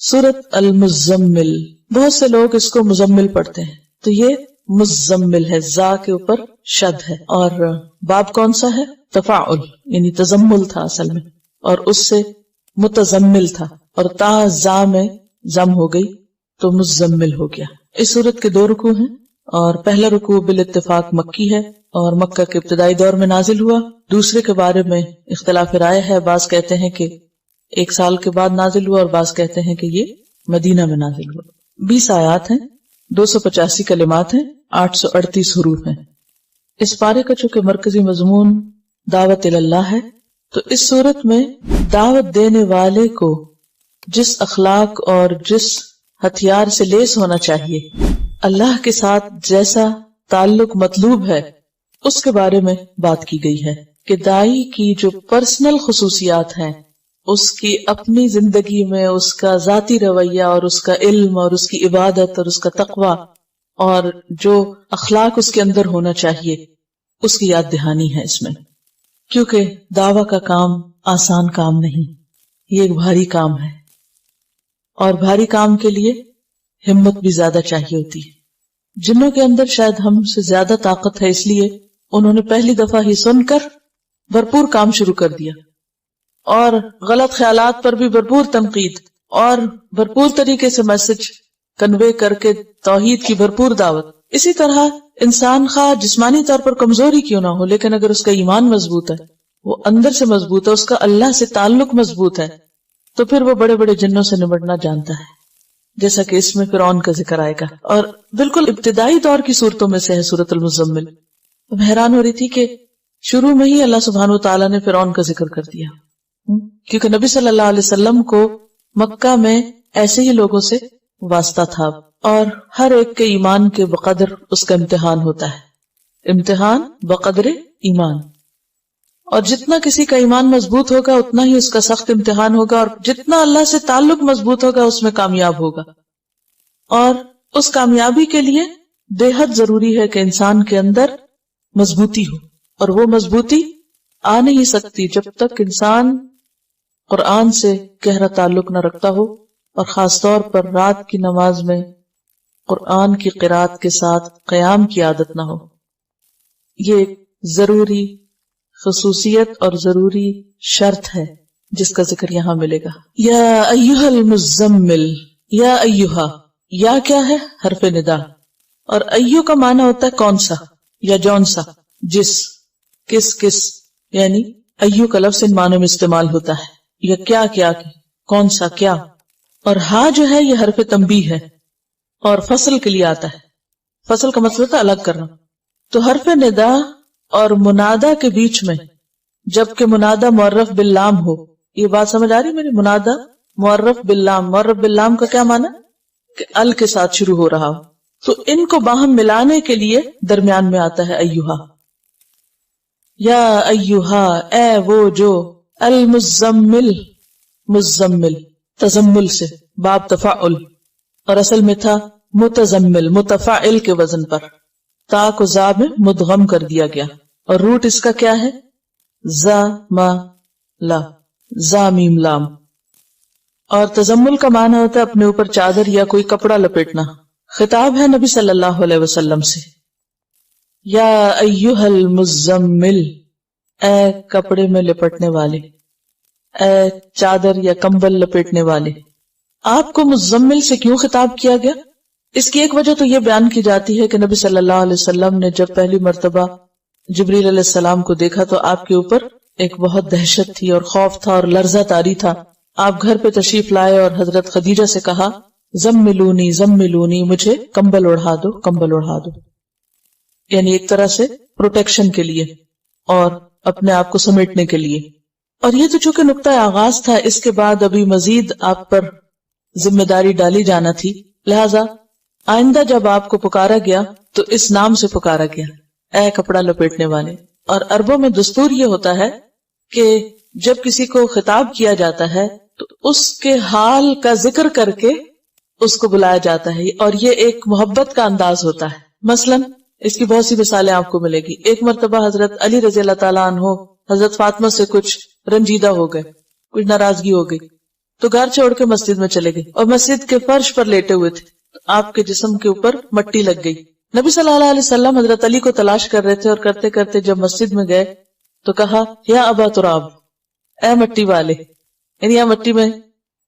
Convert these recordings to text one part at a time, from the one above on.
سورت المزمل، بہت سے لوگ اس کو مزمل پڑھتے ہیں، تو یہ مزمل ہے، زا کے اوپر شد ہے، اور باب کون سا ہے؟ تفاعل، یعنی تزمل تھا اصل میں، اور اس سے متزمل تھا، اور تا زا میں زم ہو گئی تو مزمل ہو گیا۔ اس سورت کے 2 رکوع ہیں، اور پہلا رکوع بالاتفاق مکی ہے اور مکہ کے ابتدائی دور میں نازل ہوا۔ دوسرے کے بارے میں اختلاف رائے ہے، بعض کہتے ہیں کہ 1 سال کے بعد نازل ہوا، اور بعض کہتے ہیں کہ یہ مدینہ میں نازل ہوا۔ 20 آیات ہیں، 285 کلمات ہیں، 838 حروف ہیں۔ اس پارے کا چونکہ مرکزی مضمون دعوت اللہ ہے، تو اس صورت میں دعوت دینے والے کو جس اخلاق اور جس ہتھیار سے لیس ہونا چاہیے، اللہ کے ساتھ جیسا تعلق مطلوب ہے، اس کے بارے میں بات کی گئی ہے کہ داعی کی جو پرسنل خصوصیات ہیں، اس کی اپنی زندگی میں اس کا ذاتی رویہ اور اس کا علم اور اس کی عبادت اور اس کا تقوی اور جو اخلاق اس کے اندر ہونا چاہیے، اس کی یاد دہانی ہے اس میں، کیونکہ دعویٰ کا کام آسان کام نہیں، یہ ایک بھاری کام ہے، اور بھاری کام کے لیے ہمت بھی زیادہ چاہیے ہوتی ہے۔ جنوں کے اندر شاید ہم سے زیادہ طاقت ہے، اس لیے انہوں نے پہلی دفعہ ہی سن کر بھرپور کام شروع کر دیا، اور غلط خیالات پر بھی بھرپور تنقید، اور بھرپور طریقے سے میسج کنوے کر کے توحید کی بھرپور دعوت۔ اسی طرح انسان خواہ جسمانی طور پر کمزوری کیوں نہ ہو، لیکن اگر اس کا ایمان مضبوط ہے، وہ اندر سے مضبوط ہے، اس کا اللہ سے تعلق مضبوط ہے، تو پھر وہ بڑے بڑے جنوں سے نمٹنا جانتا ہے، جیسا کہ اس میں فرعون کا ذکر آئے گا، اور بالکل ابتدائی دور کی صورتوں میں سے ہے سورۃ المزمل۔ اب حیران ہو رہی تھی کہ شروع میں ہی اللہ سبحانہ وتعالیٰ نے فرعون کا ذکر کر دیا، کیونکہ نبی صلی اللہ علیہ وسلم کو مکہ میں ایسے ہی لوگوں سے واسطہ تھا، اور ہر ایک کے ایمان کے بقدر اس کا امتحان ہوتا ہے، امتحان بقدر ایمان، اور جتنا کسی کا ایمان مضبوط ہوگا اتنا ہی اس کا سخت امتحان ہوگا، اور جتنا اللہ سے تعلق مضبوط ہوگا اس میں کامیاب ہوگا۔ اور اس کامیابی کے لیے بے حد ضروری ہے کہ انسان کے اندر مضبوطی ہو، اور وہ مضبوطی آ نہیں سکتی جب تک انسان قرآن سے گہرا تعلق نہ رکھتا ہو، اور خاص طور پر رات کی نماز میں قرآن کی قرات کے ساتھ قیام کی عادت نہ ہو۔ یہ ایک ضروری خصوصیت اور ضروری شرط ہے جس کا ذکر یہاں ملے گا۔ یا ایھا المزمل، یا ایھا، یا کیا ہے؟ حرف ندا، اور ایھو کا معنی ہوتا ہے کون سا یا جون سا، جس، کس، یعنی ایھو کا لفظ ان معنوں میں استعمال ہوتا ہے، یا کیا کون سا کیا، اور ہاں جو ہے یہ حرف تنبیہ ہے اور فصل کے لیے آتا ہے۔ فصل کا مطلب ہوتا ہے الگ کرنا، تو حرف ندا اور منادا کے بیچ میں جبکہ منادا معرف باللام ہو، یہ بات سمجھ آ رہی میری؟ منادا معرف باللام، معرف باللام کا کیا معنی؟ کہ ال کے ساتھ شروع ہو رہا ہو، تو ان کو باہم ملانے کے لیے درمیان میں آتا ہے ایھا۔ یا ایھا، اے وہ جو، المزمل، مزمل تزمل سے، باب تفاعل، اور اصل میں تھا متزمل، متفاعل کے وزن پر، تا کو زا میں مدغم کر دیا گیا، اور روٹ اس کا کیا ہے؟ زا ما لا، زا میم لام، اور تزمل کا معنی ہوتا ہے اپنے اوپر چادر یا کوئی کپڑا لپیٹنا۔ خطاب ہے نبی صلی اللہ علیہ وسلم سے، یا ایھا المزمل، اے کپڑے میں لپٹنے والے، اے چادر یا کمبل لپیٹنے والے۔ آپ کو مزمل سے کیوں خطاب کیا گیا؟ اس کی ایک وجہ تو یہ بیان کی جاتی ہے کہ نبی صلی اللہ علیہ وسلم نے جب پہلی مرتبہ جبریل علیہ السلام کو دیکھا تو آپ کے اوپر ایک بہت دہشت تھی اور خوف تھا اور لرزہ طاری تھا۔ آپ گھر پہ تشریف لائے اور حضرت خدیجہ سے کہا، زملونی زملونی، مجھے کمبل اڑھا دو، کمبل اڑھا دو، یعنی ایک طرح سے پروٹیکشن کے لیے اور اپنے آپ کو سمیٹنے کے لیے۔ اور یہ تو چونکہ نقطہ آغاز تھا، اس کے بعد ابھی مزید آپ پر ذمہ داری ڈالی جانا تھی، لہذا آئندہ جب آپ کو پکارا گیا تو اس نام سے پکارا گیا، اے کپڑا لپیٹنے والے۔ اور عربوں میں دستور یہ ہوتا ہے کہ جب کسی کو خطاب کیا جاتا ہے تو اس کے حال کا ذکر کر کے اس کو بلایا جاتا ہے، اور یہ ایک محبت کا انداز ہوتا ہے۔ مثلا اس کی بہت سی مثالیں آپ کو ملے گی۔ ایک مرتبہ حضرت علی رضی اللہ تعالیٰ عنہ حضرت فاطمہ سے کچھ رنجیدہ ہو گئے، کچھ ناراضگی ہو گئی، تو گھر چھوڑ کے مسجد میں چلے گئے اور مسجد کے فرش پر لیٹے ہوئے تھے، تو آپ کے جسم کے اوپر مٹی لگ گئی. نبی صلی اللہ علیہ وسلم حضرت علی کو تلاش کر رہے تھے اور کرتے کرتے جب مسجد میں گئے تو کہا یا ابا تراب، اے مٹی والے، یعنی یا مٹی میں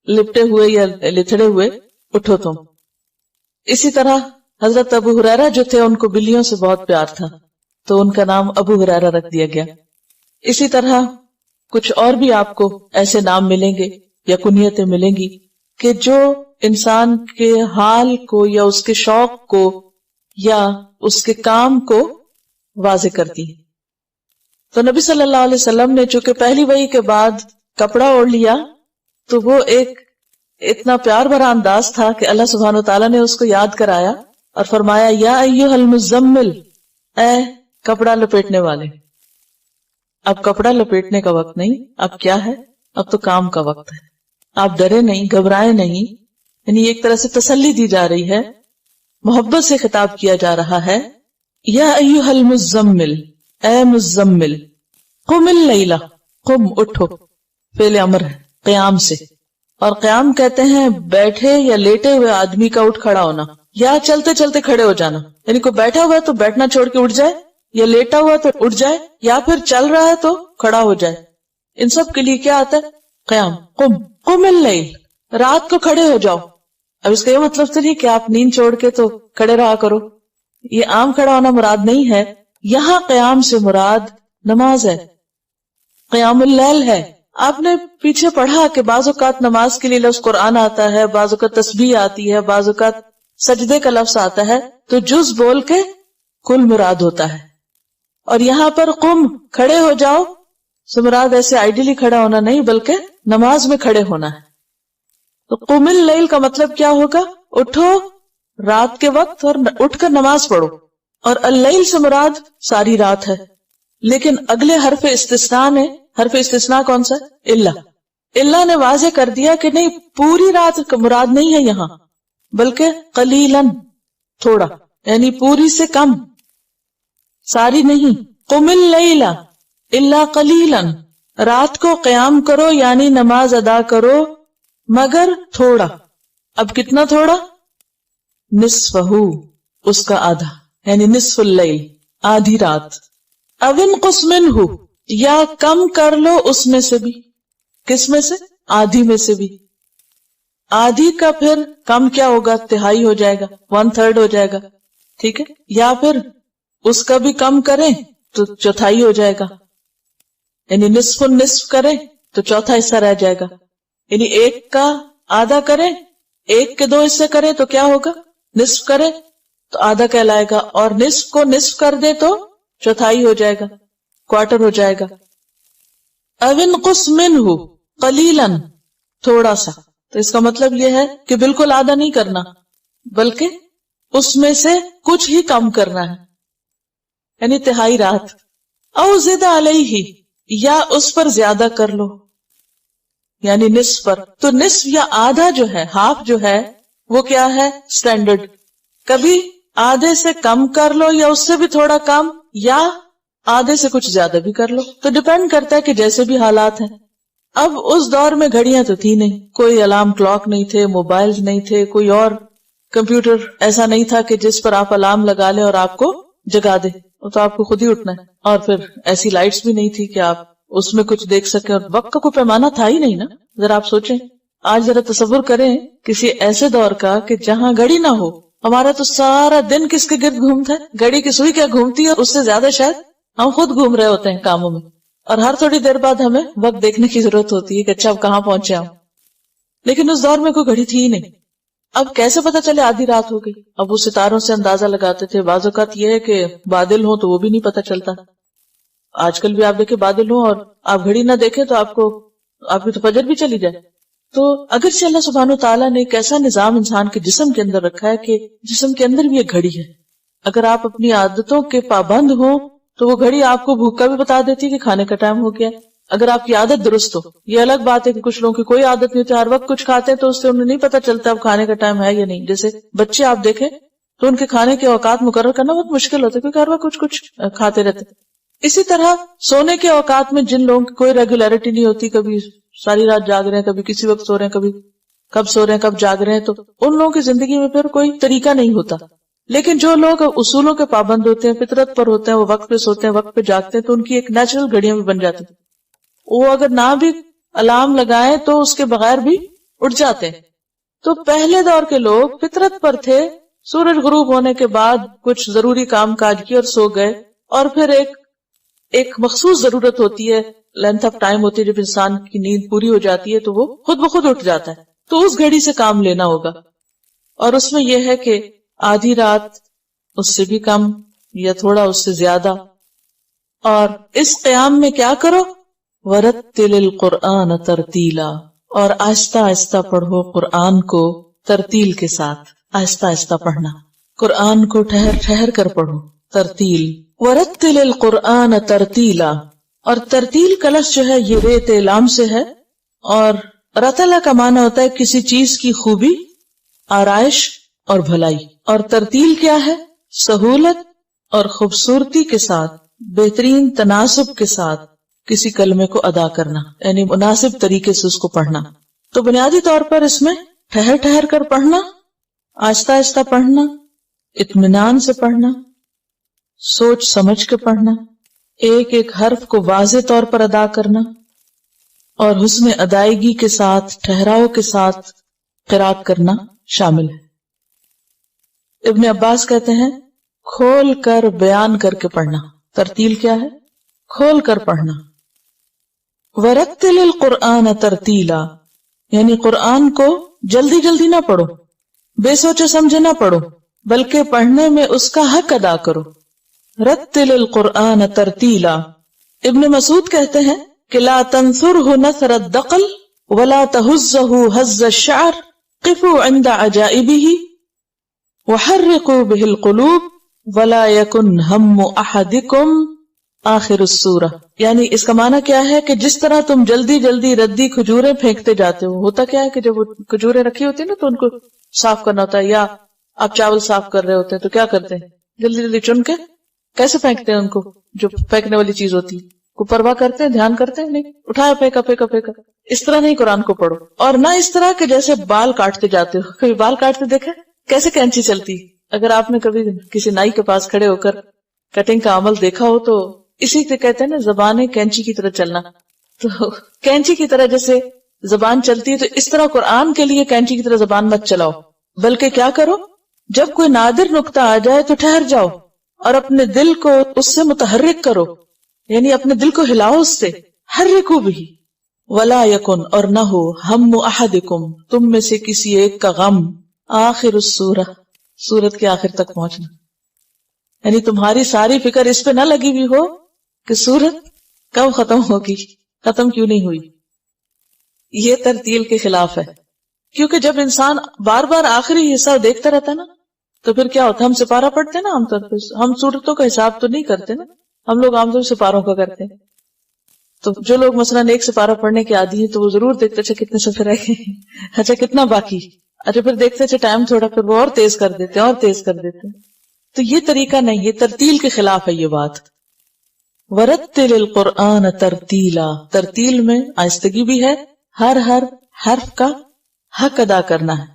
لپٹے ہوئے یا لتھڑے ہوئے اٹھو تم. اسی طرح حضرت ابو ہریرہ جو تھے ان کو بلیوں سے بہت پیار تھا تو ان کا نام ابو ہریرہ رکھ دیا گیا. اسی طرح کچھ اور بھی آپ کو ایسے نام ملیں گے یا کنیتیں ملیں گی کہ جو انسان کے حال کو یا اس کے شوق کو یا اس کے کام کو واضح کرتی ہیں. تو نبی صلی اللہ علیہ وسلم نے چونکہ پہلی وحی کے بعد کپڑا اوڑھ لیا تو وہ ایک اتنا پیار بھرا انداز تھا کہ اللہ سبحانہ وتعالیٰ نے اس کو یاد کرایا اور فرمایا یا ایھا المزمل، اے کپڑا لپیٹنے والے. اب کپڑا لپیٹنے کا وقت نہیں، اب کیا ہے؟ اب تو کام کا وقت ہے. آپ ڈرے نہیں، گھبرائے نہیں، یعنی ایک طرح سے تسلی دی جا رہی ہے، محبت سے خطاب کیا جا رہا ہے. یا ایھا المزمل، اے مزمل، قم اللیلہ، قم اٹھو، فعل امر ہے قیام سے، اور قیام کہتے ہیں بیٹھے یا لیٹے ہوئے آدمی کا اٹھ کھڑا ہونا یا چلتے چلتے کھڑے ہو جانا. یعنی کوئی بیٹھا ہوا ہے تو بیٹھنا چھوڑ کے اٹھ جائے، یا لیٹا ہوا تو اٹھ جائے، یا پھر چل رہا ہے تو کھڑا ہو جائے. ان سب کے لیے کیا آتا ہے؟ قیام. قم اللیل، رات کو کھڑے ہو جاؤ. اب اس کا یہ مطلب تو نہیں کہ آپ نیند چھوڑ کے تو کھڑے رہا کرو، یہ عام کھڑا ہونا مراد نہیں ہے. یہاں قیام سے مراد نماز ہے، قیام اللیل ہے. آپ نے پیچھے پڑھا کہ بعض اوقات نماز کے لیے لفظ قرآن آتا ہے، بعض اوقات تسبیح آتی ہے، بعض اوقات سجدے کا لفظ آتا ہے، تو جز بول کے کل مراد ہوتا ہے. اور یہاں پر قم، کھڑے ہو جاؤ سے مراد ایسے آئیڈیلی کھڑا ہونا نہیں بلکہ نماز میں کھڑے ہونا ہے. تو قم اللیل کا مطلب کیا ہوگا؟ اٹھو رات کے وقت اور اٹھ کر نماز پڑھو. اور اللیل سے مراد ساری رات ہے. لیکن اگلے حرف استثناء نے، حرف استثناء کون سا؟ اللہ نے واضح کر دیا کہ نہیں، پوری رات کا مراد نہیں ہے یہاں، بلکہ قلیلاً، تھوڑا، یعنی پوری سے کم، ساری نہیں. قم اللیل الا قلیلاً، رات کو قیام کرو یعنی نماز ادا کرو مگر تھوڑا. اب کتنا تھوڑا؟ نصفہ، اس کا آدھا، یعنی نصف اللیل، آدھی رات. او انقص منہ، یا کم کر لو اس میں سے بھی. کس میں سے؟ آدھی میں سے بھی. آدھی کا پھر کم کیا ہوگا؟ تہائی ہو جائے گا، 1/3 ہو جائے گا، ٹھیک ہے. یا پھر اس کا بھی کم کریں تو چوتھائی ہو جائے گا، یعنی نصف النصف کریں تو چوتھا حصہ رہ جائے گا. یعنی ایک کا آدھا کریں، ایک کے 2 حصے کریں تو کیا ہوگا؟ نصف کریں تو آدھا کہلائے گا، اور نصف کو نصف کر دے تو چوتھائی ہو جائے گا، کوارٹر ہو جائے گا. او انقص منہ قلیلاً، تھوڑا سا. تو اس کا مطلب یہ ہے کہ بالکل آدھا نہیں کرنا بلکہ اس میں سے کچھ ہی کم کرنا ہے، یعنی تہائی رات. او زد علیہ، یا اس پر زیادہ کر لو، یعنی نصف پر. تو نصف یا آدھا جو ہے، ہاف جو ہے، وہ کیا ہے؟ سٹینڈرڈ. کبھی آدھے سے کم کر لو یا اس سے بھی تھوڑا کم، یا آدھے سے کچھ زیادہ بھی کر لو. تو ڈیپینڈ کرتا ہے کہ جیسے بھی حالات ہیں. اب اس دور میں گھڑیاں تو تھی نہیں، کوئی الارم کلاک نہیں تھے، موبائل نہیں تھے، کوئی اور کمپیوٹر ایسا نہیں تھا کہ جس پر آپ الارم لگا لیں اور آپ کو جگا دے، تو آپ کو خود ہی اٹھنا ہے. اور پھر ایسی لائٹس بھی نہیں تھی کہ آپ اس میں کچھ دیکھ سکیں، اور وقت کا کوئی پیمانہ تھا ہی نہیں نا. ذرا آپ سوچیں، آج ذرا تصور کریں کسی ایسے دور کا کہ جہاں گھڑی نہ ہو. ہمارا تو سارا دن کس کے گرد گھومتا ہے؟ گھڑی کی سوئی کیا گھومتی ہے، اس سے زیادہ شاید ہم خود گھوم رہے ہوتے ہیں کاموں میں. اور ہر تھوڑی دیر بعد ہمیں وقت دیکھنے کی ضرورت ہوتی ہے کہ اچھا اب کہاں پہنچے ہم. لیکن اس دور میں کوئی گھڑی تھی ہی نہیں. اب کیسے پتا چلے آدھی رات ہو گئی؟ اب وہ ستاروں سے اندازہ لگاتے تھے. بعض اوقات یہ ہے کہ بادل ہوں تو وہ بھی نہیں پتا چلتا. آج کل بھی آپ دیکھیں بادل ہوں اور آپ گھڑی نہ دیکھیں تو آپ کی تو فجر بھی چلی جائے. تو اگرچہ اللہ سبحانہ وتعالیٰ نے ایک ایسا نظام انسان کے جسم کے اندر رکھا ہے کہ جسم کے اندر بھی ایک گھڑی ہے. اگر آپ اپنی عادتوں کے پابند ہوں تو وہ گھڑی آپ کو بھوک کا بھی بتا دیتی ہے کہ کھانے کا ٹائم ہو گیا. اگر آپ کی عادت درست ہو. یہ الگ بات ہے کہ کچھ لوگوں کی کوئی عادت نہیں ہوتی، ہر وقت کچھ کھاتے ہیں تو اس سے انہیں نہیں پتا چلتا اب کھانے کا ٹائم ہے یا نہیں. جیسے بچے آپ دیکھیں تو ان کے کھانے کے اوقات مقرر کرنا بہت مشکل ہوتا ہے کیونکہ ہر وقت کچھ کھاتے رہتے. اسی طرح سونے کے اوقات میں جن لوگوں کی کوئی ریگولیرٹی نہیں ہوتی، کبھی ساری رات جاگ رہے ہیں، کبھی کسی وقت سو رہے ہیں، کبھی کب سو رہے ہیں کب جاگ رہے ہیں، تو ان لوگوں کی زندگی میں پھر کوئی طریقہ نہیں ہوتا. لیکن جو لوگ اصولوں کے پابند ہوتے ہیں، فطرت پر ہوتے ہیں، وہ وقت پہ سوتے ہیں، وقت پہ جاگتے ہیں، تو ان کی ایک نیچرل گھڑیاں بھی بن جاتی ہیں. وہ اگر نہ بھی الارم لگائیں تو اس کے بغیر بھی اٹھ جاتے ہیں. تو پہلے دور کے لوگ فطرت پر تھے، سورج غروب ہونے کے بعد کچھ ضروری کام کاج کی اور سو گئے، اور پھر ایک مخصوص ضرورت ہوتی ہے، لینتھ آف ٹائم ہوتی ہے، جب انسان کی نیند پوری ہو جاتی ہے تو وہ خود بخود اٹھ جاتا ہے. تو اس گھڑی سے کام لینا ہوگا، اور اس میں یہ ہے کہ آدھی رات، اس سے بھی کم یا تھوڑا اس سے زیادہ. اور اس قیام میں کیا کرو؟ وَرَتِّلِ الْقُرْآنَ تَرْتِيلًا، اور آہستہ آہستہ پڑھو قرآن کو ترتیل کے ساتھ. آہستہ آہستہ پڑھنا، قرآن کو ٹھہر ٹھہر کر پڑھو. ترتیل. وَرَتِّلِ الْقُرْآنَ تَرْتِيلًا، اور ترتیل کا لفظ جو ہے یہ ریت لام سے ہے، اور رتلا کا معنی ہوتا ہے کسی چیز کی خوبی، آرائش اور بھلائی. اور ترتیل کیا ہے؟ سہولت اور خوبصورتی کے ساتھ، بہترین تناسب کے ساتھ کسی کلمے کو ادا کرنا، یعنی مناسب طریقے سے اس کو پڑھنا. تو بنیادی طور پر اس میں ٹھہر ٹھہر کر پڑھنا، آہستہ آہستہ پڑھنا، اطمینان سے پڑھنا، سوچ سمجھ کے پڑھنا، ایک ایک حرف کو واضح طور پر ادا کرنا، اور حسن ادائیگی کے ساتھ، ٹھہراؤ کے ساتھ قرات کرنا شامل ہے. ابن عباس کہتے ہیں کھول کر بیان کر کے پڑھنا. ترتیل کیا ہے؟ کھول کر پڑھنا. وَرَتِّلِ الْقُرْآنَ تَرْتِيلًا، یعنی قرآن کو جلدی جلدی نہ پڑھو، بے سوچے سمجھے نہ پڑھو، بلکہ پڑھنے میں اس کا حق ادا کرو. رتل القرآن ترتیلا. ابن مسعود کہتے ہیں کہ لا تنثرہ نثر الدقل ولا تہزہ ہز الشعر قفوا عند عجائبہ وحرقوا بہ القلوب ولا یکن ہم احدکم آخر السورہ. یعنی اس کا معنی کیا ہے کہ جس طرح تم جلدی جلدی ردی کھجوریں پھینکتے جاتے ہو، ہوتا کیا ہے کہ جب وہ کھجوریں رکھی ہوتی ہیں نا تو ان کو صاف کرنا ہوتا ہے، یا آپ چاول صاف کر رہے ہوتے ہیں تو کیا کرتے ہیں؟ جلدی جلدی چن کے کیسے پھینکتے ہیں ان کو، جو پھینکنے والی چیز ہوتی ہے کو پرواہ کرتے ہیں، دھیان کرتے ہیں؟ نہیں، اٹھایا پھینکا پھینکا پھینکا. اس طرح نہیں قرآن کو پڑھو، اور نہ اس طرح کہ جیسے بال کاٹتے جاتے ہو. کبھی بال کاٹتے دیکھا کیسے کینچی چلتی؟ اگر آپ نے کبھی کسی نائی کے پاس کھڑے ہو کر کٹنگ کا عمل دیکھا ہو تو اسی سے کہتے ہیں نا زبان کینچی کی طرح چلنا. تو کینچی کی طرح جیسے زبان چلتی ہے، تو اس طرح قرآن کے لیے کینچی کی طرح زبان مت چلاؤ، بلکہ کیا کرو، جب کوئی نادر نقطہ آ جائے تو ٹھہر جاؤ اور اپنے دل کو اس سے متحرک کرو، یعنی اپنے دل کو ہلاؤ اس سے. حرکو بھی. ولا یکن، اور نہ ہو، ہم احدکم، تم میں سے کسی ایک کا غم، آخر السورہ، سورت کے آخر تک پہنچنا. یعنی تمہاری ساری فکر اس پہ نہ لگی ہوئی ہو کہ سورت کب ختم ہوگی، ختم کیوں نہیں ہوئی. یہ ترتیل کے خلاف ہے، کیونکہ جب انسان بار بار آخری حصہ دیکھتا رہتا نا تو پھر کیا ہوتا ہے، ہم سپارہ پڑھتے ہیں نا عام طور پہ، ہم سورتوں کا حساب تو نہیں کرتے نا، ہم لوگ عام طور سے سپاروں کا کرتے ہیں. تو جو لوگ مثلاً ایک سپارہ پڑھنے کے عادی ہیں تو وہ ضرور دیکھتے اچھا کتنے صفحے رہ گئے، اچھا کتنا باقی، اچھا پھر دیکھتے اچھا ٹائم تھوڑا، پھر وہ اور تیز کر دیتے اور تیز کر دیتے. تو یہ طریقہ نہیں، یہ ترتیل کے خلاف ہے یہ بات. وَرَتِّلِ الْقُرْآنَ تَرْتِيلًا، ترتیل میں آہستگی بھی ہے، ہر حرف کا حق ادا کرنا ہے.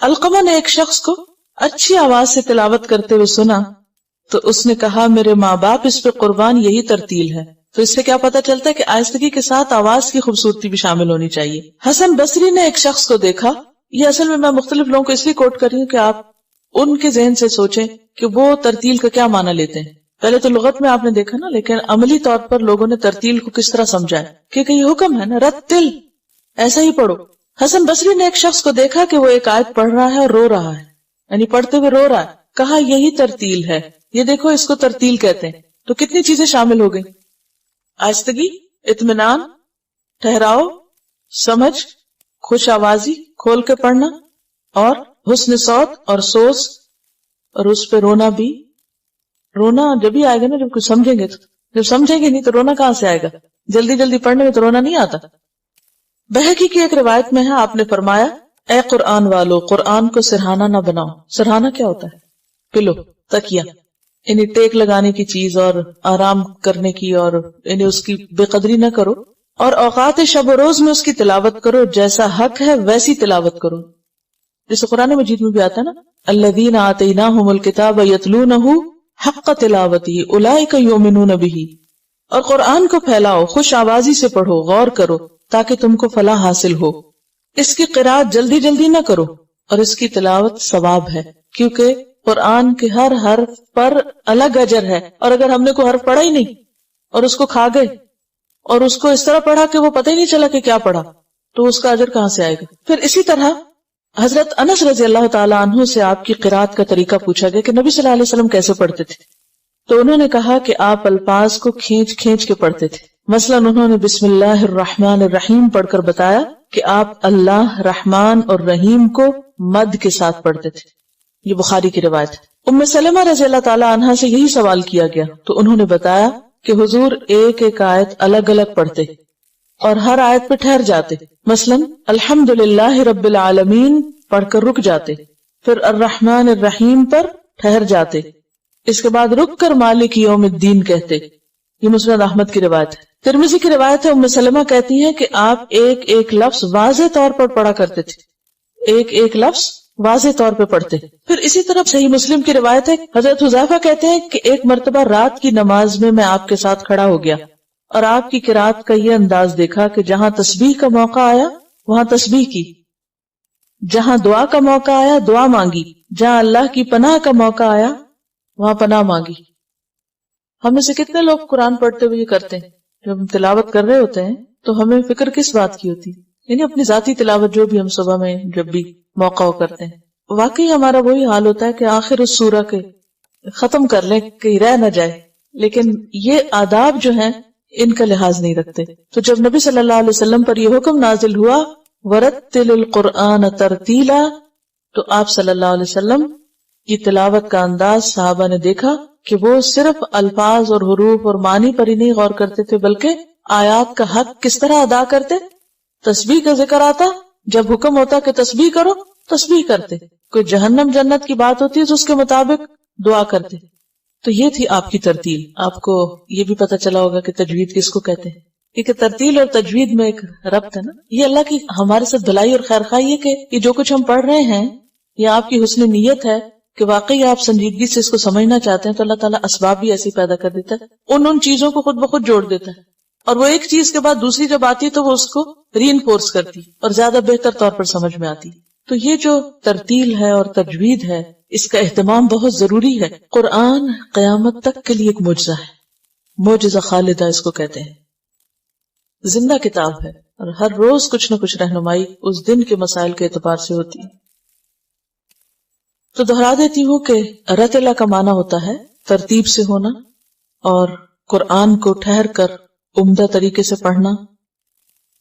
علقمہ نے ایک شخص کو اچھی آواز سے تلاوت کرتے ہوئے سنا تو اس نے کہا میرے ماں باپ اس پہ قربان، یہی ترتیل ہے. تو اس سے کیا پتہ چلتا ہے کہ آہستگی کے ساتھ آواز کی خوبصورتی بھی شامل ہونی چاہیے. حسن بصری نے ایک شخص کو دیکھا، یہ اصل میں مختلف لوگوں کو اس لیے کوٹ کر رہی ہوں کہ آپ ان کے ذہن سے سوچیں کہ وہ ترتیل کا کیا معنی لیتے ہیں. پہلے تو لغت میں آپ نے دیکھا نا، لیکن عملی طور پر لوگوں نے ترتیل کو کس طرح سمجھا ہے، کیونکہ یہ حکم ہے نا، رتل، ایسا ہی پڑھو. حسن بصری نے ایک شخص کو دیکھا کہ وہ ایک آیت پڑھ رہا ہے اور رو رہا ہے، یعنی پڑھتے ہوئے رو رہا ہے. کہا یہی ترتیل ہے، یہ دیکھو اس کو ترتیل کہتے ہیں. تو کتنی چیزیں شامل ہو گئی، آہستگی، اطمینان، ٹھہراؤ، سمجھ، خوش آوازی، کھول کے پڑھنا، اور حسن صوت اور سوز، اور اس پہ رونا بھی. رونا جب ہی آئے گا نا جب کچھ سمجھیں گے، تو جب سمجھیں گے نہیں تو رونا کہاں سے آئے گا. جلدی جلدی پڑھنے میں تو رونا نہیں آتا. بہقی کی ایک روایت میں ہے آپ نے فرمایا اے قرآن والو، قرآن کو سرہانہ نہ بناؤ. سرہانہ کیا ہوتا ہے؟ پلو، تکیہ، یعنی ٹیک لگانے کی چیز اور آرام کرنے کی، اور یعنی اس کی بے قدری نہ کرو. اور اوقات شب و روز میں اس کی تلاوت کرو، جیسا حق ہے ویسی تلاوت کرو. جیسے قرآن مجید میں بھی آتا ہے نا، الذین آتیناہم الکتاب یتلونہ حق تلاوتہ اولئک یؤمنون بہ. اور قرآن کو پھیلاؤ، خوش آوازی سے پڑھو، غور کرو تاکہ تم کو فلاح حاصل ہو. اس کی قرأت جلدی جلدی نہ کرو، اور اس کی تلاوت ثواب ہے، کیونکہ قرآن کے ہر حرف پر الگ اجر ہے. اور اگر ہم نے کوئی حرف پڑھا ہی نہیں اور اس کو کھا گئے اور اس کو اس طرح پڑھا کہ وہ پتہ ہی نہیں چلا کہ کیا پڑھا، تو اس کا اجر کہاں سے آئے گا؟ پھر اسی طرح حضرت انس رضی اللہ تعالی عنہ سے آپ کی قرأت کا طریقہ پوچھا گیا کہ نبی صلی اللہ علیہ وسلم کیسے پڑھتے تھے، تو انہوں نے کہا کہ آپ الفاظ کو کھینچ کھینچ کے پڑھتے تھے. مثلا انہوں نے بسم اللہ الرحمن الرحیم پڑھ کر بتایا کہ آپ اللہ رحمان اور رحیم کو مد کے ساتھ پڑھتے تھے. یہ بخاری کی روایت ہے. ام سلمہ رضی اللہ تعالی عنہا سے یہی سوال کیا گیا تو انہوں نے بتایا کہ حضور ایک ایک آیت الگ الگ پڑھتے اور ہر آیت پہ ٹھہر جاتے. مثلا الحمدللہ رب العالمین پڑھ کر رک جاتے، پھر الرحمن الرحیم پر ٹھہر جاتے، اس کے بعد رک کر مالک یوم الدین کہتے. یہ مسند احمد کی روایت ہے. ترمذی کی روایت ہے، ام سلمہ کہتی ہیں کہ آپ ایک ایک لفظ واضح طور پر پڑھا کرتے تھے، ایک ایک لفظ واضح طور پہ پڑھتے. پھر اسی طرح صحیح مسلم کی روایت ہے، حضرت حذیفہ کہتے ہیں کہ ایک مرتبہ رات کی نماز میں آپ کے ساتھ کھڑا ہو گیا اور آپ کی قرات کا یہ انداز دیکھا کہ جہاں تسبیح کا موقع آیا وہاں تسبیح کی، جہاں دعا کا موقع آیا دعا مانگی، جہاں اللہ کی پناہ کا موقع آیا وہاں پناہ مانگی. ہم میں سے کتنے لوگ قرآن پڑھتے ہوئے یہ کرتے ہیں؟ جب ہم تلاوت کر رہے ہوتے ہیں تو ہمیں فکر کس بات کی ہوتی؟ یعنی اپنی ذاتی تلاوت جو بھی ہم صبح میں جب بھی موقع ہو کرتے ہیں. واقعی ہمارا وہی حال ہوتا ہے کہ آخر اس سورہ کے ختم کر لیں کہ رہ نہ جائے، لیکن یہ آداب جو ہیں ان کا لحاظ نہیں رکھتے. تو جب نبی صلی اللہ علیہ وسلم پر یہ حکم نازل ہوا وَرَتِّلِ الْقُرْآنَ تَرْتِيلًا، تو آپ صلی اللہ علیہ وسلم کی تلاوت کا انداز صحابہ نے دیکھا کہ وہ صرف الفاظ اور حروف اور معنی پر ہی نہیں غور کرتے تھے بلکہ آیات کا حق کس طرح ادا کرتے. تسبیح کا ذکر آتا، جب حکم ہوتا کہ تسبیح کرو تسبیح کرتے، کوئی جہنم جنت کی بات ہوتی ہے تو اس کے مطابق دعا کرتے. تو یہ تھی آپ کی ترتیل. آپ کو یہ بھی پتہ چلا ہوگا کہ تجوید کس کو کہتے ہیں، کیونکہ ترتیل اور تجوید میں ایک ربط ہے نا. یہ اللہ کی ہمارے ساتھ بھلائی اور خیر خواہی ہے کہ یہ جو کچھ ہم پڑھ رہے ہیں یہ آپ کی حسن نیت ہے کہ واقعی آپ سنجیدگی سے اس کو سمجھنا چاہتے ہیں، تو اللہ تعالیٰ اسباب بھی ایسی پیدا کر دیتا ہے، ان چیزوں کو خود بخود جوڑ دیتا ہے، اور وہ ایک چیز کے بعد دوسری جب آتی ہے تو وہ اس کو ری انفورس کرتی اور زیادہ بہتر طور پر سمجھ میں آتی. تو یہ جو ترتیل ہے اور تجوید ہے اس کا اہتمام بہت ضروری ہے. قرآن قیامت تک کے لیے ایک معجزہ ہے، معجزہ خالدہ اس کو کہتے ہیں. زندہ کتاب ہے اور ہر روز کچھ نہ کچھ رہنمائی اس دن کے مسائل کے اعتبار سے ہوتی ہے. تو دہرا دیتی ہوں کہ رتلا کا معنی ہوتا ہے ترتیب سے ہونا، اور قرآن کو ٹھہر کر عمدہ طریقے سے پڑھنا.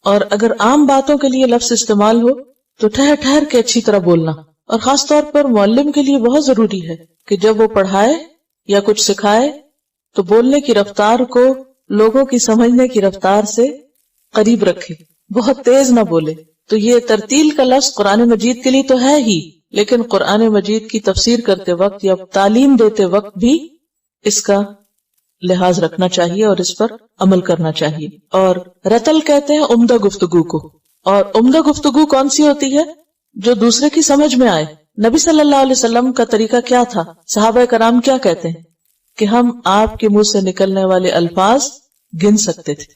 اور اگر عام باتوں کے لیے لفظ استعمال ہو تو ٹھہر ٹھہر کے اچھی طرح بولنا. اور خاص طور پر معلم کے لیے بہت ضروری ہے کہ جب وہ پڑھائے یا کچھ سکھائے تو بولنے کی رفتار کو لوگوں کی سمجھنے کی رفتار سے قریب رکھے، بہت تیز نہ بولے. تو یہ ترتیل کا لفظ قرآن مجید کے لیے تو ہے ہی، لیکن قرآن مجید کی تفسیر کرتے وقت یا تعلیم دیتے وقت بھی اس کا لحاظ رکھنا چاہیے اور اس پر عمل کرنا چاہیے. اور رتل کہتے ہیں عمدہ گفتگو کو. اور عمدہ گفتگو کون سی ہوتی ہے؟ جو دوسرے کی سمجھ میں آئے. نبی صلی اللہ علیہ وسلم کا طریقہ کیا تھا؟ صحابہ کرام کیا کہتے ہیں کہ ہم آپ کے منہ سے نکلنے والے الفاظ گن سکتے تھے،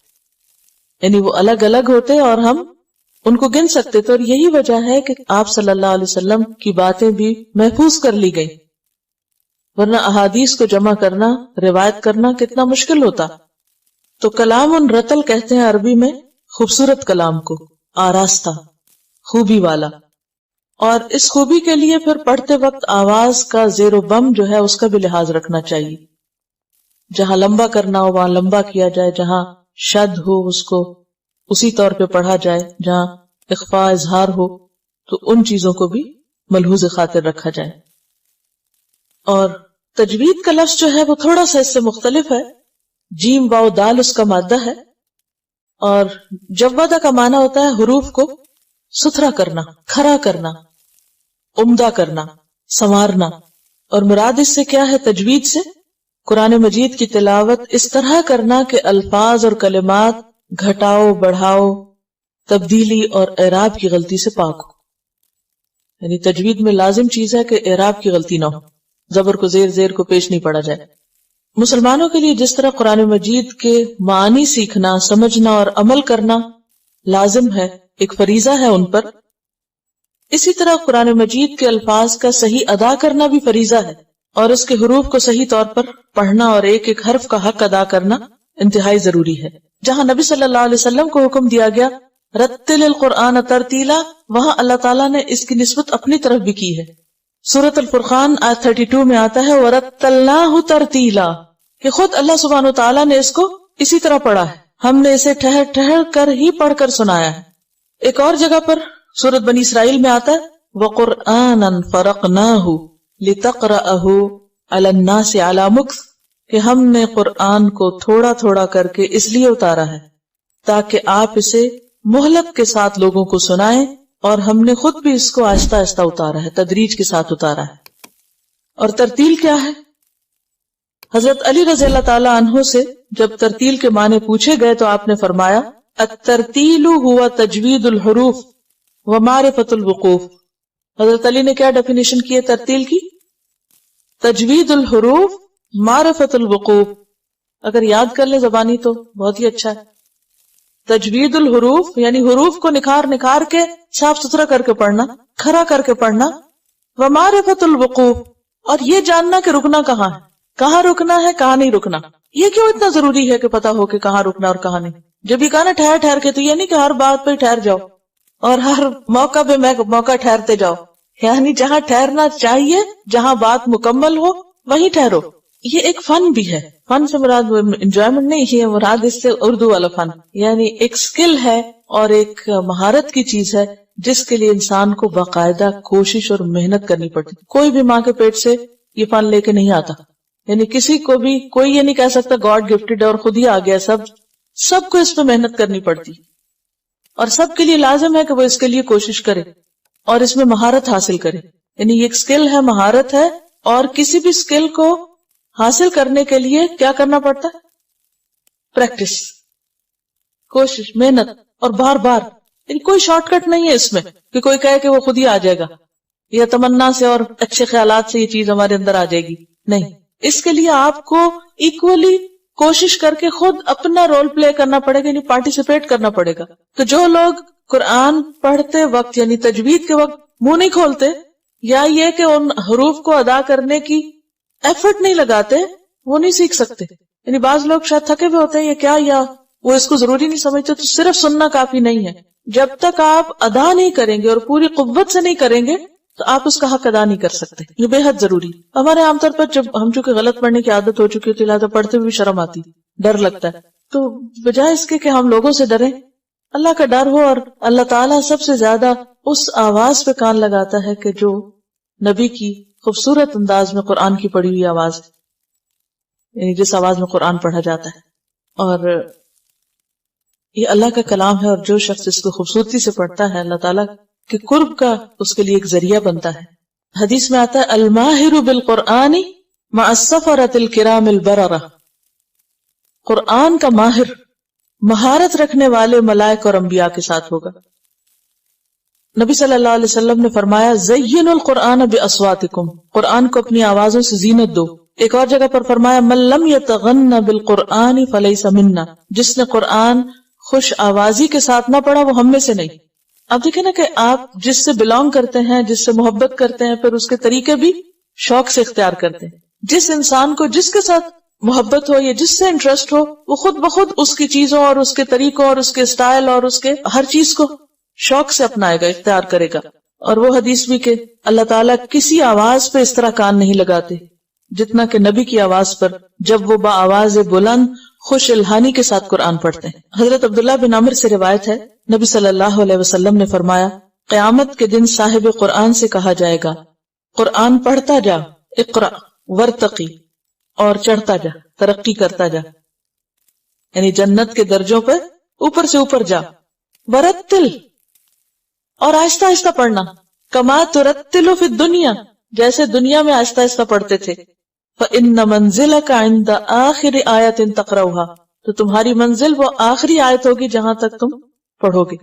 یعنی وہ الگ الگ ہوتے اور ہم ان کو گن سکتے تھے. اور یہی وجہ ہے کہ آپ صلی اللہ علیہ وسلم کی باتیں بھی محفوظ کر لی گئی، ورنہ احادیث کو جمع کرنا، روایت کرنا کتنا مشکل ہوتا. تو کلام رتل کہتے ہیں عربی میں خوبصورت کلام کو، آراستہ، خوبی والا. اور اس خوبی کے لیے پھر پڑھتے وقت آواز کا زیر و بم جو ہے اس کا بھی لحاظ رکھنا چاہیے. جہاں لمبا کرنا ہو وہاں لمبا کیا جائے، جہاں شد ہو اس کو اسی طور پہ پڑھا جائے، جہاں اخفاء اظہار ہو تو ان چیزوں کو بھی ملحوظ خاطر رکھا جائے. اور تجوید کا لفظ جو ہے وہ تھوڑا سا اس سے مختلف ہے. جیم واو دال اس کا مادہ ہے، اور جودہ کا معنی ہوتا ہے حروف کو ستھرا کرنا، کھرا کرنا، عمدہ کرنا، سنوارنا. اور مراد اس سے کیا ہے؟ تجوید سے قرآن مجید کی تلاوت اس طرح کرنا کہ الفاظ اور کلمات گھٹاؤ بڑھاؤ تبدیلی اور اعراب کی غلطی سے پاک ہو. یعنی تجوید میں لازم چیز ہے کہ اعراب کی غلطی نہ ہو، زبر کو زیر کو پیش نہیں پڑا جائے. مسلمانوں کے لیے جس طرح قرآن مجید کے معانی سیکھنا، سمجھنا اور عمل کرنا لازم ہے، ایک فریضہ ہے ان پر، اسی طرح قرآن مجید کے الفاظ کا صحیح ادا کرنا بھی فریضہ ہے، اور اس کے حروف کو صحیح طور پر پڑھنا اور ایک ایک حرف کا حق ادا کرنا انتہائی ضروری ہے. جہاں نبی صلی اللہ علیہ وسلم کو حکم دیا گیا رتل القرآن ترتیلا، وہاں اللہ تعالیٰ نے اس کی نسبت اپنی طرف بھی کی ہے. سورۃ الفرقان آیت 32 میں آتا ہے وَرَتَّلْنَاهُ تَرْتِيلًا، کہ خود اللہ سبحانہ وتعالیٰ نے اس کو اسی طرح پڑھا ہے، ہم نے اسے ٹھہر ٹھہر کر ہی پڑھ کر سنایا ہے. ایک اور جگہ پر سورۃ بنی اسرائیل میں آتا ہے وَقُرْآنًا فَرَقْنَاهُ لِتَقْرَأَهُ عَلَى النَّاسِ عَلَى مُكْثٍ، کہ ہم نے قرآن کو تھوڑا تھوڑا کر کے اس لیے اتارا ہے تاکہ آپ اسے مہلت کے ساتھ لوگوں کو سنائیں، اور ہم نے خود بھی اس کو آہستہ آہستہ اتارا ہے، تدریج کے ساتھ اتارا ہے. اور ترتیل کیا ہے؟ حضرت علی رضی اللہ تعالی عنہ سے جب ترتیل کے معنی پوچھے گئے تو آپ نے فرمایا الترتیل ہوا تجوید الحروف ومعرفت الوقوف. حضرت علی نے کیا ڈیفینیشن کی ہے ترتیل کی؟ تجوید الحروف معرفت الوقوف. اگر یاد کر لیں زبانی تو بہت ہی اچھا ہے. تجوید الحروف یعنی حروف کو نکھار کے صاف ستھرا کر کے پڑھنا، کھرا کر کے پڑھنا. ومعرفت الوقوف، اور یہ جاننا کہ رکنا کہاں ہے، کہاں رکنا ہے کہاں نہیں رکنا. یہ کیوں اتنا ضروری ہے کہ پتا ہو کہ کہاں رکنا اور کہاں نہیں؟ جب یہ کہا نا ٹھہر ٹھہر کے، تو یہ نہیں کہ ہر بات پہ ٹھہر جاؤ اور ہر موقع پہ موقع ٹھہرتے جاؤ. یعنی جہاں ٹھہرنا چاہیے، جہاں بات مکمل ہو وہیں ٹھہرو. یہ ایک فن بھی ہے. فن سے مراد انجوائمنٹ نہیں ہے، مراد اس سے اردو والا فن، یعنی ایک سکل ہے اور ایک مہارت کی چیز ہے جس کے لیے انسان کو باقاعدہ کوشش اور محنت کرنی پڑتی. کوئی بھی ماں کے پیٹ سے یہ فن لے کے نہیں آتا. یعنی کسی کو بھی کوئی یہ نہیں کہہ سکتا گاڈ گفٹڈ اور خود ہی آ گیا. سب کو اس پہ محنت کرنی پڑتی، اور سب کے لیے لازم ہے کہ وہ اس کے لیے کوشش کرے اور اس میں مہارت حاصل کرے. یعنی یہ ایک سکل ہے، مہارت ہے، اور کسی بھی سکل کو حاصل کرنے کے لیے کیا کرنا پڑتا ہے؟ پریکٹس، کوشش، محنت، اور بار بار. یعنی کوئی شارٹ کٹ نہیں ہے اس میں کہ کوئی کہے کہ وہ خود ہی آ جائے گا یا تمنا سے اور اچھے خیالات سے یہ چیز ہمارے اندر آ جائے گی. نہیں، اس کے لیے آپ کو ایکولی کوشش کر کے خود اپنا رول پلے کرنا پڑے گا، یعنی پارٹیسپیٹ کرنا پڑے گا. تو جو لوگ قرآن پڑھتے وقت یعنی تجوید کے وقت منہ نہیں کھولتے، یا یہ کہ ان حروف کو ادا کرنے کی ایفرٹ نہیں لگاتے، وہ نہیں سیکھ سکتے. یعنی بعض لوگ شاید تھکے ہوئے ہوتے ہیں یہ کیا، یا وہ اس کو ضروری نہیں سمجھتے. تو صرف سننا کافی نہیں ہے. جب تک آپ ادا نہیں کریں گے اور پوری قوت سے نہیں کریں گے تو آپ اس کا حق ادا نہیں کر سکتے. یہ بے حد ضروری. ہمارے عام طور پر جب ہم چونکہ غلط پڑھنے کی عادت ہو چکی ہے تو لہٰذا پڑھتے ہوئے شرم آتی، ڈر لگتا ہے. تو بجائے اس کے کہ ہم لوگوں سے ڈریں، اللہ کا ڈر ہو. اور اللہ تعالیٰ سب سے زیادہ اس آواز پہ کان لگاتا ہے کہ جو نبی کی خوبصورت انداز میں قرآن کی پڑھی ہوئی آواز، یعنی جس آواز میں قرآن پڑھا جاتا ہے. اور یہ اللہ کا کلام ہے، اور جو شخص اس کو خوبصورتی سے پڑھتا ہے اللہ تعالیٰ کے قرب کا اس کے لیے ایک ذریعہ بنتا ہے. حدیث میں آتا ہے الماہر بالقرآن مع السفرۃ الکرام البررہ، قرآن کا ماہر مہارت رکھنے والے ملائک اور انبیاء کے ساتھ ہوگا. نبی صلی اللہ علیہ وسلم نے فرمایا زینوا القرآن باصواتکم، قرآن کو اپنی آوازوں سے زینت دو. ایک اور جگہ پر فرمایا من لم یتغن بالقرآن فلیس منا، جس نے قرآن خوش آوازی کے ساتھ نہ پڑھا وہ ہم میں سے نہیں. اب دیکھیں نا کہ آپ جس سے بلانگ کرتے ہیں، جس سے محبت کرتے ہیں، پھر اس کے طریقے بھی شوق سے اختیار کرتے ہیں. جس انسان کو جس کے ساتھ محبت ہو یا جس سے انٹرسٹ ہو، وہ خود بخود اس کی چیزوں اور اس کے طریقوں اور اس کے سٹائل اور اس کے ہر چیز کو شوق سے اپنائے گا، اختیار کرے گا. اور وہ حدیث بھی کہ اللہ تعالیٰ کسی آواز پہ اس طرح کان نہیں لگاتے جتنا کہ نبی کی آواز پر، جب وہ با آواز بلند خوش الہانی کے ساتھ قرآن پڑھتے ہیں. حضرت عبداللہ بن عمر سے روایت ہے نبی صلی اللہ علیہ وسلم نے فرمایا قیامت کے دن صاحب قرآن سے کہا جائے گا قرآن پڑھتا جا، اقرأ ورتقی، اور چڑھتا جا، ترقی کرتا جا، یعنی جنت کے درجوں پہ اوپر سے اوپر جا. ورتل، اور آہستہ آہستہ پڑھنا، کما ترتل فی الدنیا، جیسے دنیا میں آہستہ آہستہ پڑھتے تھے. فإن منزلک عند آخر آیت تقرأها، تو تمہاری منزل وہ آخری آیت ہوگی جہاں تک تم پڑھو گے.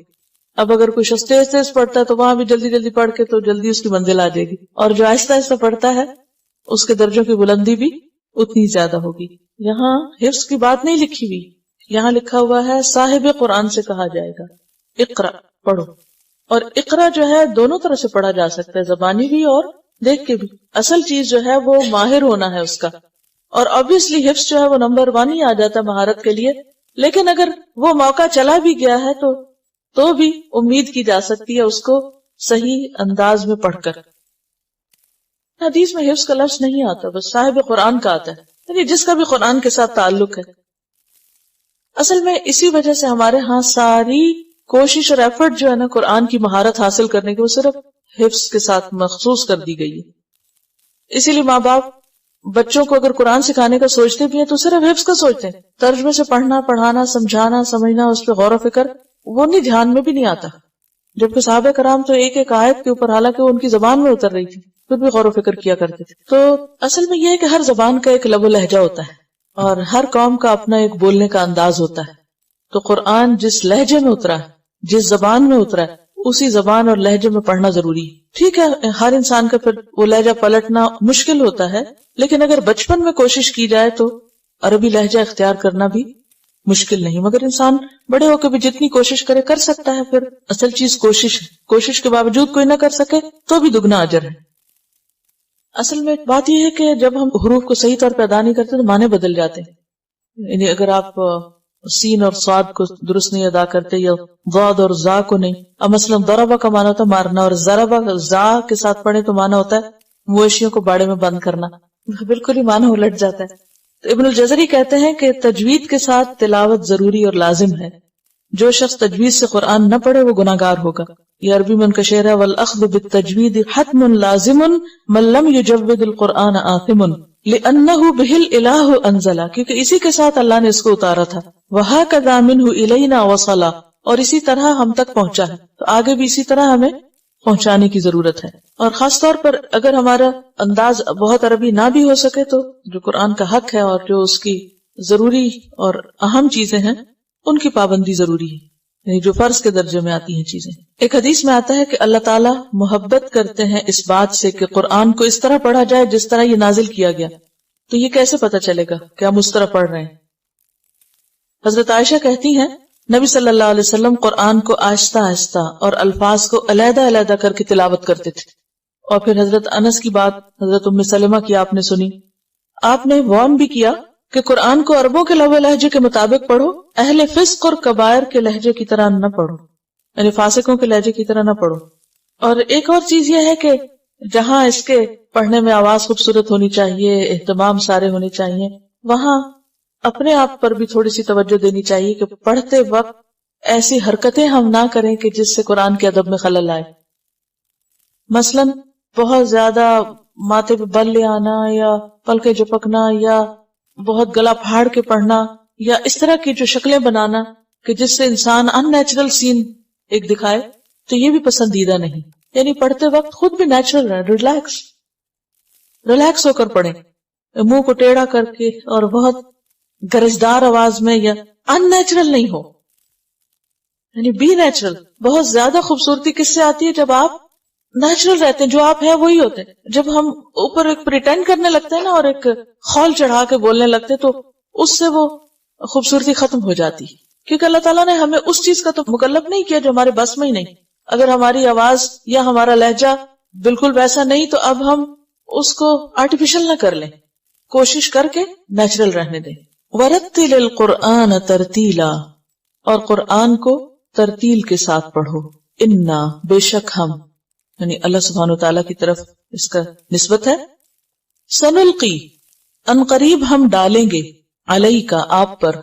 اب اگر کوئی شخص تیز تیز پڑھتا ہے تو وہاں بھی جلدی جلدی پڑھ کے تو جلدی اس کی منزل آ جائے گی، اور جو آہستہ آہستہ پڑھتا ہے اس کے درجوں کی بلندی بھی اتنی زیادہ ہوگی. یہاں حفظ کی بات نہیں لکھی ہوئی، یہاں لکھا ہوا ہے صاحب قرآن سے کہا جائے گا اقرا، پڑھو. اور اقرا جو ہے دونوں طرح سے پڑھا جا سکتا ہے، زبانی بھی اور دیکھ کے بھی. اصل چیز جو ہے وہ ماہر ہونا ہے اس کا، اور obviously حفظ جو ہے وہ نمبر 1 ہی آ جاتا ہے مہارت کے لیے. لیکن اگر وہ موقع چلا بھی گیا ہے تو بھی امید کی جا سکتی ہے اس کو صحیح انداز میں پڑھ کر. حدیث میں حفظ کا لفظ نہیں آتا، بس صاحب قرآن کا آتا ہے، یعنی جس کا بھی قرآن کے ساتھ تعلق ہے. اصل میں اسی وجہ سے ہمارے ہاں ساری کوشش اور ایفرٹ جو ہے نا قرآن کی مہارت حاصل کرنے کی، وہ صرف حفظ کے ساتھ مخصوص کر دی گئی ہے. اسی لیے ماں باپ بچوں کو اگر قرآن سکھانے کا سوچتے بھی ہیں تو صرف حفظ کا سوچتے ہیں. ترجمے سے پڑھنا، پڑھانا، سمجھانا، سمجھنا، اس پہ غور و فکر وہ نہیں، دھیان میں بھی نہیں آتا. جبکہ صحابہ کرام تو ایک ایک آیت کے اوپر، حالانکہ وہ ان کی زبان میں اتر رہی تھی، پھر بھی غور و فکر کیا کرتے تھے. تو اصل میں یہ ہے کہ ہر زبان کا ایک لب و لہجہ ہوتا ہے اور ہر قوم کا اپنا ایک بولنے کا انداز ہوتا ہے. تو قرآن جس لہجے میں اترا ہے، جس زبان میں اترا ہے، اسی زبان اور لہجے میں پڑھنا ضروری ہے. ٹھیک ہے ہر انسان کا پھر وہ لہجہ پلٹنا مشکل ہوتا ہے، لیکن اگر بچپن میں کوشش کی جائے تو عربی لہجہ اختیار کرنا بھی مشکل نہیں. مگر انسان بڑے ہو کے بھی جتنی کوشش کرے کر سکتا ہے. پھر اصل چیز کوشش ہے، کوشش کے باوجود کوئی نہ کر سکے تو بھی دگنا اجر ہے. اصل میں بات یہ ہے کہ جب ہم حروف کو صحیح طور پہ ادا نہیں کرتے تو معنی بدل جاتے ہیں. یعنی اگر آپ سین اور صاد کو درست نہیں ادا کرتے یا ضاد اور زا کو نہیں، اب مثلا ضربہ کا معنی ہوتا ہے مارنا، اور ضربہ زا کے ساتھ پڑھے تو معنی ہوتا ہے مویشیوں کو باڑے میں بند کرنا. بالکل ہی معنی الٹ جاتا ہے. تو ابن الجزری کہتے ہیں کہ تجوید کے ساتھ تلاوت ضروری اور لازم ہے. جو شخص تجوید سے قرآن نہ پڑھے وہ گناہگار ہوگا. یہ عربی میں ان کا شعر ہے، والأخذ بالتجوید حتم لازم من لم یجود القرآن آثم لأنه به الإلہ انزلا، کیونکہ اسی کے ساتھ اللہ نے اس کو اتارا تھا. وہکذا منہ الینا وصلا، اور اسی طرح ہم تک پہنچا ہے، تو آگے بھی اسی طرح ہمیں پہنچانے کی ضرورت ہے. اور خاص طور پر اگر ہمارا انداز بہت عربی نہ بھی ہو سکے تو جو قرآن کا حق ہے اور جو اس کی ضروری اور اہم چیزیں ہیں ان کی پابندی ضروری ہے، یعنی جو فرض کے درجے میں آتی ہیں چیزیں. ایک حدیث میں آتا ہے کہ اللہ تعالیٰ محبت کرتے ہیں اس بات سے کہ قرآن کو اس طرح پڑھا جائے جس طرح یہ نازل کیا گیا. تو یہ کیسے پتہ چلے گا کہ ہم اس طرح پڑھ رہے ہیں؟ حضرت عائشہ کہتی ہیں نبی صلی اللہ علیہ وسلم قرآن کو آہستہ آہستہ اور الفاظ کو علیحدہ علیحدہ کر کے تلاوت کرتے تھے. اور پھر حضرت انس کی بات حضرت ام سلمہ کی آپ نے سنی. آپ نے وارن بھی کیا کہ قرآن کو عربوں کے لب و لہجے کے مطابق پڑھو، اہل فسق اور کبائر کے لہجے کی طرح نہ پڑھو، یعنی فاسقوں کے لہجے کی طرح نہ پڑھو. اور ایک اور چیز یہ ہے کہ جہاں اس کے پڑھنے میں آواز خوبصورت ہونی چاہیے، اہتمام سارے ہونے چاہیے، وہاں اپنے آپ پر بھی تھوڑی سی توجہ دینی چاہیے کہ پڑھتے وقت ایسی حرکتیں ہم نہ کریں کہ جس سے قرآن کے ادب میں خلل آئے. مثلا بہت زیادہ ماتھے پہ بل لے آنا یا پلکیں جھپکنا یا بہت گلا پھاڑ کے پڑھنا یا اس طرح کی جو شکلیں بنانا کہ جس سے انسان ان نیچرل سین ایک دکھائے، تو یہ بھی پسندیدہ نہیں. یعنی پڑھتے وقت خود بھی نیچرل رہے، ریلیکس ہو کر پڑھیں، منہ کو ٹیڑھا کر کے اور بہت گرجدار آواز میں، یا ان نیچرل نہیں ہو، یعنی بی نیچرل. بہت زیادہ خوبصورتی کس سے آتی ہے؟ جب آپ نیچرل رہتے ہیں، جو آپ ہیں وہی ہوتے ہیں. جب ہم اوپر ایک پریٹینڈ کرنے لگتے ہیں نا اور ایک خول چڑھا کے بولنے لگتے ہیں تو اس سے وہ خوبصورتی ختم ہو جاتی ہے. کیونکہ اللہ تعالیٰ نے ہمیں اس چیز کا تو مکلف نہیں کیا جو ہمارے بس میں ہی نہیں. اگر ہماری آواز یا ہمارا لہجہ بالکل ویسا نہیں تو اب ہم اس کو آرٹیفیشل نہ کر لیں، کوشش کر کے نیچرل رہنے دیں. وَرَتِّلِ الْقُرْآنَ تَرْتِيلًا، اور قرآن کو ترتیل کے ساتھ پڑھو. اِنَّا، بے شک ہم، یعنی اللہ سبحانہ وتعالیٰ کی طرف اس کا نسبت ہے. سنلقی، ان قریب ہم ڈالیں گے، علیکا، آپ پر،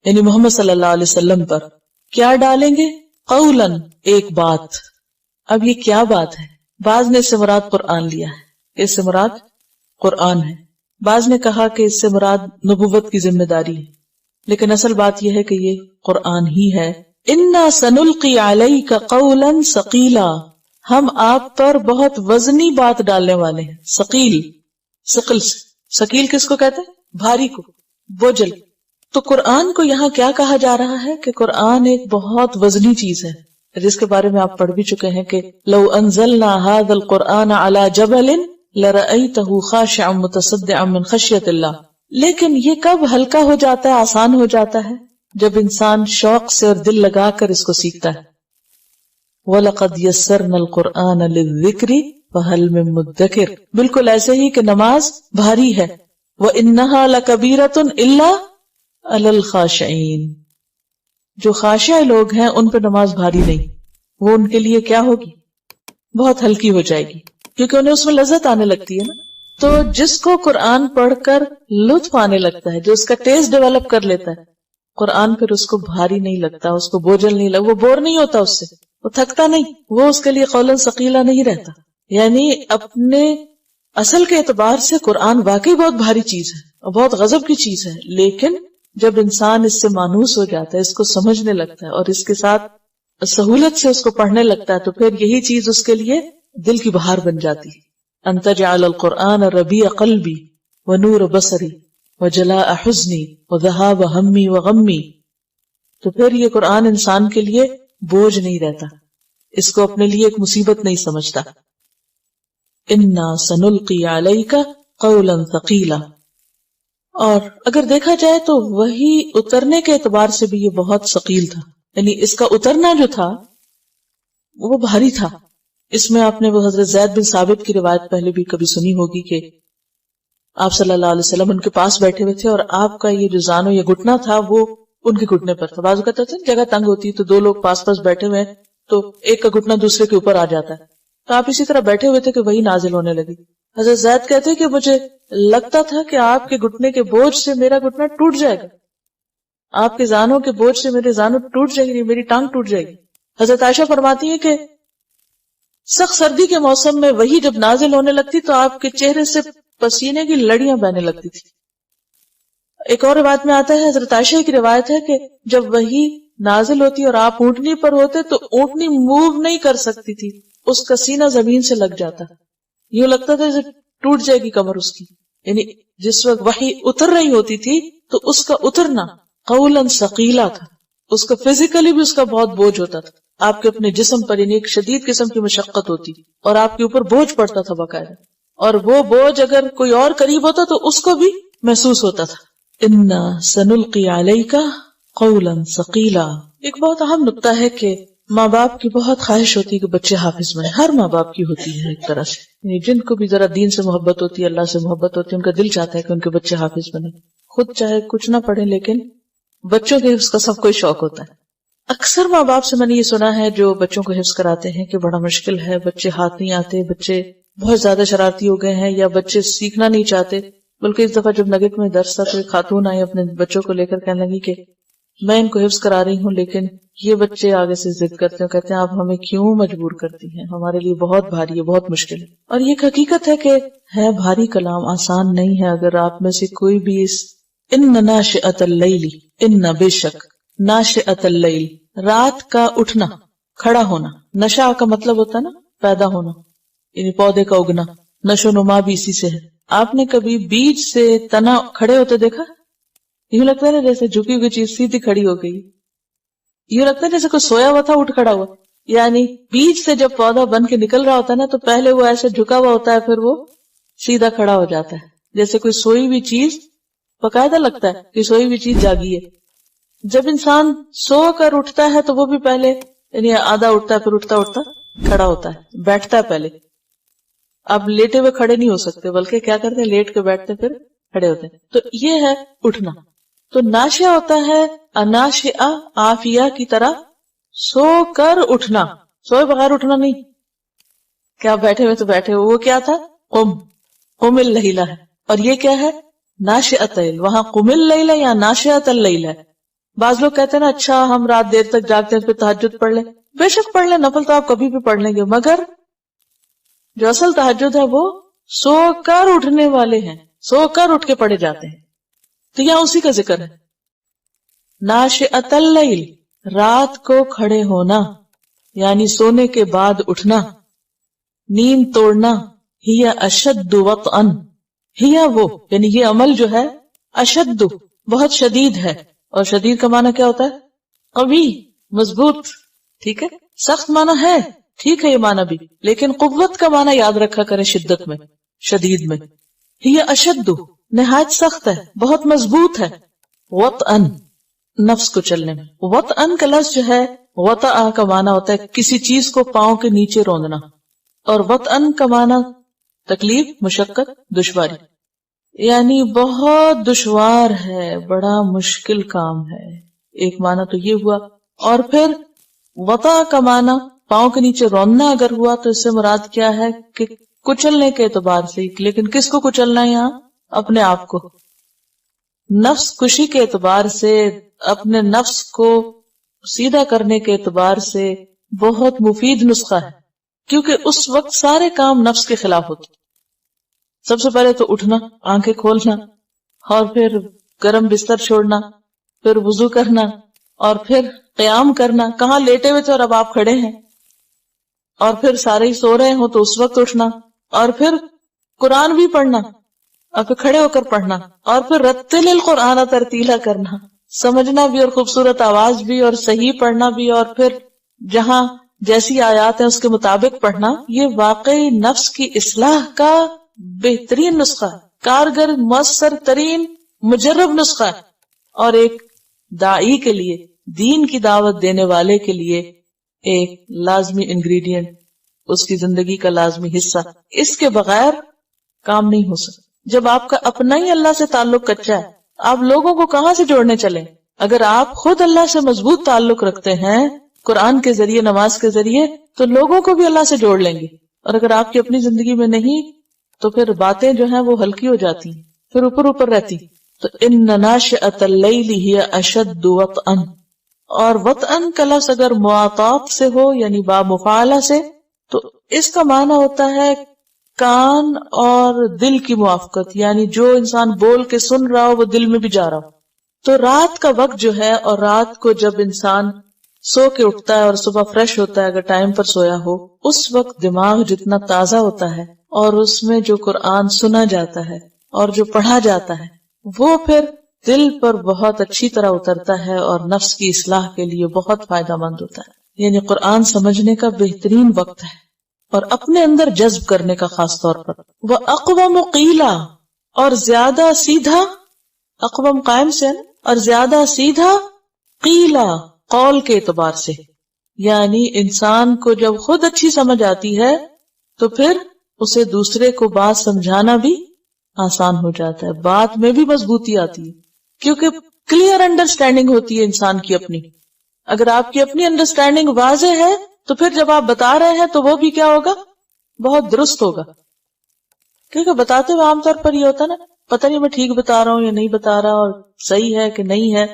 یعنی محمد صلی اللہ علیہ وسلم پر. کیا ڈالیں گے؟ قولاً، ایک بات. اب یہ کیا بات ہے؟ بعض نے اس سے مراد قرآن لیا ہے، اس سے مراد قرآن ہے. بعض نے کہا کہ اس سے مراد نبوت کی ذمہ داری ہے، لیکن اصل بات یہ ہے کہ یہ قرآن ہی ہے. انا سنلقی علیک قولا ثقیلا، ہم آپ پر بہت وزنی بات ڈالنے والے ہیں. ثقیل، ثقل، ثقیل کس کو کہتے ہیں؟ بھاری کو، بوجھل. تو قرآن کو یہاں کیا کہا جا رہا ہے کہ قرآن ایک بہت وزنی چیز ہے، جس کے بارے میں آپ پڑھ بھی چکے ہیں کہ لو انزلنا هذا القرآن على جبل لرأيته خاشعا متصدعا من خشية اللہ. لیکن یہ کب ہلکا ہو جاتا ہے، آسان ہو جاتا ہے، جب انسان شوق سے اور دل لگا کر اس کو سیکھتا ہے. وَلَقَدْ يَسَّرْنَا الْقُرْآنَ لِلذِّكْرِ فَهَلْ مِن مُدَّكِرٍ. بالکل ایسے ہی کہ نماز بھاری ہے. وَإِنَّهَا لَكَبِيرَةٌ إِلَّا عَلَى الْخَاشِعِينَ. جو خاشع لوگ ہیں ان پہ نماز بھاری نہیں، وہ ان کے لیے کیا ہوگی، بہت ہلکی ہو جائے گی، کیونکہ انہیں اس میں لذت آنے لگتی ہے نا. تو جس کو قرآن پڑھ کر لطف آنے لگتا ہے، جو اس کا ٹیسٹ ڈیولپ کر لیتا ہے، قرآن پھر اس کو بھاری نہیں لگتا، اس کو بوجھل نہیں لگتا، وہ بور نہیں ہوتا اس سے، وہ تھکتا نہیں، وہ اس کے لیے قولاً ثقیلا نہیں رہتا. یعنی اپنے اصل کے اعتبار سے قرآن واقعی بہت بھاری چیز ہے اور بہت غضب کی چیز ہے، لیکن جب انسان اس سے مانوس ہو جاتا ہے، اس کو سمجھنے لگتا ہے اور اس کے ساتھ سہولت سے اس کو پڑھنے لگتا ہے، تو پھر یہی چیز اس کے لیے دل کی بہار بن جاتی ہے. ان تجعل القرآن ربیع قلبی ونور بصری وجلاء حزنی وذہاب ہمی وغمی. تو پھر یہ قرآن انسان کے لیے بوجھ نہیں رہتا، اس کو اپنے لیے ایک مصیبت نہیں سمجھتا. انا سنلقی علیک قولا ثقیلا. اور اگر دیکھا جائے تو وہی اترنے کے اعتبار سے بھی یہ بہت ثقیل تھا، یعنی اس کا اترنا جو تھا وہ بھاری تھا. اس میں آپ نے وہ حضرت زید بن ثابت کی روایت پہلے بھی کبھی سنی ہوگی کہ آپ صلی اللہ علیہ وسلم ان کے پاس بیٹھے ہوئے تھے اور آپ کا یہ جو زانو یا گھٹنا تھا وہ ان کے گھٹنے پر تھا. بعض اوقات ہوتا ہے جگہ تنگ ہوتی ہے تو دو لوگ پاس پاس بیٹھے ہوئے ہیں تو ایک کا گھٹنا دوسرے کے اوپر آ جاتا ہے، تو آپ اسی طرح بیٹھے ہوئے تھے کہ وہی نازل ہونے لگی. حضرت زید کہتے کہ مجھے لگتا تھا کہ آپ کے گھٹنے کے بوجھ سے میرا گھٹنا ٹوٹ جائے گا، آپ کے زانوں کے بوجھ سے میرے زانوں ٹوٹ جائے گی، میری ٹانگ ٹوٹ جائے گی. حضرت عائشہ فرماتی ہے کہ سخت سردی کے موسم میں وہی جب نازل ہونے لگتی تو آپ کے چہرے سے پسینے کی لڑیاں بہنے لگتی تھی. ایک اور روایت میں آتا ہے، حضرت عائشہ کی روایت ہے کہ جب وہی نازل ہوتی اور آپ اونٹنی پر ہوتے تو اونٹنی موو نہیں کر سکتی تھی، اس کا سینہ زمین سے لگ جاتا، یوں لگتا تھا جیسے ٹوٹ جائے گی کمر اس کی. یعنی جس وقت وحی اتر رہی ہوتی تھی تو اس کا اترنا قولاً ثقیلا تھا، اس کا فزیکلی بھی اس کا بہت بوجھ ہوتا تھا، آپ کے اپنے جسم پر یعنی ایک شدید قسم کی مشقت ہوتی اور آپ کے اوپر بوجھ پڑتا تھا باقاعدہ، اور وہ بوجھ اگر کوئی اور قریب ہوتا تو اس کو بھی محسوس ہوتا تھا. انا سنلقی علیک قولا ثقیلا. ایک بہت اہم نقطہ ہے کہ ماں باپ کی بہت خواہش ہوتی ہے کہ بچے حافظ بنے، ہر ماں باپ کی ہوتی ہے ایک طرح سے، یعنی جن کو بھی ذرا دین سے محبت ہوتی ہے، اللہ سے محبت ہوتی ہے، ان کا دل چاہتا ہے کہ ان کے بچے حافظ بنے، خود چاہے کچھ نہ پڑھیں لیکن بچوں کے حفظ کا سب کو شوق ہوتا ہے. اکثر ماں باپ سے میں نے یہ سنا ہے جو بچوں کو حفظ کراتے ہیں کہ بڑا مشکل ہے، بچے ہاتھ نہیں آتے، بچے بہت زیادہ شرارتی ہو گئے ہیں یا بچے سیکھنا نہیں چاہتے. بلکہ اس دفعہ جب نگت میں درس تھا تو ایک خاتون آئی اپنے بچوں کو لے کر کہنے لگی کہ میں ان کو حفظ کرا رہی ہوں لیکن یہ بچے آگے سے ضد کرتے ہیں، کہتے ہیں آپ ہمیں کیوں مجبور کرتی ہیں، ہمارے لیے بہت بھاری ہے، بہت مشکل ہے. اور یہ حقیقت ہے کہ ہے بھاری کلام، آسان نہیں ہے. اگر آپ میں سے کوئی بھی اس ان ناشئۃ اللیل، ان بے شک ناشئۃ اللیل رات کا اٹھنا، کھڑا ہونا، نشا کا مطلب ہوتا ہے نا پیدا ہونا، یعنی پودے کا اگنا، نشو نما بھی اسی سے ہے. آپ نے کبھی بیج سے تنا کھڑے ہوتے دیکھا؟ یوں لگتا ہے نا جیسے جھکی ہوئی چیز سیدھی کھڑی ہو گئی، یوں لگتا ہے جیسے کوئی سویا ہوا تھا اٹھ کھڑا ہوا. یعنی بیج سے جب پودا بن کے نکل رہا ہوتا ہے نا تو پہلے وہ ایسے جھکا ہوا ہوتا ہے، پھر وہ سیدھا کھڑا ہو جاتا ہے، جیسے کوئی سوئی ہوئی چیز باقاعدہ لگتا ہے کہ سوئی ہوئی چیز جاگی ہے. جب انسان سو کر اٹھتا ہے تو وہ بھی پہلے یعنی آدھا اٹھتا ہے، پھر اٹھتا اٹھتا کھڑا ہوتا ہے، بیٹھتا ہے پہلے. اب لیٹے ہوئے کھڑے نہیں ہو سکتے بلکہ کیا کرتے ہیں، لیٹ کے بیٹھتے پھر کھڑے ہوتے ہیں. تو یہ ہے اٹھنا. تو ناشئہ ہوتا ہے اناشئہ، عافیہ کی طرح سو کر اٹھنا، سوئے بغیر اٹھنا نہیں. کیا بیٹھے ہوئے تو بیٹھے ہوئے، وہ کیا تھا قم اللیل ہے. اور یہ کیا ہے ناشئۃ اللیل، وہاں قم اللیل یا ناشئۃ اللیل ہے. بعض لوگ کہتے ہیں نا اچھا ہم رات دیر تک جاگتے ہیں پھر تہجد پڑھ لیں، بے شک پڑھ لیں، نفل تو آپ کبھی بھی پڑھ لیں گے، مگر جو اصل تہجد ہے وہ سو کر اٹھنے والے ہیں، سو کر اٹھ کے پڑھے جاتے ہیں. تو یہاں اسی کا ذکر ہے. ناشئۃ اللیل رات کو کھڑے ہونا یعنی سونے کے بعد اٹھنا، نیند توڑنا. ہی اشد وطئا، ہی وہ یعنی یہ عمل جو ہے اشد بہت شدید ہے، اور شدید کا معنی کیا ہوتا ہے؟ قوی، مضبوط، ٹھیک ہے. سخت معنی ہے، ٹھیک ہے یہ معنی بھی، لیکن قوت کا معنی یاد رکھا کریں شدت میں، شدید میں. یہ اشد نہایت سخت ہے، بہت مضبوط ہے. وطئن نفس کو چلنے میں. وطئن کا لفظ جو ہے وطأ کا معنی ہوتا ہے کسی چیز کو پاؤں کے نیچے روندنا، اور وطئن کا معنی تکلیف، مشقت، دشواری. یعنی بہت دشوار ہے، بڑا مشکل کام ہے. ایک معنی تو یہ ہوا. اور پھر وطأ کا معنی پاؤں کے نیچے روندنا اگر ہوا تو اس سے مراد کیا ہے کہ کچلنے کے اعتبار سے. لیکن کس کو کچلنا ہے یہاں؟ اپنے آپ کو. نفس کشی کے اعتبار سے، اپنے نفس کو سیدھا کرنے کے اعتبار سے بہت مفید نسخہ ہے، کیونکہ اس وقت سارے کام نفس کے خلاف ہوتے. سب سے پہلے تو اٹھنا، آنکھیں کھولنا، اور پھر گرم بستر چھوڑنا، پھر وضو کرنا، اور پھر قیام کرنا. کہاں لیٹے ہوئے تھے اور اب آپ کھڑے ہیں. اور پھر سارے ہی سو رہے ہوں تو اس وقت اٹھنا، اور پھر قرآن بھی پڑھنا، اور پھر کھڑے ہو کر پڑھنا، اور پھر رتل القرآن ترتیلا کرنا، سمجھنا بھی اور خوبصورت آواز بھی اور صحیح پڑھنا بھی، اور پھر جہاں جیسی آیات ہیں اس کے مطابق پڑھنا. یہ واقعی نفس کی اصلاح کا بہترین نسخہ ہے، کارگر، مؤثر ترین، مجرب نسخہ ہے. اور ایک داعی کے لیے، دین کی دعوت دینے والے کے لیے ایک لازمی انگریڈینٹ، اس کی زندگی کا لازمی حصہ. اس کے بغیر کام نہیں ہو سکتا. جب آپ کا اپنا ہی اللہ سے تعلق کچا ہے، آپ لوگوں کو کہاں سے جوڑنے چلیں؟ اگر آپ خود اللہ سے مضبوط تعلق رکھتے ہیں قرآن کے ذریعے، نماز کے ذریعے، تو لوگوں کو بھی اللہ سے جوڑ لیں گے. اور اگر آپ کی اپنی زندگی میں نہیں تو پھر باتیں جو ہیں وہ ہلکی ہو جاتی ہیں، پھر اوپر رہتی. تو ان ناشئۃ اللیل ہی اشد وطئن. اور وطئن کا لفظ اگر معاطات سے ہو، یعنی با مفعلہ سے، تو اس کا معنی ہوتا ہے کان اور دل کی موافقت، یعنی جو انسان بول کے سن رہا ہو وہ دل میں بھی جا رہا ہو. تو رات کا وقت جو ہے، اور رات کو جب انسان سو کے اٹھتا ہے اور صبح فریش ہوتا ہے اگر ٹائم پر سویا ہو، اس وقت دماغ جتنا تازہ ہوتا ہے اور اس میں جو قرآن سنا جاتا ہے اور جو پڑھا جاتا ہے وہ پھر دل پر بہت اچھی طرح اترتا ہے اور نفس کی اصلاح کے لیے بہت فائدہ مند ہوتا ہے. یعنی قرآن سمجھنے کا بہترین وقت ہے اور اپنے اندر جذب کرنے کا خاص طور پر. وہ اقوام قیلا، اور زیادہ سیدھا، اقوام قائم سے، اور زیادہ سیدھا، قیلا قول کے اعتبار سے. یعنی انسان کو جب خود اچھی سمجھ آتی ہے تو پھر اسے دوسرے کو بات سمجھانا بھی آسان ہو جاتا ہے، بات میں بھی مضبوطی آتی ہے، کیونکہ کلیئر انڈرسٹینڈنگ ہوتی ہے انسان کی اپنی. اگر آپ کی اپنی انڈرسٹینڈنگ واضح ہے تو پھر جب آپ بتا رہے ہیں تو وہ بھی کیا ہوگا؟ بہت درست ہوگا. کیونکہ بتاتے ہوئے عام طور پر یہ ہوتا نا، پتہ نہیں میں ٹھیک بتا رہا ہوں یا نہیں بتا رہا، اور صحیح ہے کہ نہیں ہے.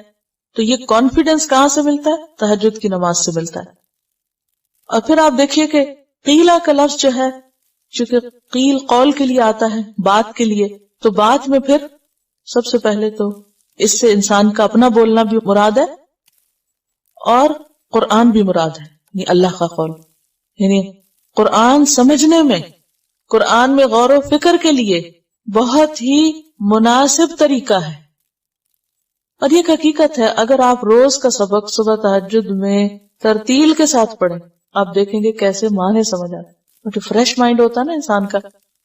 تو یہ کانفیڈنس کہاں سے ملتا ہے؟ تہجد کی نماز سے ملتا ہے. اور پھر آپ دیکھیے کہ قیلا کا لفظ جو ہے، چونکہ قیل قول کے لیے آتا ہے، بات کے لیے، تو بات میں پھر سب سے پہلے تو اس سے انسان کا اپنا بولنا بھی مراد ہے اور قرآن بھی مراد ہے، یعنی اللہ کا قول. یعنی قرآن سمجھنے میں، قرآن میں غور و فکر کے لیے بہت ہی مناسب طریقہ ہے. اور یہ حقیقت ہے، اگر آپ روز کا سبق صبح تہجد میں ترتیل کے ساتھ پڑھیں، آپ دیکھیں گے کیسے معنی سمجھ آتے ہیں. جو فریش مائنڈ ہوتا ہے نا انسان کا،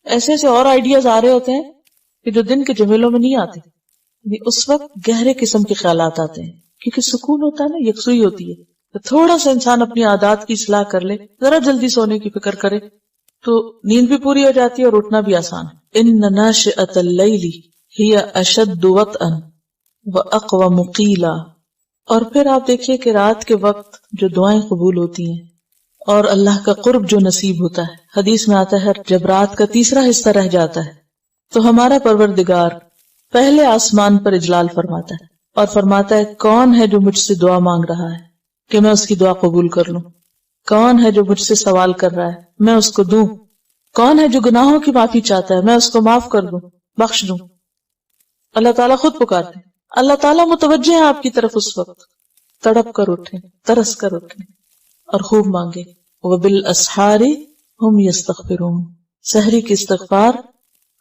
ایسے ایسے اور آئیڈیاز آ رہے ہوتے ہیں کہ جو دن کے جمیلوں میں نہیں آتے. اس وقت گہرے قسم کے خیالات آتے ہیں، کیونکہ سکون ہوتا ہے نا، یکسوئی ہوتی ہے. تو تھوڑا سا انسان اپنی عادات کی اصلاح کر لے، ذرا جلدی سونے کی فکر کرے تو نیند بھی پوری ہو جاتی ہے اور اٹھنا بھی آسان ہے. ان ناشئۃ اللیل ہی اشد وطئا واقوم قیلا. اور پھر آپ دیکھیے کہ رات کے وقت جو دعائیں قبول ہوتی ہیں اور اللہ کا قرب جو نصیب ہوتا ہے، حدیث میں آتا ہے جب رات کا تیسرا حصہ رہ جاتا ہے تو ہمارا پروردگار پہلے آسمان پر اجلال فرماتا ہے اور فرماتا ہے کون ہے جو مجھ سے دعا مانگ رہا ہے کہ میں اس کی دعا قبول کر لوں، کون ہے جو مجھ سے سوال کر رہا ہے میں اس کو دوں، کون ہے جو گناہوں کی معافی چاہتا ہے میں اس کو معاف کر دوں، بخش دوں. اللہ تعالیٰ خود پکارتے ہیں، اللہ تعالیٰ متوجہ ہے آپ کی طرف. اس وقت تڑپ کر اٹھیں، ترس کر اٹھیں اور خوب مانگے. وبالاسحار ہم یستغفرون. سحری کی استغفار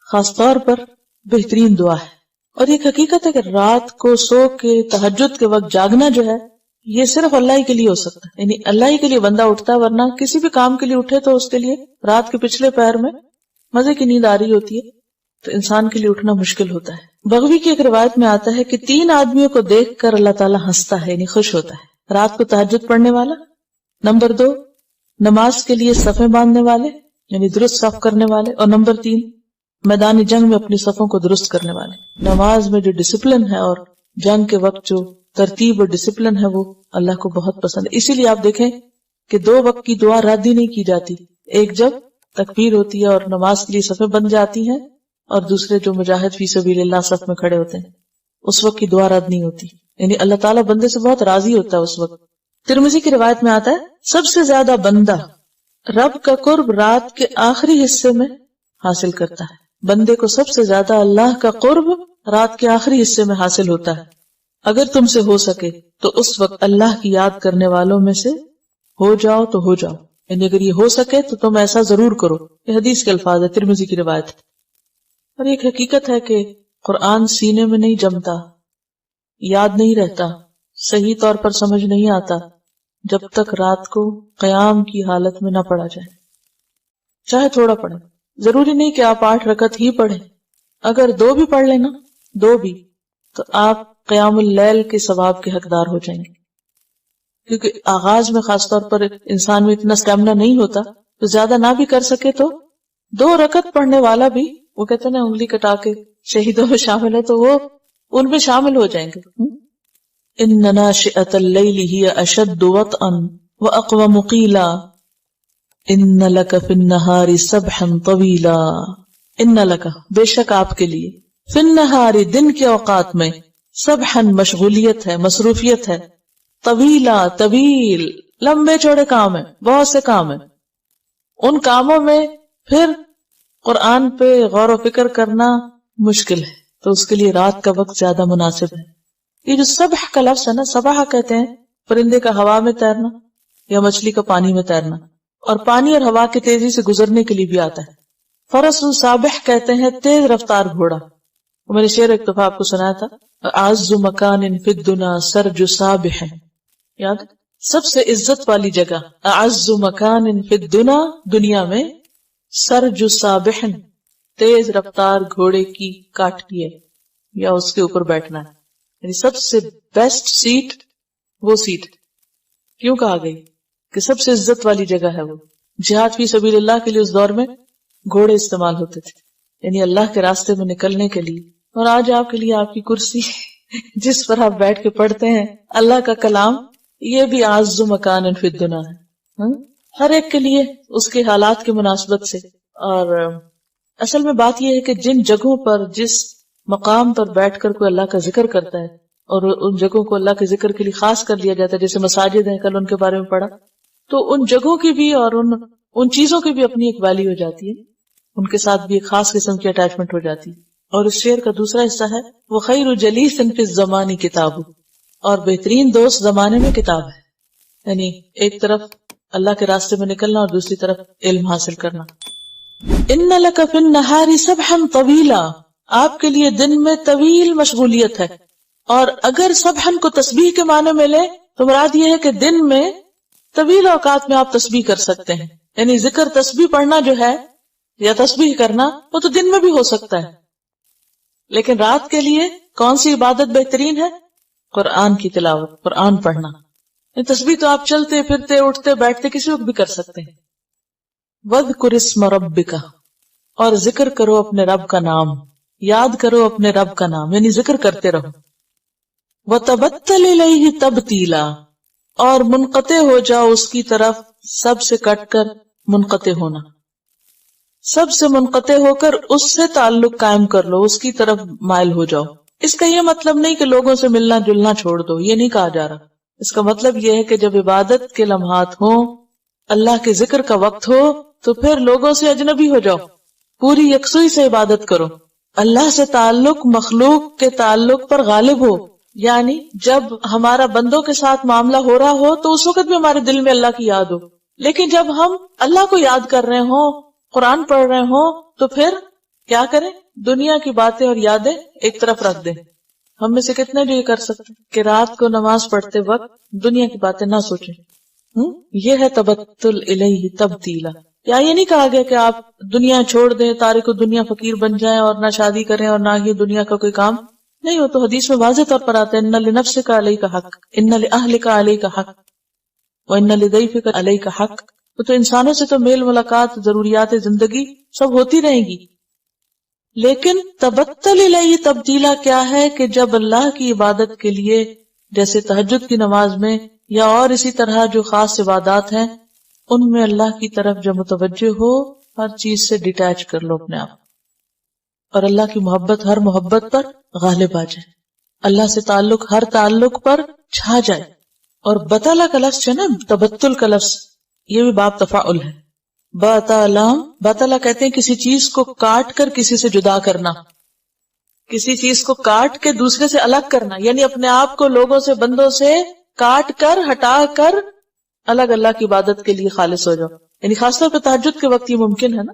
خاص طور پر بہترین دعا ہے. اور یہ حقیقت ہے کہ رات کو سو کے تہجد کے وقت جاگنا جو ہے یہ صرف اللہ ہی کے لیے ہو سکتا ہے، یعنی اللہ ہی کے لیے بندہ اٹھتا ہے، ورنہ کسی بھی کام کے لیے اٹھے تو اس کے لیے رات کے پچھلے پہر میں مزے کی نیند آ رہی ہوتی ہے، تو انسان کے لیے اٹھنا مشکل ہوتا ہے۔ بغوی کی ایک روایت میں آتا ہے کہ 3 آدمیوں کو دیکھ کر اللہ تعالیٰ ہنستا ہے، یعنی خوش ہوتا ہے۔ رات کو تہجد پڑھنے والا، نمبر 2 نماز کے لیے صفیں باندھنے والے یعنی درست صف کرنے والے، اور نمبر 3 میدان جنگ میں اپنی صفوں کو درست کرنے والے۔ نماز میں جو ڈسپلن ہے اور جنگ کے وقت جو ترتیب اور ڈسپلن ہے وہ اللہ کو بہت پسند ہے، اسی لیے آپ دیکھیں کہ 2 وقت کی دعا رد ہی نہیں کی جاتی، ایک جب تکبیر ہوتی ہے اور نماز کے لیے صفیں بن جاتی ہیں، اور دوسرے جو مجاہد فی سبیل اللہ صف میں کھڑے ہوتے ہیں اس وقت کی دعا رد نہیں ہوتی، یعنی اللہ تعالیٰ بندے سے بہت راضی ہوتا ہے اس وقت۔ ترمذی کی روایت میں آتا ہے سب سے زیادہ بندہ رب کا قرب رات کے آخری حصے میں حاصل کرتا ہے، بندے کو سب سے زیادہ اللہ کا قرب رات کے آخری حصے میں حاصل ہوتا ہے۔ اگر تم سے ہو سکے تو اس وقت اللہ کی یاد کرنے والوں میں سے ہو جاؤ تو ہو جاؤ، یعنی اگر یہ ہو سکے تو تم ایسا ضرور کرو۔ یہ حدیث کے الفاظ ہے، ترمذی کی روایت ہے۔ اور ایک حقیقت ہے کہ قرآن سینے میں نہیں جمتا، یاد نہیں رہتا، صحیح طور پر سمجھ نہیں آتا جب تک رات کو قیام کی حالت میں نہ پڑھا جائے، چاہے تھوڑا پڑھیں۔ ضروری نہیں کہ آپ 8 رکعت ہی پڑھیں، اگر 2 بھی پڑھ لینا 2 بھی، تو آپ قیام اللیل کے ثواب کے حقدار ہو جائیں گے، کیونکہ آغاز میں خاص طور پر انسان میں اتنا اسٹیمنا نہیں ہوتا، تو زیادہ نہ بھی کر سکے تو 2 رکعت پڑھنے والا بھی، وہ کہتے ہیں نا انگلی کٹا کے شہیدوں میں شامل ہے، تو وہ ان میں شامل ہو جائیں گے۔ ان ناشئۃ اللیل ہی اشد وطئا واقوم قیلا ان لک فی النہار سبحا طویلا، ان لک بے شک آپ کے لیے، فی النہار دن کے اوقات میں، سبحا مشغولیت ہے، مصروفیت ہے، طویلا طویل لمبے چوڑے کام ہیں، بہت سے کام ہیں، ان کاموں میں پھر قرآن پہ غور و فکر کرنا مشکل ہے، تو اس کے لیے رات کا وقت زیادہ مناسب ہے۔ یہ جو سبح کا لفظ ہے نا، سبح کہتے ہیں پرندے کا ہوا میں تیرنا یا مچھلی کا پانی میں تیرنا، اور پانی اور ہوا کی تیزی سے گزرنے کے لیے بھی آتا ہے۔ فرس سابح کہتے ہیں تیز رفتار گھوڑا، میں نے شعر ایک دفعہ آپ کو سنایا تھا، اعز مکان فی الدنا سرج سابح، یاد سب سے عزت والی جگہ، اعز مکان فی الدنا دنیا میں، سرج سابح تیز رفتار گھوڑے کی کاٹھی ہے یا اس کے اوپر بیٹھنا ہے، یعنی سب سے بیسٹ سیٹ وہ سیٹ کیوں کہا گئی کہ سب سے عزت والی جگہ ہے وہ۔ جہاد فی سبیل اللہ کے لیے اس دور میں گھوڑے استعمال ہوتے تھے، یعنی اللہ کے راستے میں نکلنے کے لیے، اور آج آپ کے لیے آپ کی کرسی جس پر آپ بیٹھ کے پڑھتے ہیں اللہ کا کلام، یہ بھی اعز مکان فی الدنیا ہے، ہر ایک کے لیے اس کے حالات کی مناسبت سے۔ اور اصل میں بات یہ ہے کہ جن جگہوں پر جس مقام پر بیٹھ کر کوئی اللہ کا ذکر کرتا ہے اور ان جگہوں کو اللہ کے ذکر کے لیے خاص کر لیا جاتا ہے، جیسے مساجد ہیں، کل ان کے بارے میں پڑھا، تو ان جگہوں کی بھی اور ان چیزوں کی بھی اپنی ایک ویلیو ہو جاتی ہے، ان کے ساتھ بھی ایک خاص قسم کی اٹیچمنٹ ہو جاتی ہے۔ اور اس شعر کا دوسرا حصہ ہے وہ خیر جلیس فی الزمان کتاب، اور بہترین دوست زمانے میں کتاب ہے، یعنی ایک طرف اللہ کے راستے میں نکلنا اور دوسری طرف علم حاصل کرنا۔ ان لک فی النہار سبحا طویلا، آپ کے لیے دن میں طویل مشغولیت ہے، اور اگر سبحن کو تسبیح کے معنی میں لے تو مراد یہ ہے کہ دن میں طویل اوقات میں آپ تسبیح کر سکتے ہیں، یعنی ذکر تسبیح پڑھنا جو ہے یا تسبیح کرنا وہ تو دن میں بھی ہو سکتا ہے، لیکن رات کے لیے کون سی عبادت بہترین ہے؟ قرآن کی تلاوت، قرآن پڑھنا۔ تسبیح تو آپ چلتے پھرتے اٹھتے بیٹھتے کسی وقت بھی کر سکتے ہیں۔ وَاذْكُرِ اسْمَ رَبِّكَ، اور ذکر کرو اپنے رب کا نام، یاد کرو اپنے رب کا نام، یعنی ذکر کرتے رہو۔ وَتَبَتَّلْ إِلَيْهِ تَبْتِيلًا، اور منقطع ہو جاؤ اس کی طرف، سب سے کٹ کر منقطع ہونا، سب سے منقطع ہو کر اس سے تعلق قائم کر لو، اس کی طرف مائل ہو جاؤ۔ اس کا یہ مطلب نہیں کہ لوگوں سے ملنا جلنا چھوڑ دو، یہ نہیں کہا جا رہا، اس کا مطلب یہ ہے کہ جب عبادت کے لمحات ہوں، اللہ کے ذکر کا وقت ہو، تو پھر لوگوں سے اجنبی ہو جاؤ، پوری یکسوئی سے عبادت کرو، اللہ سے تعلق مخلوق کے تعلق پر غالب ہو، یعنی جب ہمارا بندوں کے ساتھ معاملہ ہو رہا ہو تو اس وقت بھی ہمارے دل میں اللہ کی یاد ہو، لیکن جب ہم اللہ کو یاد کر رہے ہوں، قرآن پڑھ رہے ہوں، تو پھر کیا کریں؟ دنیا کی باتیں اور یادیں ایک طرف رکھ دیں. ہم میں سے کتنے جو یہ کر سکتے کہ رات کو نماز پڑھتے وقت دنیا کی باتیں نہ سوچیں. یہ ہے تبتل الیہ تبتیلا. یا یہ نہیں کہا گیا کہ آپ دنیا چھوڑ دیں، تارک دنیا فقیر بن جائیں اور نہ شادی کریں اور نہ ہی دنیا کا کوئی کام نہیں ہو. تو حدیث میں واضح طور پر آتا ہے ان لنفسک علیک حق، ان لاہلک علیک حق، وان لضیفک علیک حق. تو انسانوں سے تو میل ملاقات، ضروریات زندگی سب ہوتی رہیں گی، لیکن تبتل الیہ تبدیلا کیا ہے کہ جب اللہ کی عبادت کے لیے جیسے تہجد کی نماز میں یا اور اسی طرح جو خاص عبادات ہیں ان میں اللہ کی طرف جب متوجہ ہو، ہر چیز سے ڈیٹیچ کر لو اپنے آپ، اور اللہ کی محبت ہر محبت پر غالب آ جائے، اللہ سے تعلق ہر تعلق پر چھا جائے. اور بطالہ کا لفظ ہے نا، تبتل کا لفظ، یہ بھی باب تفاعل ہے. بطالہ کہتے ہیں کسی چیز کو کاٹ کر کسی سے جدا کرنا، کسی چیز کو کاٹ کے دوسرے سے الگ کرنا، یعنی اپنے آپ کو لوگوں سے، بندوں سے کاٹ کر، ہٹا کر الگ اللہ کی عبادت کے لیے خالص ہو جاؤ. یعنی خاص طور پہ تہجد کے وقت یہ ممکن ہے نا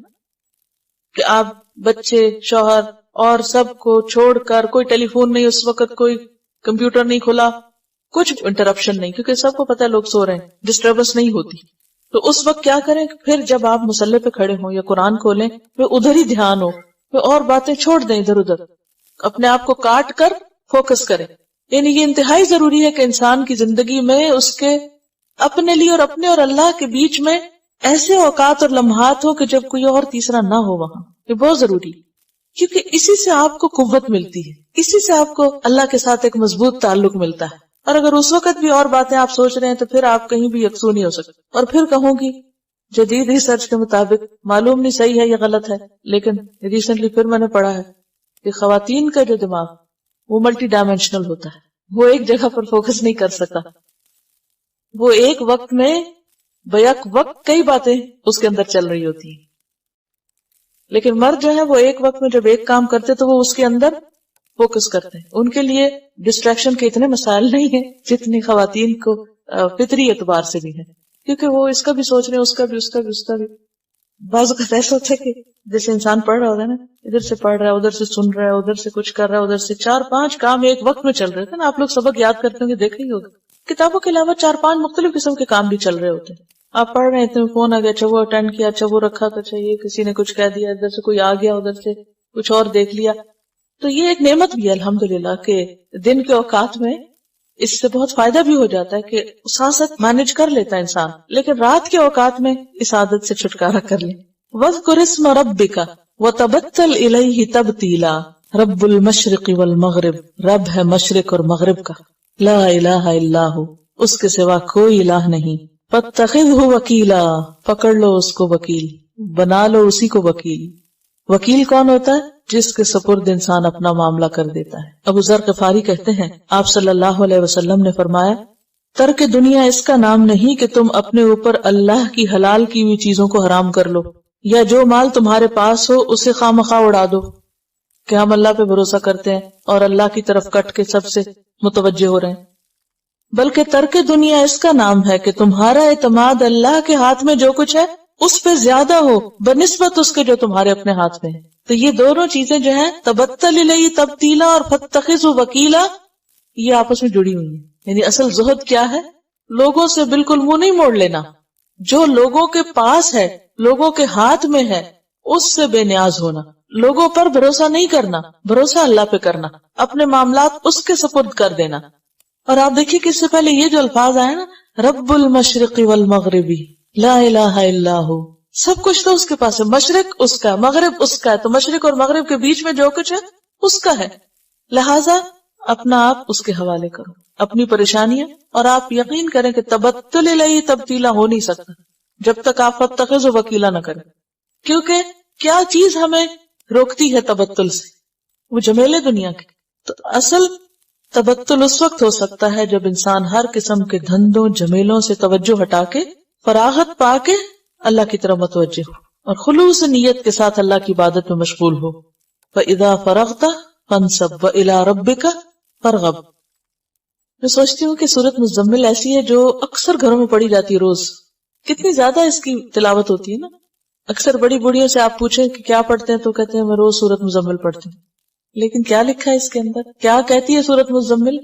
کہ آپ بچے، شوہر اور سب کو چھوڑ کر، کوئی ٹیلی فون نہیں اس وقت، کوئی کمپیوٹر نہیں کھلا، کچھ انٹرپشن نہیں، کیونکہ سب کو پتہ ہے لوگ سو رہے ہیں، ڈسٹربنس نہیں ہوتی. تو اس وقت کیا کریں؟ پھر جب آپ مصلی پہ کھڑے ہوں یا قرآن کھولیں، پھر ادھر ہی دھیان ہو، پھر اور باتیں چھوڑ دیں ادھر ادھر، اپنے آپ کو کاٹ کر فوکس کریں. یعنی یہ انتہائی ضروری ہے کہ انسان کی زندگی میں اس کے اپنے لیے اور اپنے اور اللہ کے بیچ میں ایسے اوقات اور لمحات ہو کہ جب کوئی اور تیسرا نہ ہو وہاں. یہ بہت ضروری ہے، کیونکہ اسی سے آپ کو قوت ملتی ہے، اسی سے آپ کو اللہ کے ساتھ ایک مضبوط تعلق ملتا ہے. اور اگر اس وقت بھی اور باتیں آپ سوچ رہے ہیں تو پھر آپ کہیں بھی یکسو نہیں ہو سکتے. اور پھر کہوں گی جدید ریسرچ کے مطابق، معلوم نہیں صحیح ہے یا غلط ہے، لیکن ریسنٹلی پھر میں نے پڑھا ہے کہ خواتین کا جو دماغ وہ ملٹی ڈائمینشنل ہوتا ہے، وہ ایک جگہ پر فوکس نہیں کر سکتا، وہ ایک وقت میں بیک وقت کئی باتیں اس کے اندر چل رہی ہوتی ہیں. لیکن مرد جو ہے وہ ایک وقت میں جب ایک کام کرتے تو وہ اس کے اندر فوکس کرتے ہیں. ان کے لیے ڈسٹریکشن کے اتنے مسائل نہیں ہیں جتنی خواتین کو فطری اعتبار سے بھی ہے، کیونکہ وہ اس کا بھی سوچ رہے ہیں، اس کا بھی، اس کا بھی، اس کا بھی. بعض اوقات ایسا ہوتا ہے کہ جیسے انسان پڑھ رہا ہوتا ہے نا، ادھر سے پڑھ رہا ہے، ادھر سے سن رہا ہے، ادھر سے کچھ کر رہا ہے، ادھر سے 4-5 کام ایک وقت میں چل رہے تھے نا. آپ لوگ سبق یاد کرتے ہوں گے، دیکھیں گے، کتابوں کے علاوہ 4-5 مختلف قسم کے کام بھی چل رہے ہوتے ہیں. آپ پڑھ رہے ہیں تو فون آ گیا، اچھا وہ اٹینڈ کیا، اچھا وہ رکھا تو چاہیے، کسی نے کچھ کہہ دیا، ادھر سے کوئی آ گیا، ادھر سے کچھ اور دیکھ لیا. تو یہ ایک نعمت بھی ہے الحمدللہ کہ دن کے اوقات میں اس سے بہت فائدہ بھی ہو جاتا ہے کہ ساتھ مینج کر لیتا ہے انسان، لیکن رات کے اوقات میں اس عادت سے چھٹکارا کر لیں. وَاذْكُرِ اسْمَ رَبِّكَ وَتَبَتَّلْ إِلَيْهِ تَبْتِيلًا. رب المشرق والمغرب، رب ہے مشرق اور مغرب کا. لا الہ الا ہو، اس کے سوا کوئی الہ نہیں. فَاتَّخِذْهُ وَكِيلًا، پکڑ لو اس کو وکیل، بنا لو اسی کو وکیل. وکیل کون ہوتا ہے؟ جس کے سپرد انسان اپنا معاملہ کر دیتا ہے. ابو ذر غفاری کہتے ہیں آپ صلی اللہ علیہ وسلم نے فرمایا، ترک دنیا اس کا نام نہیں کہ تم اپنے اوپر اللہ کی حلال کی ہوئی چیزوں کو حرام کر لو، یا جو مال تمہارے پاس ہو اسے خواہ مخواہ اڑا دو کہ ہم اللہ پہ بھروسہ کرتے ہیں اور اللہ کی طرف کٹ کے سب سے متوجہ ہو رہے ہیں، بلکہ ترک دنیا اس کا نام ہے کہ تمہارا اعتماد اللہ کے ہاتھ میں جو کچھ ہے اس پہ زیادہ ہو بنسبت اس کے جو تمہارے اپنے ہاتھ میں ہے. تو یہ دونوں چیزیں جو ہیں تبتل الیہ تبتیلا اور فاتخذ وکیلا، یہ آپس میں جڑی ہوئی ہیں. یعنی اصل زہد کیا ہے؟ لوگوں سے بالکل منہ نہیں موڑ لینا، جو لوگوں کے پاس ہے، لوگوں کے ہاتھ میں ہے، اس سے بے نیاز ہونا، لوگوں پر بھروسہ نہیں کرنا، بھروسہ اللہ پہ کرنا، اپنے معاملات اس کے سپرد کر دینا. اور آپ دیکھیے کہ اس سے پہلے یہ جو الفاظ آئے نا، رب المشرق والمغربی لا الہ الا ہو، سب کچھ تو اس کے پاس ہے، مشرق اس کا، مغرب اس کا ہے، تو مشرق اور مغرب کے بیچ میں جو کچھ ہے اس کا ہے. لہٰذا اپنا آپ اس کے حوالے کرو، اپنی پریشانیاں، اور آپ یقین کریں کہ تبتل الیہ تبتیلا ہو نہیں سکتا جب تک آپ فاتخذ وکیلا نہ کریں. کیونکہ کیا چیز ہمیں روکتی ہے تبتل سے؟ وہ جمیلے دنیا کے. تو اصل تبتل اس وقت ہو سکتا ہے جب انسان ہر قسم کے دھندوں جمیلوں سے توجہ ہٹا کے، فراغت پا کے اللہ کی طرف متوجہ ہو اور خلوص نیت کے ساتھ اللہ کی عبادت میں مشغول ہو. فَإِذَا فَرَغْتَ فَانْصَبْ وَإِلَىٰ رَبِّكَ فَارْغَب. میں سوچتی ہوں کہ سورۃ مزمل ایسی ہے جو اکثر گھروں میں پڑھی جاتی ہے روز. کتنی زیادہ اس کی تلاوت ہوتی ہے نا. اکثر بڑی بڑھیوں سے آپ پوچھیں کہ کیا پڑھتے ہیں تو کہتے ہیں میں روز سورۃ مزمل پڑھتی ہوں، لیکن کیا لکھا ہے اس کے اندر، کیا کہتی ہے سورۃ مزمل،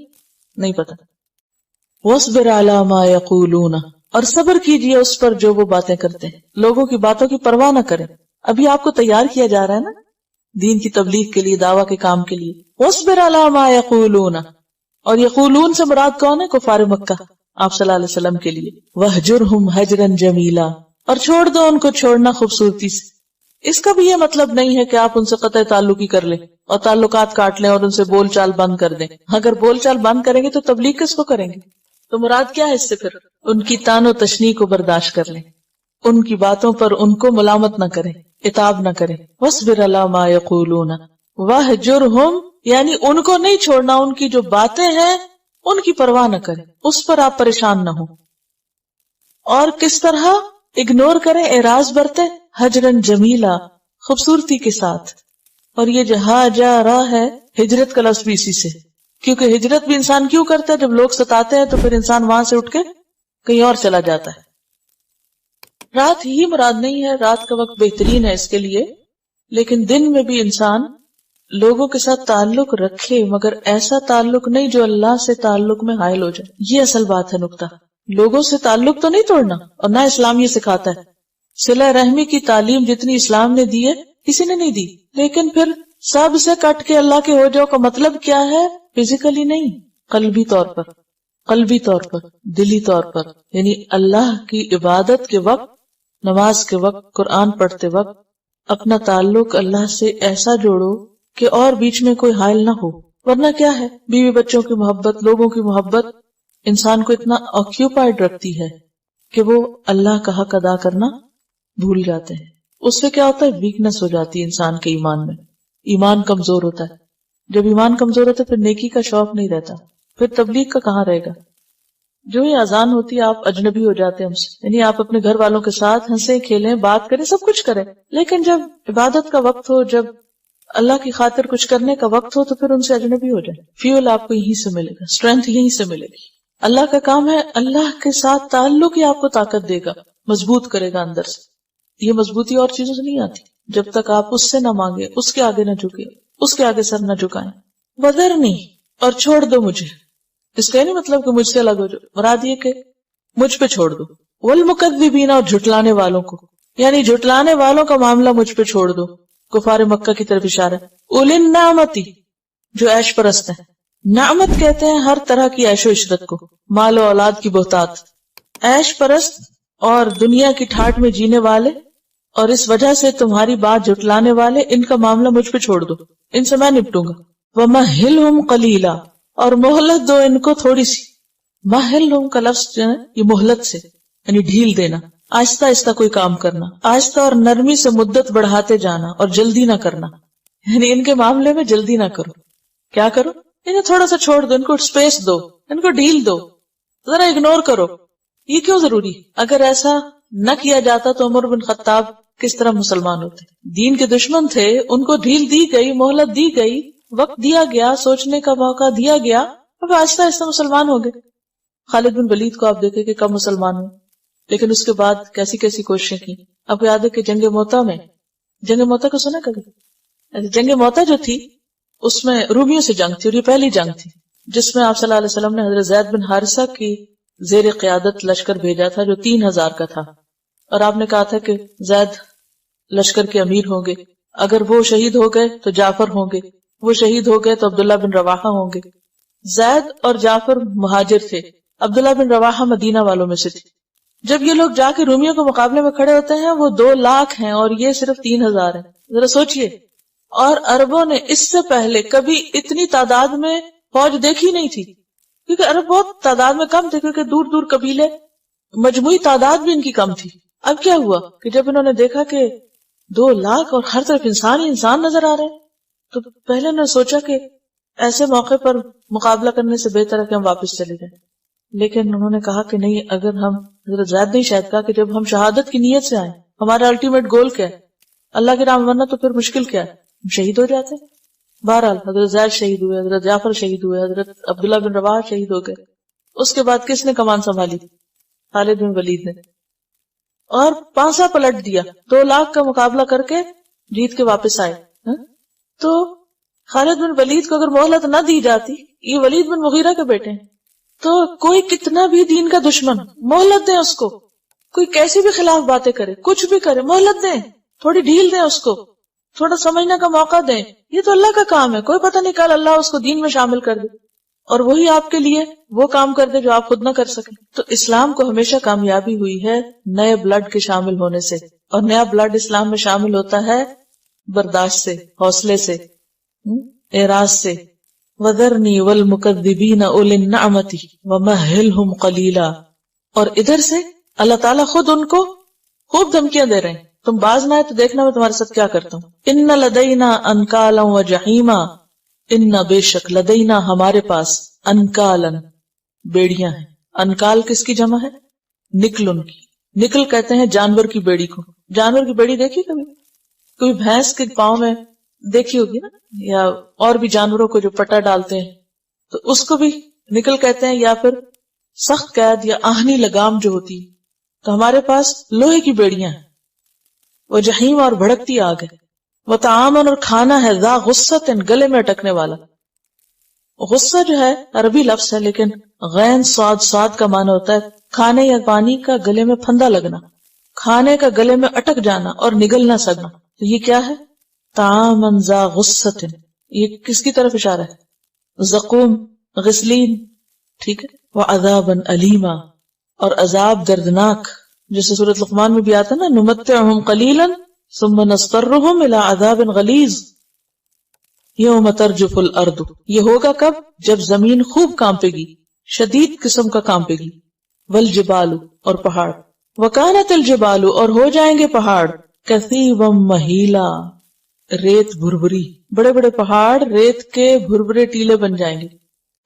نہیں پتا۔ وَاصْبِرْ عَلَىٰ مَا يَقُولُونَ، اور صبر کیجئے اس پر جو وہ باتیں کرتے ہیں، لوگوں کی باتوں کی پرواہ نہ کریں۔ ابھی آپ کو تیار کیا جا رہا ہے نا دین کی تبلیغ کے لیے، دعویٰ کے کام کے لیے۔ وَاصْبِرْ عَلَىٰ مَا يَقُولُونَ، اور یقولون سے مراد کون ہے؟ کفار مکہ آپ صلی اللہ علیہ وسلم کے لیے۔ وَاهْجُرْهُمْ هَجْرًا جَمِيلًا، اور چھوڑ دو ان کو چھوڑنا خوبصورتی سے۔ اس کا بھی یہ مطلب نہیں ہے کہ آپ ان سے قطع تعلق ہی کر لیں اور تعلقات کاٹ لیں اور ان سے بول چال بند کر دیں۔ اگر بول چال بند کریں گے تو تبلیغ کس کو کریں گے؟ تو مراد کیا ہے اس سے؟ پھر ان کی طعن و تشنیع کو برداشت کر لیں، ان کی باتوں پر ان کو ملامت نہ کریں، عتاب نہ کریں۔ وَاصْبِرْ عَلَىٰ مَا يَقُولُونَ وَاهْجُرْهُمْ، یعنی ان کو نہیں چھوڑنا، ان کی جو باتیں ہیں ان کی پرواہ نہ کریں، اس پر آپ پریشان نہ ہوں۔ اور کس طرح اگنور کریں، اعراض برتے، حجرن جمیلا، خوبصورتی کے ساتھ۔ اور یہ جہاں جا رہا ہے ہجرت کا لفظ بھی اسی سے، کیونکہ ہجرت بھی انسان کیوں کرتا ہے؟ جب لوگ ستاتے ہیں تو پھر انسان وہاں سے اٹھ کے کہیں اور چلا جاتا ہے۔ رات ہی مراد نہیں ہے، رات کا وقت بہترین ہے اس کے لیے، لیکن دن میں بھی انسان لوگوں کے ساتھ تعلق رکھے، مگر ایسا تعلق نہیں جو اللہ سے تعلق میں حائل ہو جائے۔ یہ اصل بات ہے، نقطہ۔ لوگوں سے تعلق تو نہیں توڑنا، اور نہ اسلام یہ سکھاتا ہے۔ صلہ رحمی کی تعلیم جتنی اسلام نے دی ہے کسی نے نہیں دی، لیکن پھر سب سے کٹ کے اللہ کے ہو جاؤ کا مطلب کیا ہے؟ فزیکلی نہیں، قلبی طور پر، قلبی طور پر، دلی طور پر، یعنی اللہ کی عبادت کے وقت، نماز کے وقت، قرآن پڑھتے وقت اپنا تعلق اللہ سے ایسا جوڑو کہ اور بیچ میں کوئی حائل نہ ہو۔ ورنہ کیا ہے، بیوی بچوں کی محبت، لوگوں کی محبت انسان کو اتنا آکیوپائڈ رکھتی ہے کہ وہ اللہ کا حق ادا کرنا بھول جاتے ہیں۔ اس سے کیا ہوتا ہے؟ ویکنس ہو جاتی ہے انسان کے ایمان میں، ایمان کمزور ہوتا ہے۔ جب ایمان کمزور ہوتا ہے پھر نیکی کا شوق نہیں رہتا، پھر تبلیغ کا کہاں رہے گا؟ جو ہی اذان ہوتی ہے آپ اجنبی ہو جاتے ہیں ہم سے، یعنی آپ اپنے گھر والوں کے ساتھ ہنسیں کھیلیں بات کریں سب کچھ کریں، لیکن جب عبادت کا وقت ہو، جب اللہ کی خاطر کچھ کرنے کا وقت ہو تو پھر ان سے اجنبی ہو جائے۔ فیول آپ کو یہیں سے ملے گا، اسٹرینتھ یہیں سے ملے گی۔ اللہ کا کام ہے، اللہ کے ساتھ تعلق ہی آپ کو طاقت دے گا، مضبوط کرے گا اندر سے۔ یہ مضبوطی اور چیزوں سے نہیں آتی جب تک آپ اس سے نہ مانگے، اس کے آگے نہ جھکے، اس کے آگے سر نہ جھکائیں۔ وَذَرْنِي، اور چھوڑ دو مجھے۔ اس کا نہیں مطلب کہ مجھ سے الگ ہو جاؤ، مراد یہ کہ مجھ پہ چھوڑ دو۔ وَالْمُكَذِّبِينَ، اور جھٹلانے والوں کو، یعنی جھٹلانے والوں کا معاملہ مجھ پہ چھوڑ دو۔ کفار مکہ کی طرف اشارہ ہے۔ اُولِي النَّعْمَةِ، جو عیش پرست ہیں۔ نعمت کہتے ہیں ہر طرح کی عیش و عشرت کو، مال و اولاد کی بہتات۔ عیش پرست اور دنیا کی ٹھاٹ میں جینے والے، اور اس وجہ سے تمہاری بات جھٹلانے والے، ان کا معاملہ مجھ پہ چھوڑ دو، ان سے میں نپٹوں گا۔ وَمَهِّلْهُمْ قَلِيلًا، اور مہلت دو ان کو تھوڑی سی۔ مہلہم کا لفظ جو ہے یہ مہلت سے، یعنی ڈھیل دینا، آہستہ آہستہ کوئی کام کرنا، آہستہ اور نرمی سے مدت بڑھاتے جانا اور جلدی نہ کرنا، یعنی ان کے معاملے میں جلدی نہ کرو۔ کیا کرو؟ انہیں تھوڑا سا چھوڑ دو، ان کو اسپیس دو، ان کو ڈھیل دو، ذرا اگنور کرو۔ یہ کیوں ضروری؟ اگر ایسا نہ کیا جاتا تو عمر بن خطاب کس طرح مسلمان ہوتے؟ دین کے دشمن تھے، ان کو ڈھیل دی گئی، مہلت دی گئی، وقت دیا گیا، سوچنے کا موقع دیا گیا، اب آہستہ آہستہ مسلمان ہو گئے۔ خالد بن ولید کو آپ دیکھیں کہ کب مسلمان ہوئے، لیکن اس کے بعد کیسی کیسی کوششیں کی۔ آپ کو یاد ہے کہ جنگ موتا میں، جنگ موتا کو سنا کبھی؟ جنگ موتا جو تھی اس میں رومیوں سے جنگ تھی، اور یہ پہلی جنگ تھی جس میں آپ صلی اللہ علیہ وسلم نے حضرت زید بن حارثہ کی زیر قیادت لشکر بھیجا تھا جو 3000 کا تھا، اور آپ نے کہا تھا کہ زید لشکر کے امیر ہوں گے، اگر وہ شہید ہو گئے تو جعفر ہوں گے، وہ شہید ہو گئے تو عبداللہ بن رواحہ ہوں گے۔ زید اور جعفر مہاجر تھے، عبداللہ بن رواحہ مدینہ والوں میں سے تھے۔ جب یہ لوگ جا کے رومیوں کے مقابلے میں کھڑے ہوتے ہیں، وہ 2 لاکھ ہیں اور یہ صرف 3000 ہیں، ذرا سوچئے۔ اور عربوں نے اس سے پہلے کبھی اتنی تعداد میں فوج دیکھی نہیں تھی، کیونکہ عرب بہت تعداد میں کم تھے، کیونکہ دور دور قبیلے، مجموعی تعداد بھی ان کی کم تھی۔ اب کیا ہوا کہ جب انہوں نے دیکھا کہ 2 لاکھ اور ہر طرف انسان ہی انسان نظر آ رہے ہیں، تو پہلے انہوں نے سوچا کہ ایسے موقع پر مقابلہ کرنے سے بہتر ہے کہ ہم واپس چلے جائیں، لیکن انہوں نے کہا کہ نہیں، اگر ہم، حضرت زید نے شاید کہا کہ جب ہم شہادت کی نیت سے آئیں، ہمارا الٹیمیٹ گول کیا ہے؟ اللہ کے راہ میں مرنا، تو پھر مشکل کیا ہے؟ ہم شہید ہو جاتے ہیں۔ بہرحال حضرت زید شہید ہوئے، حضرت جعفر شہید ہوئے، حضرت عبداللہ بن رواحہ شہید ہو گئے۔ اس کے بعد کس نے کمان سنبھالی؟ خالد بن ولید نے۔ اور پانسا پلٹ دیا، 2 لاکھ کا مقابلہ کر کے جیت کے واپس آئے. تو خالد بن ولید کو اگر مہلت نہ دی جاتی، یہ ولید بن مغیرہ کے بیٹے ہیں، تو کوئی کتنا بھی دین کا دشمن مہلت دیں اس کو، کوئی کیسی بھی خلاف باتیں کرے، کچھ بھی کرے، مہلت دیں، تھوڑی ڈھیل دیں اس کو، تھوڑا سمجھنے کا موقع دیں. یہ تو اللہ کا کام ہے، کوئی پتہ نہیں کل اللہ اس کو دین میں شامل کر دے اور وہی آپ کے لیے وہ کام کر دے جو آپ خود نہ کر سکیں. تو اسلام کو ہمیشہ کامیابی ہوئی ہے نئے بلڈ کے شامل ہونے سے، اور نیا بلڈ اسلام میں شامل ہوتا ہے برداشت سے، حوصلے سے، اعراض سے. وَذَرْنِي وَالْمُكَذِّبِينَ أُولِي النَّعْمَةِ وَمَهِّلْهُمْ قَلِيلًا. اور ادھر سے اللہ تعالیٰ خود ان کو خوب دھمکیاں دے رہے ہیں، تم باز نہ آئے تو دیکھنا میں تمہارے ساتھ کیا کرتا ہوں. ان لدینا انکالا وجحیما، ان بے شک لدینا ہمارے پاس انکالن بیڑیاں ہیں. انکال کس کی جمع ہے؟ نکلن کی. نکل کہتے ہیں جانور کی بیڑی کو. جانور کی بیڑی دیکھی کبھی؟ کوئی بھینس کے پاؤں میں دیکھی ہوگی نا، یا اور بھی جانوروں کو جو پٹا ڈالتے ہیں تو اس کو بھی نکل کہتے ہیں، یا پھر سخت قید یا آہنی لگام جو ہوتی ہے. تو ہمارے پاس لوہے کی بیڑیاں ہیں. وہ جہیم اور بھڑکتی آگ ہے. وہ طعامن اور کھانا ہے، ذا غصۃ گلے میں اٹکنے والا. غصہ جو ہے عربی لفظ ہے، لیکن غین صاد کا معنی ہوتا ہے کھانے یا پانی کا گلے میں پھندا لگنا، کھانے کا گلے میں اٹک جانا اور نگل نہ سکنا. تو یہ کیا ہے؟ طعامن ذا غصۃ. یہ کس کی طرف اشارہ ہے؟ زقوم، غسلین، ٹھیک ہے. وعذابا الیما، اور عذاب دردناک، جیسے سورۃ لقمان میں بھی آتا نا، نمتعہم قلیلا ثم نضطرہم الی عذاب غلیظ یوم ترجف الارض. یہ ہوگا کب؟ جب زمین خوب کانپے گی، شدید قسم کا کانپے گی. والجبال، اور پہاڑ. وکانت الجبال، اور ہو جائیں گے پہاڑ. کثیبا مہیلا، ریت بھربھری. بڑے بڑے پہاڑ ریت کے بھربھرے ٹیلے بن جائیں گے.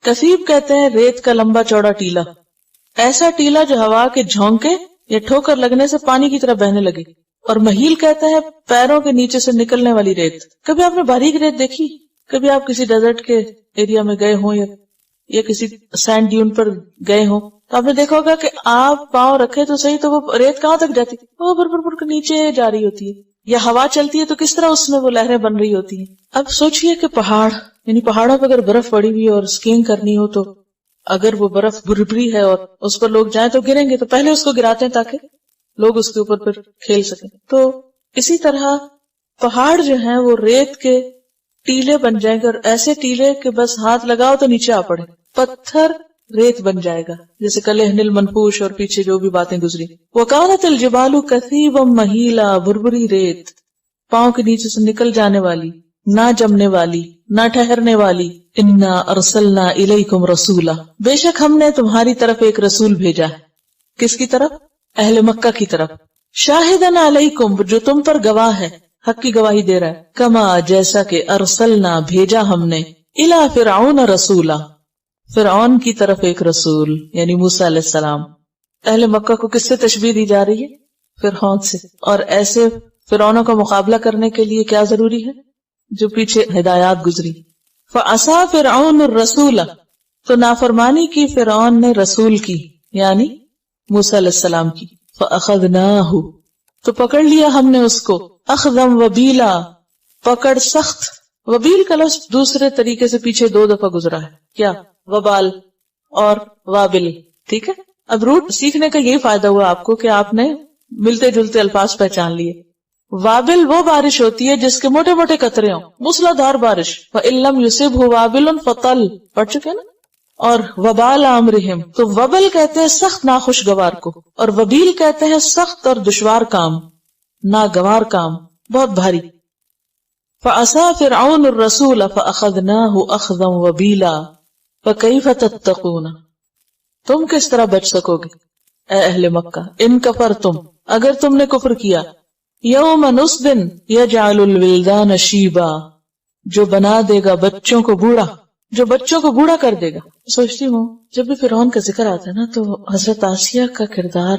کثیب کہتے ہیں ریت کا لمبا چوڑا ٹیلا، ایسا ٹیلا جو ہوا کے جھونکے یا ٹھوکر لگنے سے پانی کی طرح بہنے لگے. اور مہیل کہتے ہیں پیروں کے نیچے سے نکلنے والی ریت. کبھی آپ نے باریک ریت دیکھی؟ کبھی آپ کسی ڈیزرٹ کے ایریا میں گئے ہوں یا کسی سینڈ ڈیون پر گئے ہوں تو آپ نے دیکھا ہوگا کہ آپ پاؤں رکھے تو صحیح تو وہ ریت کہاں تک جاتی ہے؟ وہ بھر کے نیچے جا رہی ہوتی ہے. یا ہوا چلتی ہے تو کس طرح اس میں وہ لہریں بن رہی ہوتی ہیں. اب سوچئے کہ پہاڑ، یعنی پہاڑوں پہ اگر برف پڑی ہوئی اور اسکیئنگ کرنی ہو تو اگر وہ برف بھربھری ہے اور اس پر لوگ جائیں تو گریں گے، تو پہلے اس کو گراتے ہیں تاکہ لوگ اس کے اوپر پھر کھیل سکیں. تو اسی طرح پہاڑ جو ہیں وہ ریت کے ٹیلے بن جائیں گے، اور ایسے ٹیلے کہ بس ہاتھ لگاؤ تو نیچے آ پڑے. پتھر ریت بن جائے گا، جیسے کلہن المنفوش اور پیچھے جو بھی باتیں گزری. وَكَانَتِ الْجِبَالُ كَثِيبًا مَهِيلًا، بھربھری ریت، پاؤں کے نیچے سے نکل جانے والی، نہ جمنے والی، نہ ٹھہرنے والی. اِنَّا أَرْسَلْنَا إِلَيْكُمْ رَسُولًا، بے شک ہم نے تمہاری طرف ایک رسول بھیجا ہے. کس کی طرف؟ اہل مکہ کی طرف. شاہدن علیکم، جو تم پر گواہ ہے، حق کی گواہی دے رہا ہے. کما، جیسا کہ ارسلنا، بھیجا ہم نے، الی فرعون رسولا، فرعون کی طرف ایک رسول، یعنی موسیٰ علیہ السلام. اہل مکہ کو کس سے تشبیہ دی جا رہی ہے؟ فرعون سے. اور ایسے فرعونوں کا مقابلہ کرنے کے لیے کیا ضروری ہے؟ جو پیچھے ہدایات گزری. فعصا فرعون الرسول، تو نافرمانی کی فرعون نے رسول کی، یعنی موسیٰ علیہ السلام کی. فأخذناہ، تو پکڑ لیا ہم نے اس کو. اخذم وبیلا، پکڑ سخت. وبیل کا لفظ دوسرے طریقے سے پیچھے 2 دفعہ گزرا ہے. کیا؟ وبال اور وابل. ٹھیک ہے. اب روٹ سیکھنے کا یہی فائدہ ہوا آپ کو کہ آپ نے ملتے جلتے الفاظ پہچان لیے. وابل وہ بارش ہوتی ہے جس کے موٹے موٹے قطرے ہوں، موسلادھار بارش. وَإِن لَّمْ يُصِبْهُ وَابِلٌ فَطَلٌ، پڑھ چکے نا. اور وبال امرہم، تو وبل کہتے ہیں سخت ناخوشگوار کو، اور وبیل کہتے ہیں سخت اور دشوار کام، ناگوار کام، بہت بھاری. فعصا فرعون الرسول فاخذناہ اخذا وبیلا فکیف تتقون، تم کس طرح بچ سکو گے اے اہل مکہ. ان کفرتم، اگر تم نے کفر کیا. یوم اس دن یجعل الولدان شیبا، جو بنا دے گا بچوں کو بوڑھا، جو بچوں کو بوڑھا کر دے گا. سوچتی ہوں جب بھی فرعون کا ذکر آتا ہے نا تو حضرت آسیہ کا کردار،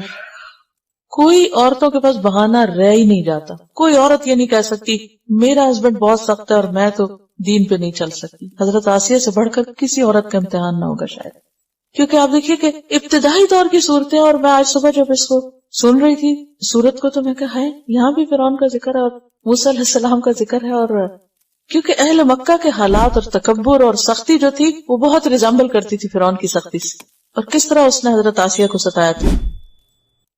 کوئی عورتوں کے پاس بہانہ رہ ہی نہیں جاتا. کوئی عورت یہ نہیں کہہ سکتی میرا ہسبینڈ بہت سخت ہے اور میں تو دین پہ نہیں چل سکتی. حضرت آسیہ سے بڑھ کر کسی عورت کا امتحان نہ ہوگا شاید. کیونکہ آپ دیکھیے کہ ابتدائی دور کی صورتیں، اور میں آج صبح جب اس کو سن رہی تھی سورت کو تو میں کہا ہے یہاں بھی فرعون کا ذکر ہے اور موسیٰ علیہ السلام کا ذکر ہے، اور کیونکہ اہل مکہ کے حالات اور تکبر اور سختی جو تھی وہ بہت ریزمبل کرتی تھی فرعون کی سختی سے، اور کس طرح اس نے حضرت آسیہ کو ستایا تھا.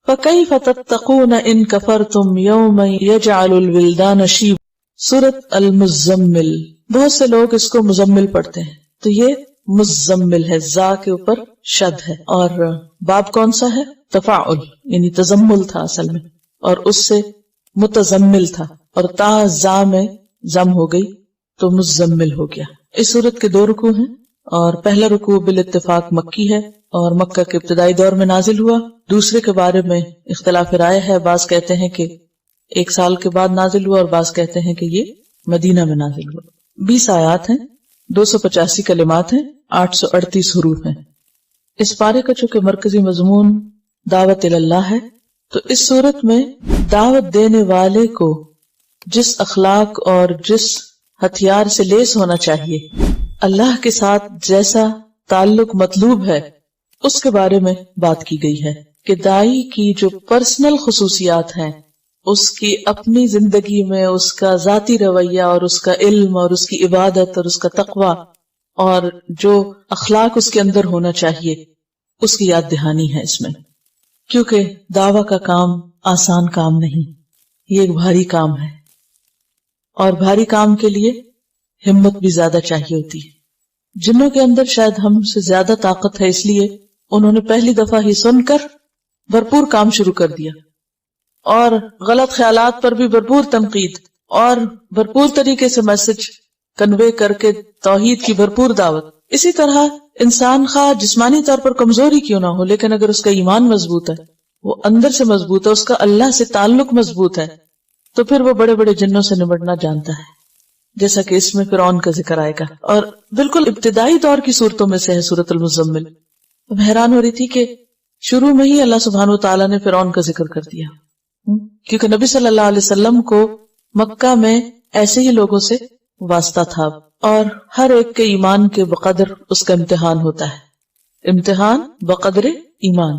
فَكَيْفَ تَتَّقُونَ إِن كَفَرْتُمْ يَوْمًا يَجْعَلُ الْوِلْدَانَ شِيبًا. سورۃ المزمل، بہت سے لوگ اس کو مزمل پڑھتے ہیں، تو یہ مزمل ہے، زا کے اوپر شد ہے، اور باب کون سا ہے؟ تفاعل، یعنی تزمل تھا اصل میں، اور اس سے متزمل تھا، اور تا زا میں زم ہو گئی تو مزمل ہو گیا. اس سورت کے 2 رکوع ہیں، اور پہلا رکوع بالاتفاق مکی ہے اور مکہ کے ابتدائی دور میں نازل ہوا. دوسرے کے بارے میں اختلاف رائے ہے، بعض کہتے ہیں کہ 1 سال کے بعد نازل ہوا، اور بعض کہتے ہیں کہ یہ مدینہ میں نازل ہوا. 20 آیات ہیں، 285 کلمات ہیں، 838 حروف ہیں. اس پارے کا چونکہ مرکزی مضمون دعوت اللہ ہے، تو اس صورت میں دعوت دینے والے کو جس اخلاق اور جس ہتھیار سے لیس ہونا چاہیے، اللہ کے ساتھ جیسا تعلق مطلوب ہے، اس کے بارے میں بات کی گئی ہے کہ داعی کی جو پرسنل خصوصیات ہیں، اس کی اپنی زندگی میں اس کا ذاتی رویہ اور اس کا علم اور اس کی عبادت اور اس کا تقوی اور جو اخلاق اس کے اندر ہونا چاہیے، اس کی یاد دہانی ہے اس میں. کیونکہ دعویٰ کا کام آسان کام نہیں، یہ ایک بھاری کام ہے، اور بھاری کام کے لیے ہمت بھی زیادہ چاہیے ہوتی ہے. جنوں کے اندر شاید ہم سے زیادہ طاقت ہے، اس لیے انہوں نے پہلی دفعہ ہی سن کر بھرپور کام شروع کر دیا، اور غلط خیالات پر بھی بھرپور تنقید اور بھرپور طریقے سے میسج کنوے کر کے توحید کی بھرپور دعوت. اسی طرح انسان خواہ جسمانی طور پر کمزوری کیوں نہ ہو، لیکن اگر اس کا ایمان مضبوط ہے، وہ اندر سے مضبوط ہے، اس کا اللہ سے تعلق مضبوط ہے، تو پھر وہ بڑے بڑے جنوں سے نمٹنا جانتا ہے، جیسا کہ اس میں فرعون کا ذکر آئے گا. اور بالکل ابتدائی دور کی صورتوں میں سے ہے سورۃ المزمل. اب حیران ہو رہی تھی کہ شروع میں ہی اللہ سبحانہ وتعالیٰ نے فرعون کا ذکر کر دیا، کیونکہ نبی صلی اللہ علیہ وسلم کو مکہ میں ایسے ہی لوگوں سے واسطہ تھا، اور ہر ایک کے ایمان کے بقدر اس کا امتحان ہوتا ہے. امتحان بقدر ایمان،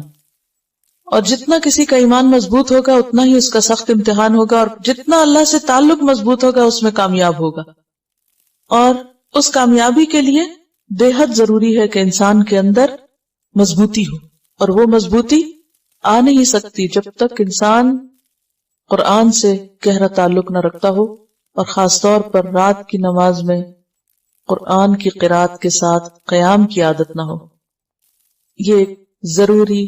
اور جتنا کسی کا ایمان مضبوط ہوگا اتنا ہی اس کا سخت امتحان ہوگا، اور جتنا اللہ سے تعلق مضبوط ہوگا اس میں کامیاب ہوگا. اور اس کامیابی کے لیے بے حد ضروری ہے کہ انسان کے اندر مضبوطی ہو، اور وہ مضبوطی آ نہیں سکتی جب تک انسان قرآن سے گہرا تعلق نہ رکھتا ہو، اور خاص طور پر رات کی نماز میں قرآن کی قرات کے ساتھ قیام کی عادت نہ ہو. یہ ایک ضروری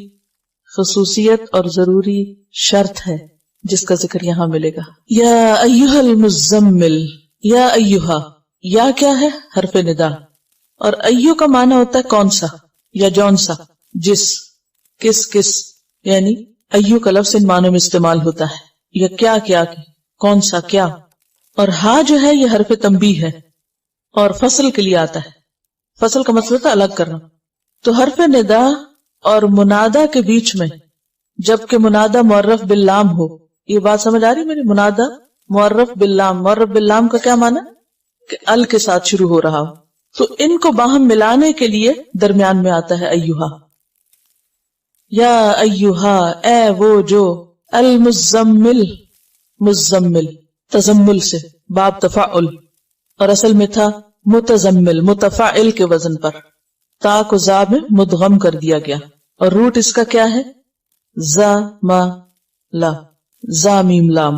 خصوصیت اور ضروری شرط ہے جس کا ذکر یہاں ملے گا. یا ایھا المزمل، یا ایھا، یا کیا ہے؟ حرف ندا، اور ایو کا معنی ہوتا ہے کون سا یا جون سا، جس، کس، یعنی ایو کا لفظ ان معنوں میں استعمال ہوتا ہے، یا کیا کون سا کیا. اور ہاں جو ہے یہ حرف تنبیہ ہے اور فصل کے لیے آتا ہے. فصل کا مطلب ہے الگ کرنا. تو حرف ندا اور منادا کے بیچ میں جبکہ منادا معرف باللام ہو، یہ بات سمجھ آ رہی میری؟ منادا معرف باللام، معرف باللام کا کیا معنی؟ کہ ال کے ساتھ شروع ہو رہا ہو، تو ان کو باہم ملانے کے لیے درمیان میں آتا ہے ایھا. یا ایھا، اے وہ جو، المزمل، مزمل تزمل سے، باب تفاعل، اور اصل میں تھا متزمل، متفاعل کے وزن پر، تا کو زا میں مدغم کر دیا گیا، اور روٹ اس کا کیا ہے؟ زا ما لا، زا میم لام.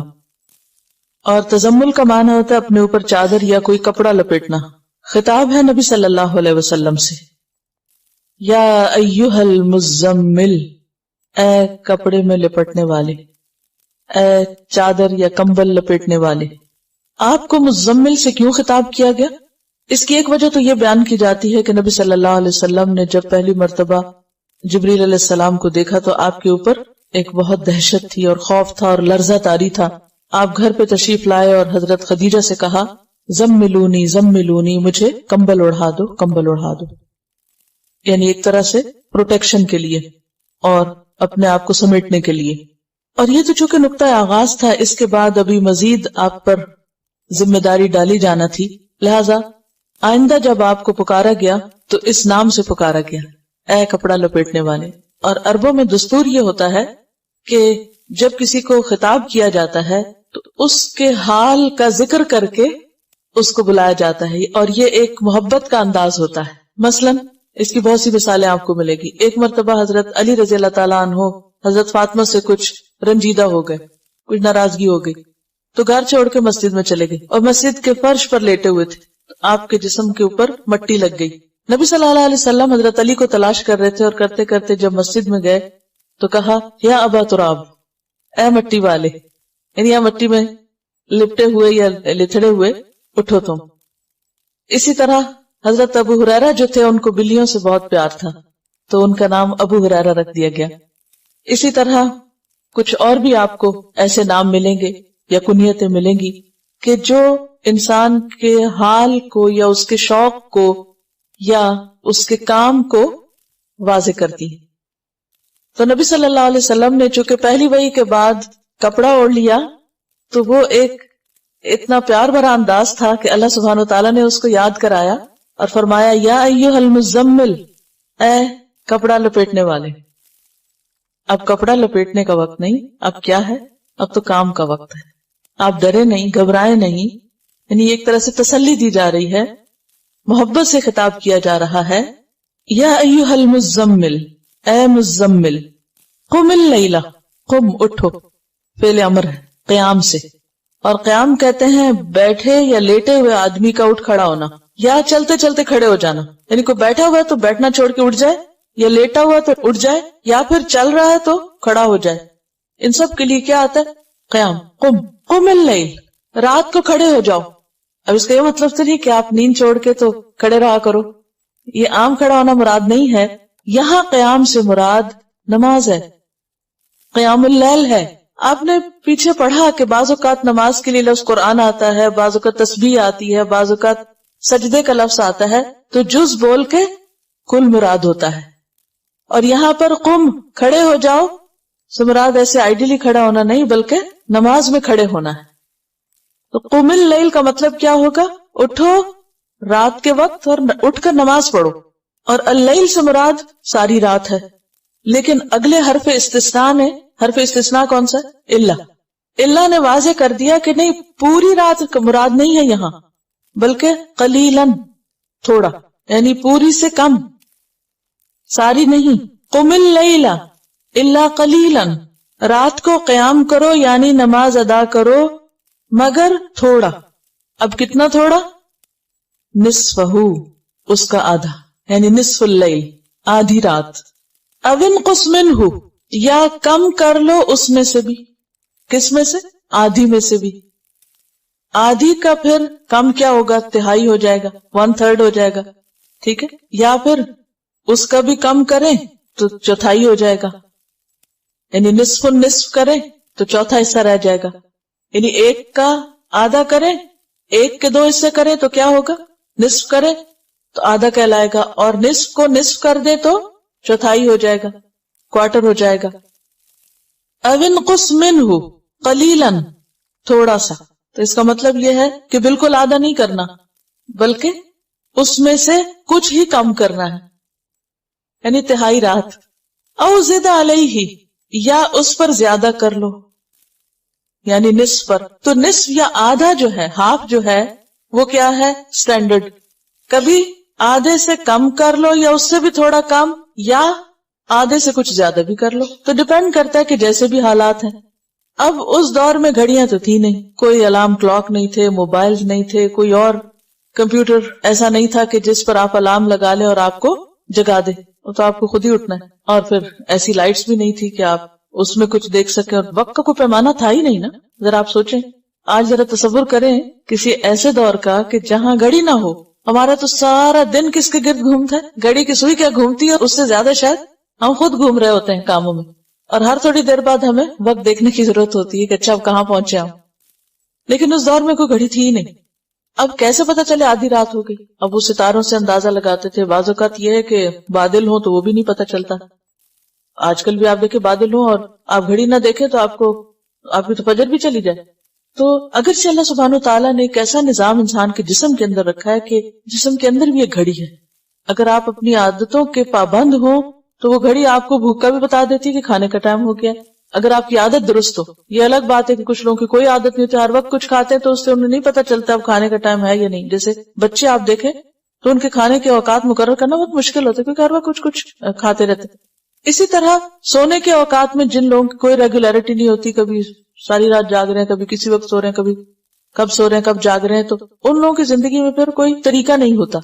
اور تزمل کا معنی ہوتا ہے اپنے اوپر چادر یا کوئی کپڑا لپیٹنا. خطاب ہے نبی صلی اللہ علیہ وسلم سے، یا ایھا المزمل، اے کپڑے میں لپٹنے والے، اے چادر یا کمبل لپیٹنے والے. آپ کو مزمل سے کیوں خطاب کیا گیا؟ اس کی ایک وجہ تو یہ بیان کی جاتی ہے کہ نبی صلی اللہ علیہ وسلم نے جب پہلی مرتبہ جبریل علیہ السلام کو دیکھا تو آپ کے اوپر ایک بہت دہشت تھی اور خوف تھا اور لرزہ طاری تھا. آپ گھر پہ تشریف لائے اور حضرت خدیجہ سے کہا، زملونی زملونی، مجھے کمبل اڑھا دو، کمبل اڑھا دو، یعنی ایک طرح سے پروٹیکشن کے لیے اور اپنے آپ کو سمیٹنے کے لیے. اور یہ تو چونکہ نقطہ آغاز تھا، اس کے بعد ابھی مزید آپ پر ذمہ داری ڈالی جانا تھی، لہذا آئندہ جب آپ کو پکارا گیا تو اس نام سے پکارا گیا، اے کپڑا لپیٹنے والے. اور عربوں میں دستور یہ ہوتا ہے کہ جب کسی کو خطاب کیا جاتا ہے تو اس کے حال کا ذکر کر کے اس کو بلایا جاتا ہے، اور یہ ایک محبت کا انداز ہوتا ہے. مثلاً اس کی بہت سی مثالیں آپ کو ملے گی. ایک مرتبہ حضرت علی رضی اللہ تعالیٰ عنہ حضرت فاطمہ سے کچھ رنجیدہ ہو گئے، کچھ ناراضگی ہو گئی، تو گھر چھوڑ کے مسجد میں چلے گئے اور مسجد کے فرش پر لیٹے ہوئے تھے. آپ کے جسم کے اوپر مٹی لگ گئی. نبی صلی اللہ علیہ وسلم حضرت علی کو تلاش کر رہے تھے، اور کرتے کرتے جب مسجد میں گئے تو کہا یا ابا تراب، اے مٹی والے، یعنی یا مٹی میں لپٹے ہوئے یا لتھڑے ہوئے اٹھو تم. اسی طرح حضرت ابو ہریرہ جو تھے ان کو بلیوں سے بہت پیار تھا تو ان کا نام ابو ہریرہ رکھ دیا گیا. اسی طرح کچھ اور بھی آپ کو ایسے نام ملیں گے یا کنیتیں ملیں گی کہ جو انسان کے حال کو یا اس کے شوق کو یا اس کے کام کو واضح کرتی ہے. تو نبی صلی اللہ علیہ وسلم نے چونکہ پہلی وحی کے بعد کپڑا اوڑھ لیا تو وہ ایک اتنا پیار بھرا انداز تھا کہ اللہ سبحانہ و تعالیٰ نے اس کو یاد کرایا اور فرمایا یا ایھا المزمل، اے کپڑا لپیٹنے والے. اب کپڑا لپیٹنے کا وقت نہیں، اب کیا ہے؟ اب تو کام کا وقت ہے. آپ ڈرے نہیں، گھبرائے نہیں، یعنی ایک طرح سے تسلی دی جا رہی ہے، محبت سے خطاب کیا جا رہا ہے. یا ایھا المزمل، اے مزمل، قم اللیلہ، قم اٹھو، فعل امر ہے قیام سے. اور قیام کہتے ہیں بیٹھے یا لیٹے ہوئے آدمی کا اٹھ کھڑا ہونا، یا چلتے چلتے کھڑے ہو جانا. یعنی کوئی بیٹھا ہوا ہے تو بیٹھنا چھوڑ کے اٹھ جائے، یا لیٹا ہوا تو اٹھ جائے، یا پھر چل رہا ہے تو کھڑا ہو جائے. ان سب کے لیے کیا آتا ہے؟ قیام. قم اللیل، رات کو کھڑے ہو جاؤ. اب اس کا یہ مطلب تو نہیں کہ آپ نیند چھوڑ کے تو کھڑے رہا کرو، یہ عام کھڑا ہونا مراد نہیں ہے. یہاں قیام سے مراد نماز ہے، قیام اللیل ہے. آپ نے پیچھے پڑھا کہ بعض اوقات نماز کے لیے لفظ قرآن آتا ہے، بعض اوقات تسبیح آتی ہے، بعض اوقات سجدے کا لفظ آتا ہے، تو جز بول کے کل مراد ہوتا ہے. اور یہاں پر قم، کھڑے ہو جاؤ سے مراد ایسے آئیڈیلی کھڑا ہونا نہیں بلکہ نماز میں کھڑے ہونا ہے. تو قم اللیل کا مطلب کیا ہوگا؟ اٹھو رات کے وقت اور اٹھ کر نماز پڑھو. اور اللیل سے مراد ساری رات ہے. لیکن اگلے حرف استثناء نے، حرف استثناء کون سا؟ اللہ نے واضح کر دیا کہ نہیں، پوری رات کا مراد نہیں ہے یہاں، بلکہ قلیلاً، تھوڑا، یعنی پوری سے کم، ساری نہیں. قم اللیل الا قلیلاً، رات کو قیام کرو یعنی نماز ادا کرو مگر تھوڑا. اب کتنا تھوڑا؟ نصفہ، اس کا آدھا، یعنی نصف اللیل، آدھی رات. او انقص منہ، یا کم کر لو اس میں سے بھی. کس میں سے؟ آدھی میں سے بھی. آدھی کا پھر کم کیا ہوگا؟ تہائی ہو جائے گا، 1/3 ہو جائے گا، ٹھیک ہے. یا پھر اس کا بھی کم کریں تو چوتھائی ہو جائے گا، یعنی نصف النصف کریں تو چوتھا حصہ رہ جائے گا. یعنی ایک کا آدھا کریں، ایک کے 2 حصے کریں تو کیا ہوگا؟ نصف کریں تو آدھا کہلائے گا، اور نصف کو نصف کر دے تو چوتھائی ہو جائے گا، کوارٹر ہو جائے گا. او انقص منہ قلیلاً، تھوڑا سا. تو اس کا مطلب یہ ہے کہ بالکل آدھا نہیں کرنا بلکہ اس میں سے کچھ ہی کم کرنا ہے، یعنی تہائی رات. او زد علیہ، یا اس پر زیادہ کر لو، یعنی نصف پر. تو نصف یا آدھا جو ہے، ہاف جو ہے، وہ کیا ہے؟ سٹینڈرڈ. کبھی آدھے سے کم کر لو یا اس سے بھی تھوڑا کم، یا آدھے سے کچھ زیادہ بھی کر لو. تو ڈیپینڈ کرتا ہے کہ جیسے بھی حالات ہیں. اب اس دور میں گھڑیاں تو تھی نہیں، کوئی الارم کلاک نہیں تھے، موبائل نہیں تھے، کوئی اور کمپیوٹر ایسا نہیں تھا کہ جس پر آپ الارم لگا لیں اور آپ کو جگا دے، تو آپ کو خود ہی اٹھنا ہے. اور پھر ایسی لائٹس بھی نہیں تھی کہ آپ اس میں کچھ دیکھ سکیں، اور وقت کا کوئی پیمانہ تھا ہی نہیں نا. ذرا آپ سوچیں، آج ذرا تصور کریں کسی ایسے دور کا کہ جہاں گھڑی نہ ہو. ہمارا تو سارا دن کس کے گرد گھومتا ہے؟ گھڑی کی سوئی کیا گھومتی ہے، اور اس سے زیادہ شاید ہم خود گھوم رہے ہوتے ہیں کاموں میں. اور ہر تھوڑی دیر بعد ہمیں وقت دیکھنے کی ضرورت ہوتی ہے کہ اچھا اب کہاں پہنچے ہم. لیکن اس دور میں کوئی گھڑی تھی ہی نہیں. اب کیسے پتا چلے آدھی رات ہو گئی؟ اب وہ ستاروں سے اندازہ لگاتے تھے. بعض اوقات یہ ہے کہ بادل ہوں تو وہ بھی نہیں پتا چلتا. آج کل بھی آپ دیکھیں بادل ہوں اور آپ گھڑی نہ دیکھیں تو آپ کی تو فجر بھی چلی جائے. تو اگرچہ اللہ سبحانہ تعالیٰ نے ایک ایسا نظام انسان کے جسم کے اندر رکھا ہے کہ جسم کے اندر بھی ایک گھڑی ہے. اگر آپ اپنی عادتوں کے پابند ہوں تو وہ گھڑی آپ کو بھوک کا بھی بتا دیتی ہے کہ کھانے کا ٹائم ہو گیا. اگر آپ کی عادت درست ہو. یہ الگ بات ہے کہ کچھ لوگوں کی کوئی عادت نہیں ہوتی, ہر وقت کچھ کھاتے ہیں تو اس سے انہیں نہیں پتا چلتا اب کھانے کا ٹائم ہے یا نہیں. جیسے بچے آپ دیکھیں تو ان کے کھانے کے اوقات مقرر کرنا بہت مشکل ہوتا ہے کیونکہ ہر وقت کچھ کچھ کھاتے رہتے. اسی طرح سونے کے اوقات میں جن لوگوں کی کوئی ریگولیرٹی نہیں ہوتی, کبھی ساری رات جاگ رہے ہیں, کبھی کسی وقت سو رہے ہیں, کبھی کب سو رہے ہیں کب جاگ رہے ہیں, تو ان لوگوں کی زندگی میں پھر کوئی طریقہ نہیں ہوتا.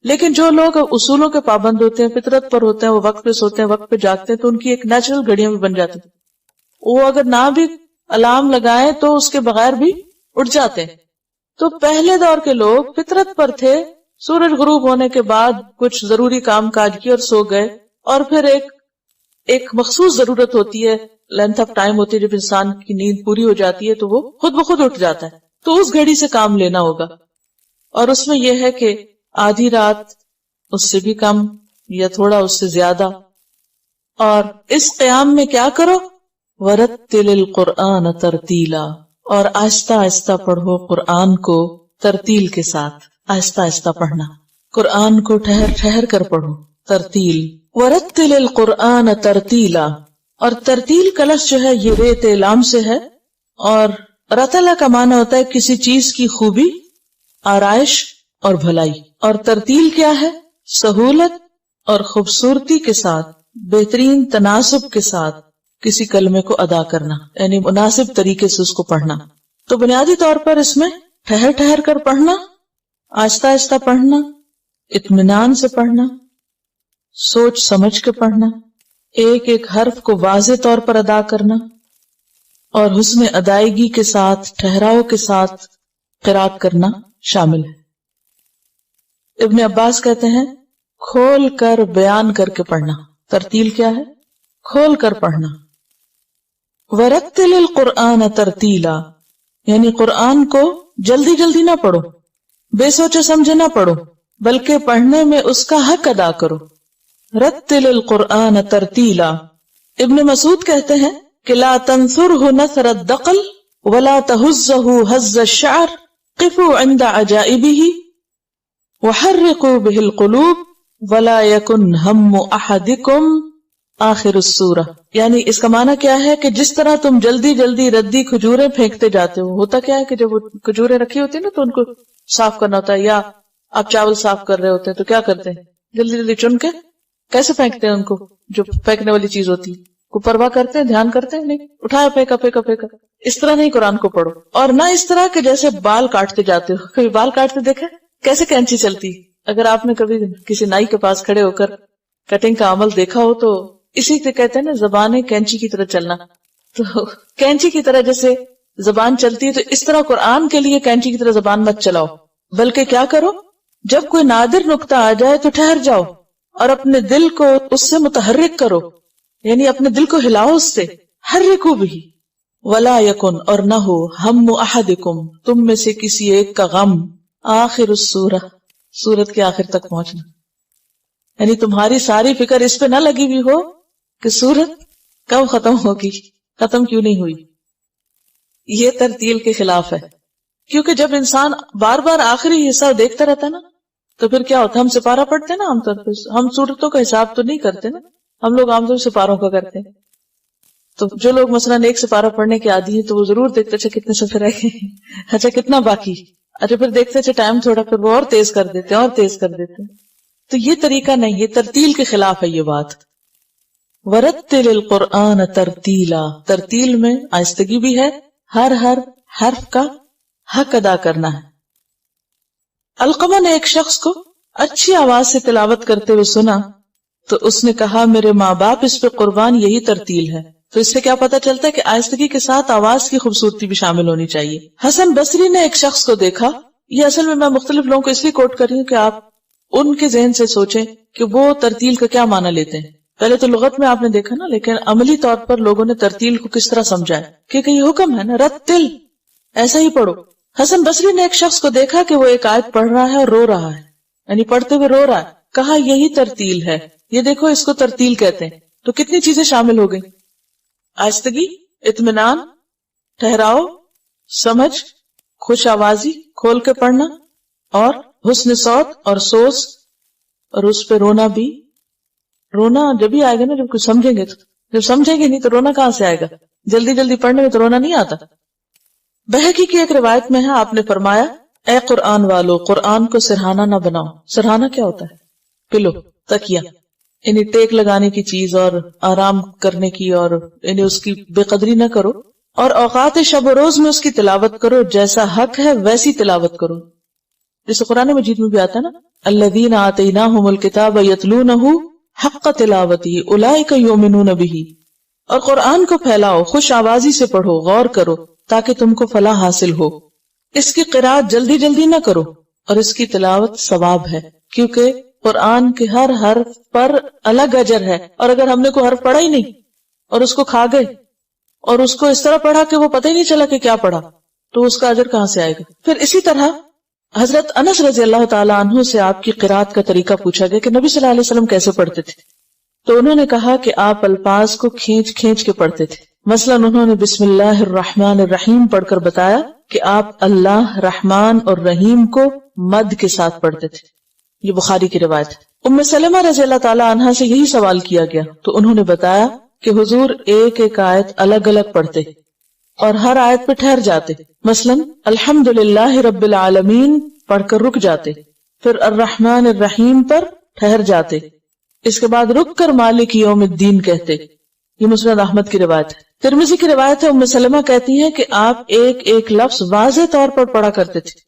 لیکن جو لوگ اصولوں کے پابند ہوتے ہیں, فطرت پر ہوتے ہیں, وہ وقت پہ سوتے ہیں, وقت پہ جاگتے ہیں, تو ان کی ایک نیچرل گھڑیاں بھی بن جاتی ہیں. وہ اگر نہ بھی الارم لگائیں تو اس کے بغیر بھی اٹھ جاتے ہیں. تو پہلے دور کے لوگ فطرت پر تھے, سورج غروب ہونے کے بعد کچھ ضروری کام کاج کیے اور سو گئے, اور پھر ایک مخصوص ضرورت ہوتی ہے, لینتھ آف ٹائم ہوتی ہے, جب انسان کی نیند پوری ہو جاتی ہے تو وہ خود بخود اٹھ جاتا ہے. تو اس گھڑی سے کام لینا ہوگا, اور اس میں یہ ہے کہ آدھی رات, اس سے بھی کم یا تھوڑا اس سے زیادہ. اور اس قیام میں کیا کرو, وَرَتِّلِ الْقُرْآنَ تَرْتِيلًا, اور آہستہ آہستہ پڑھو قرآن کو ترتیل کے ساتھ. آہستہ آہستہ پڑھنا, قرآن کو ٹھہر ٹھہر کر پڑھو, ترتیل. وَرَتِّلِ الْقُرْآنَ تَرْتِيلًا, اور ترتیل کا لفظ جو ہے یہ ریت لام سے ہے, اور رتلا کا معنی ہوتا ہے کسی چیز کی خوبی, آرائش اور بھلائی. اور ترتیل کیا ہے, سہولت اور خوبصورتی کے ساتھ, بہترین تناسب کے ساتھ کسی کلمے کو ادا کرنا, یعنی مناسب طریقے سے اس کو پڑھنا. تو بنیادی طور پر اس میں ٹھہر ٹھہر کر پڑھنا, آہستہ آہستہ پڑھنا, اطمینان سے پڑھنا, سوچ سمجھ کے پڑھنا, ایک ایک حرف کو واضح طور پر ادا کرنا, اور حسن ادائیگی کے ساتھ, ٹھہراؤ کے ساتھ قرات کرنا شامل ہے. ابن عباس کہتے ہیں کھول کر بیان کر کے پڑھنا. ترتیل کیا ہے, کھول کر پڑھنا. وَرَتِّلِ الْقُرْآنَ تَرْتِيلًا, یعنی قرآن کو جلدی جلدی نہ پڑھو, بے سوچے سمجھے نہ پڑھو, بلکہ پڑھنے میں اس کا حق ادا کرو. رَتِّلِ الْقُرْآنَ تَرْتِيلًا. ابن مسعود کہتے ہیں کہ لا تنثرہ نثر الدقل ولا تہزہ ہز الشعر قفوا عند عجائبہ وحرقوا به القلوب ولا یکن ہم احدکم آخر السورہ. یعنی اس کا معنی کیا ہے کہ جس طرح تم جلدی جلدی ردی کھجوریں پھینکتے جاتے ہو, ہوتا کیا ہے کہ جب وہ کھجوریں رکھی ہوتی ہیں نا تو ان کو صاف کرنا ہوتا ہے, یا آپ چاول صاف کر رہے ہوتے ہیں تو کیا کرتے ہیں, جلدی جلدی چن کے کیسے پھینکتے ہیں ان کو, جو پھینکنے والی چیز ہوتی ہے کو پرواہ کرتے ہیں, دھیان کرتے ہیں نہیں, اٹھایا پھینکا پھینکا پھینکا. اس طرح نہیں قرآن کو پڑھو, اور نہ اس طرح کہ جیسے بال کاٹتے جاتے ہو. کبھی بال کاٹتے دیکھے کیسے کینچی چلتی, اگر آپ نے کبھی کسی نائی کے پاس کھڑے ہو کر کٹنگ کا عمل دیکھا ہو تو اسی سے کہتے ہیں نا زبان کینچی کی طرح چلنا. تو کینچی کی طرح جیسے زبان چلتی ہے, تو اس طرح قرآن کے لیے کینچی کی طرح زبان مت چلاؤ, بلکہ کیا کرو, جب کوئی نادر نقطہ آ جائے تو ٹھہر جاؤ اور اپنے دل کو اس سے متحرک کرو, یعنی اپنے دل کو ہلاؤ اس سے. حرکو بھی ولا یکن, اور نہ ہو, ہم احدکم, تم میں سے کسی ایک کا غم, آخر السورہ, سورت کے آخر تک پہنچنا. یعنی تمہاری ساری فکر اس پہ نہ لگی ہوئی ہو کہ سورت کب ختم ہوگی, ختم کیوں نہیں ہوئی. یہ ترتیل کے خلاف ہے, کیونکہ جب انسان بار بار آخری حصہ دیکھتا رہتا نا تو پھر کیا ہوتا ہے, ہم سپارہ پڑھتے ہیں نا عام طور پہ, ہم سورتوں کا حساب تو نہیں کرتے نا, ہم لوگ عام طور سپاروں کا کرتے ہیں. تو جو لوگ مثلاً ایک سپارہ پڑھنے کے عادی ہیں تو وہ ضرور دیکھتے اچھا کتنے صفحے رہ گئے, اچھا کتنا باقی, اچھا پھر دیکھتے اچھا ٹائم تھوڑا, پھر وہ اور تیز کر دیتے ہیں اور تیز کر دیتے ہیں. تو یہ طریقہ نہیں, یہ ترتیل کے خلاف ہے یہ بات. وَرَتِّلِ الْقُرْآنَ تَرْتِيلًا, ترتیل میں آہستگی بھی ہے, ہر حرف کا حق ادا کرنا ہے. علقمہ نے ایک شخص کو اچھی آواز سے تلاوت کرتے ہوئے سنا تو اس نے کہا میرے ماں باپ اس پہ قربان, یہی ترتیل ہے. تو اس سے کیا پتا چلتا ہے کہ آہستگی کے ساتھ آواز کی خوبصورتی بھی شامل ہونی چاہیے. حسن بصری نے ایک شخص کو دیکھا, یہ اصل میں مختلف لوگوں کو اس لیے کوٹ کر رہی ہوں کہ آپ ان کے ذہن سے سوچیں کہ وہ ترتیل کا کیا معنی لیتے ہیں. پہلے تو لغت میں آپ نے دیکھا نا, لیکن عملی طور پر لوگوں نے ترتیل کو کس طرح سمجھا ہے, کیونکہ یہ حکم ہے نا, رتل, ایسا ہی پڑھو. حسن بصری نے ایک شخص کو دیکھا کہ وہ ایک آیت پڑھ رہا ہے اور رو رہا ہے, یعنی پڑھتے ہوئے رو رہا ہے. کہا یہی ترتیل ہے, یہ دیکھو اس کو ترتیل کہتے ہیں. تو کتنی چیزیں شامل ہو گئی, آہستگی, اطمینان, ٹھہراؤ, سمجھ, خوش آوازی, کھول کے پڑھنا, اور حسن صوت اور سوز, اور اس پہ رونا بھی. رونا جب ہی آئے گا نا جب کچھ سمجھیں گے, تو جب سمجھیں گے نہیں تو رونا کہاں سے آئے گا. جلدی جلدی پڑھنے میں تو رونا نہیں آتا. بہقی کی ایک روایت میں ہے آپ نے فرمایا اے قرآن والو قرآن کو سرہانہ نہ بناؤ. سرہانہ کیا ہوتا ہے؟ پلو، تکیہ، یعنی ٹیک لگانے کی چیز اور آرام کرنے کی، اور یعنی اس کی بے قدری نہ کرو، اور اوقات شب و روز میں اس کی تلاوت کرو، جیسا حق ہے ویسی تلاوت کرو. جیسے قرآن مجید میں بھی آتا ہے نا الذین آتیناہم الکتاب یتلونہ حق تلاوتہ اولئک یؤمنون بہ. اور قرآن کو پھیلاؤ، خوش آوازی سے پڑھو، غور کرو تاکہ تم کو فلاح حاصل ہو. اس کی قرأت جلدی جلدی نہ کرو، اور اس کی تلاوت ثواب ہے، کیونکہ قرآن کے ہر حرف پر الگ اجر ہے. اور اگر ہم نے کوئی حرف پڑھا ہی نہیں اور اس کو کھا گئے اور اس کو اس طرح پڑھا کہ وہ پتہ ہی نہیں چلا کہ کیا پڑھا، تو اس کا اجر کہاں سے آئے گا؟ پھر اسی طرح حضرت انس رضی اللہ تعالیٰ عنہ سے آپ کی قرأت کا طریقہ پوچھا گیا کہ نبی صلی اللہ علیہ وسلم کیسے پڑھتے تھے، تو انہوں نے کہا کہ آپ الفاظ کو کھینچ کھینچ کے پڑھتے تھے. مثلاً انہوں نے بسم اللہ الرحمن الرحیم پڑھ کر بتایا کہ آپ اللہ رحمان اور رحیم کو مد کے ساتھ پڑھتے تھے. یہ بخاری کی روایت ہے. ام سلمہ رضی اللہ تعالیٰ عنہا سے یہی سوال کیا گیا تو انہوں نے بتایا کہ حضور ایک ایک آیت الگ الگ پڑھتے اور ہر آیت پہ ٹھہر جاتے. مثلاً الحمدللہ رب العالمین پڑھ کر رک جاتے، پھر الرحمن الرحیم پر ٹھہر جاتے، اس کے بعد رک کر مالک یوم الدین کہتے. یہ مسند احمد کی روایت ہے. ترمذی کی روایت ہے ام سلمہ کہتی ہیں کہ آپ ایک ایک لفظ واضح طور پر پڑھا کرتے تھے،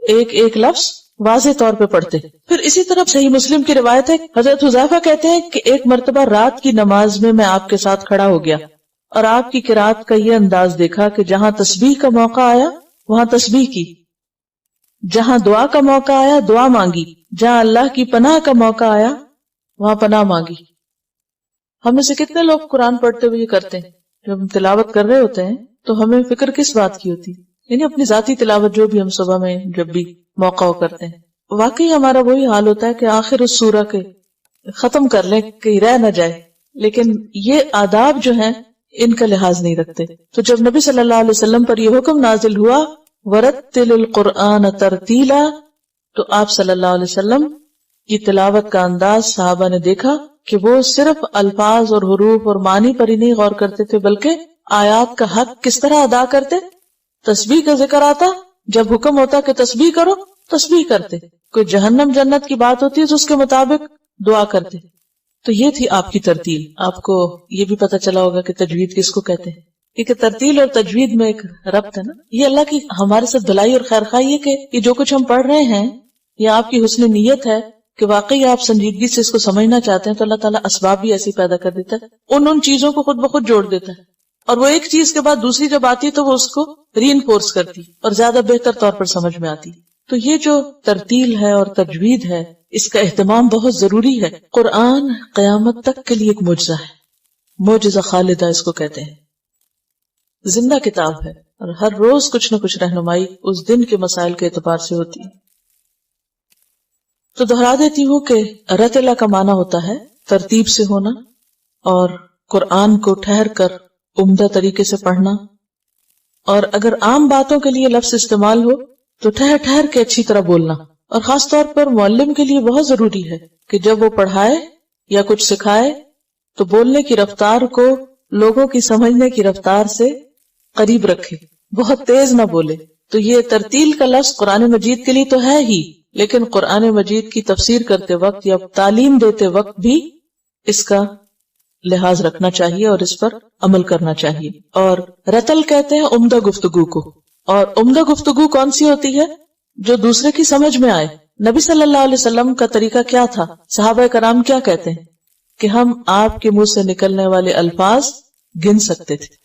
ایک ایک لفظ واضح طور پہ پڑھتے. پھر اسی طرح صحیح مسلم کی روایت ہے حضرت حذیفہ کہتے ہیں کہ ایک مرتبہ رات کی نماز میں آپ کے ساتھ کھڑا ہو گیا اور آپ کی قرات کا یہ انداز دیکھا کہ جہاں تسبیح کا موقع آیا وہاں تسبیح کی، جہاں دعا کا موقع آیا دعا مانگی، جہاں اللہ کی پناہ کا موقع آیا وہاں پناہ مانگی. ہم میں سے کتنے لوگ قرآن پڑھتے ہوئے یہ کرتے ہیں؟ جب ہم تلاوت کر رہے ہوتے ہیں تو ہمیں فکر کس بات کی ہوتی ہے؟ یعنی اپنی ذاتی تلاوت جو بھی ہم صبح میں جب بھی موقع ہو کرتے ہیں. واقعی ہمارا وہی حال ہوتا ہے کہ آخر اس سورہ کے ختم کر لیں کہیں رہ نہ جائے، لیکن یہ آداب جو ہیں ان کا لحاظ نہیں رکھتے. تو جب نبی صلی اللہ علیہ وسلم پر یہ حکم نازل ہوا وَرَتِّلِ الْقُرْآنَ تَرْتِيلًا، تو آپ صلی اللہ علیہ وسلم کی تلاوت کا انداز صحابہ نے دیکھا کہ وہ صرف الفاظ اور حروف اور معنی پر ہی نہیں غور کرتے تھے بلکہ آیات کا حق کس طرح ادا کرتے. تسبیح کا ذکر آتا، جب حکم ہوتا کہ تسبیح کرو تسبیح کرتے، کوئی جہنم جنت کی بات ہوتی ہے تو اس کے مطابق دعا کرتے. تو یہ تھی آپ کی ترتیل. آپ کو یہ بھی پتہ چلا ہوگا کہ تجوید کس کو کہتے ہیں، کیونکہ ترتیل اور تجوید میں ایک ربط ہے نا. یہ اللہ کی ہمارے ساتھ بھلائی اور خیر خواہی ہے کہ یہ جو کچھ ہم پڑھ رہے ہیں یہ آپ کی حسن نیت ہے کہ واقعی آپ سنجیدگی سے اس کو سمجھنا چاہتے ہیں، تو اللہ تعالیٰ اسباب بھی ایسی پیدا کر دیتا ہے، ان چیزوں کو خود بخود جوڑ دیتا ہے، اور وہ ایک چیز کے بعد دوسری جب آتی ہے تو وہ اس کو ری انفورس کرتی اور زیادہ بہتر طور پر سمجھ میں آتی. تو یہ جو ترتیل ہے اور تجوید ہے اس کا اہتمام بہت ضروری ہے. قرآن قیامت تک کے لیے ایک معجزہ ہے، معجزہ خالدہ اس کو کہتے ہیں. زندہ کتاب ہے اور ہر روز کچھ نہ کچھ رہنمائی اس دن کے مسائل کے اعتبار سے ہوتی ہے. تو دہرا دیتی ہوں کہ رتلا کا معنی ہوتا ہے ترتیب سے ہونا، اور قرآن کو ٹھہر کر عمدہ طریقے سے پڑھنا، اور اگر عام باتوں کے لیے لفظ استعمال ہو تو ٹھہر ٹھہر کے اچھی طرح بولنا. اور خاص طور پر معلم کے لیے بہت ضروری ہے کہ جب وہ پڑھائے یا کچھ سکھائے تو بولنے کی رفتار کو لوگوں کی سمجھنے کی رفتار سے قریب رکھے، بہت تیز نہ بولے. تو یہ ترتیل کا لفظ قرآن مجید کے لیے تو ہے ہی، لیکن قرآن مجید کی تفسیر کرتے وقت یا تعلیم دیتے وقت بھی اس کا لحاظ رکھنا چاہیے اور اس پر عمل کرنا چاہیے. اور رتل کہتے ہیں عمدہ گفتگو کو. اور عمدہ گفتگو کون سی ہوتی ہے؟ جو دوسرے کی سمجھ میں آئے. نبی صلی اللہ علیہ وسلم کا طریقہ کیا تھا؟ صحابہ کرام کیا کہتے ہیں کہ ہم آپ کے منہ سے نکلنے والے الفاظ گن سکتے تھے،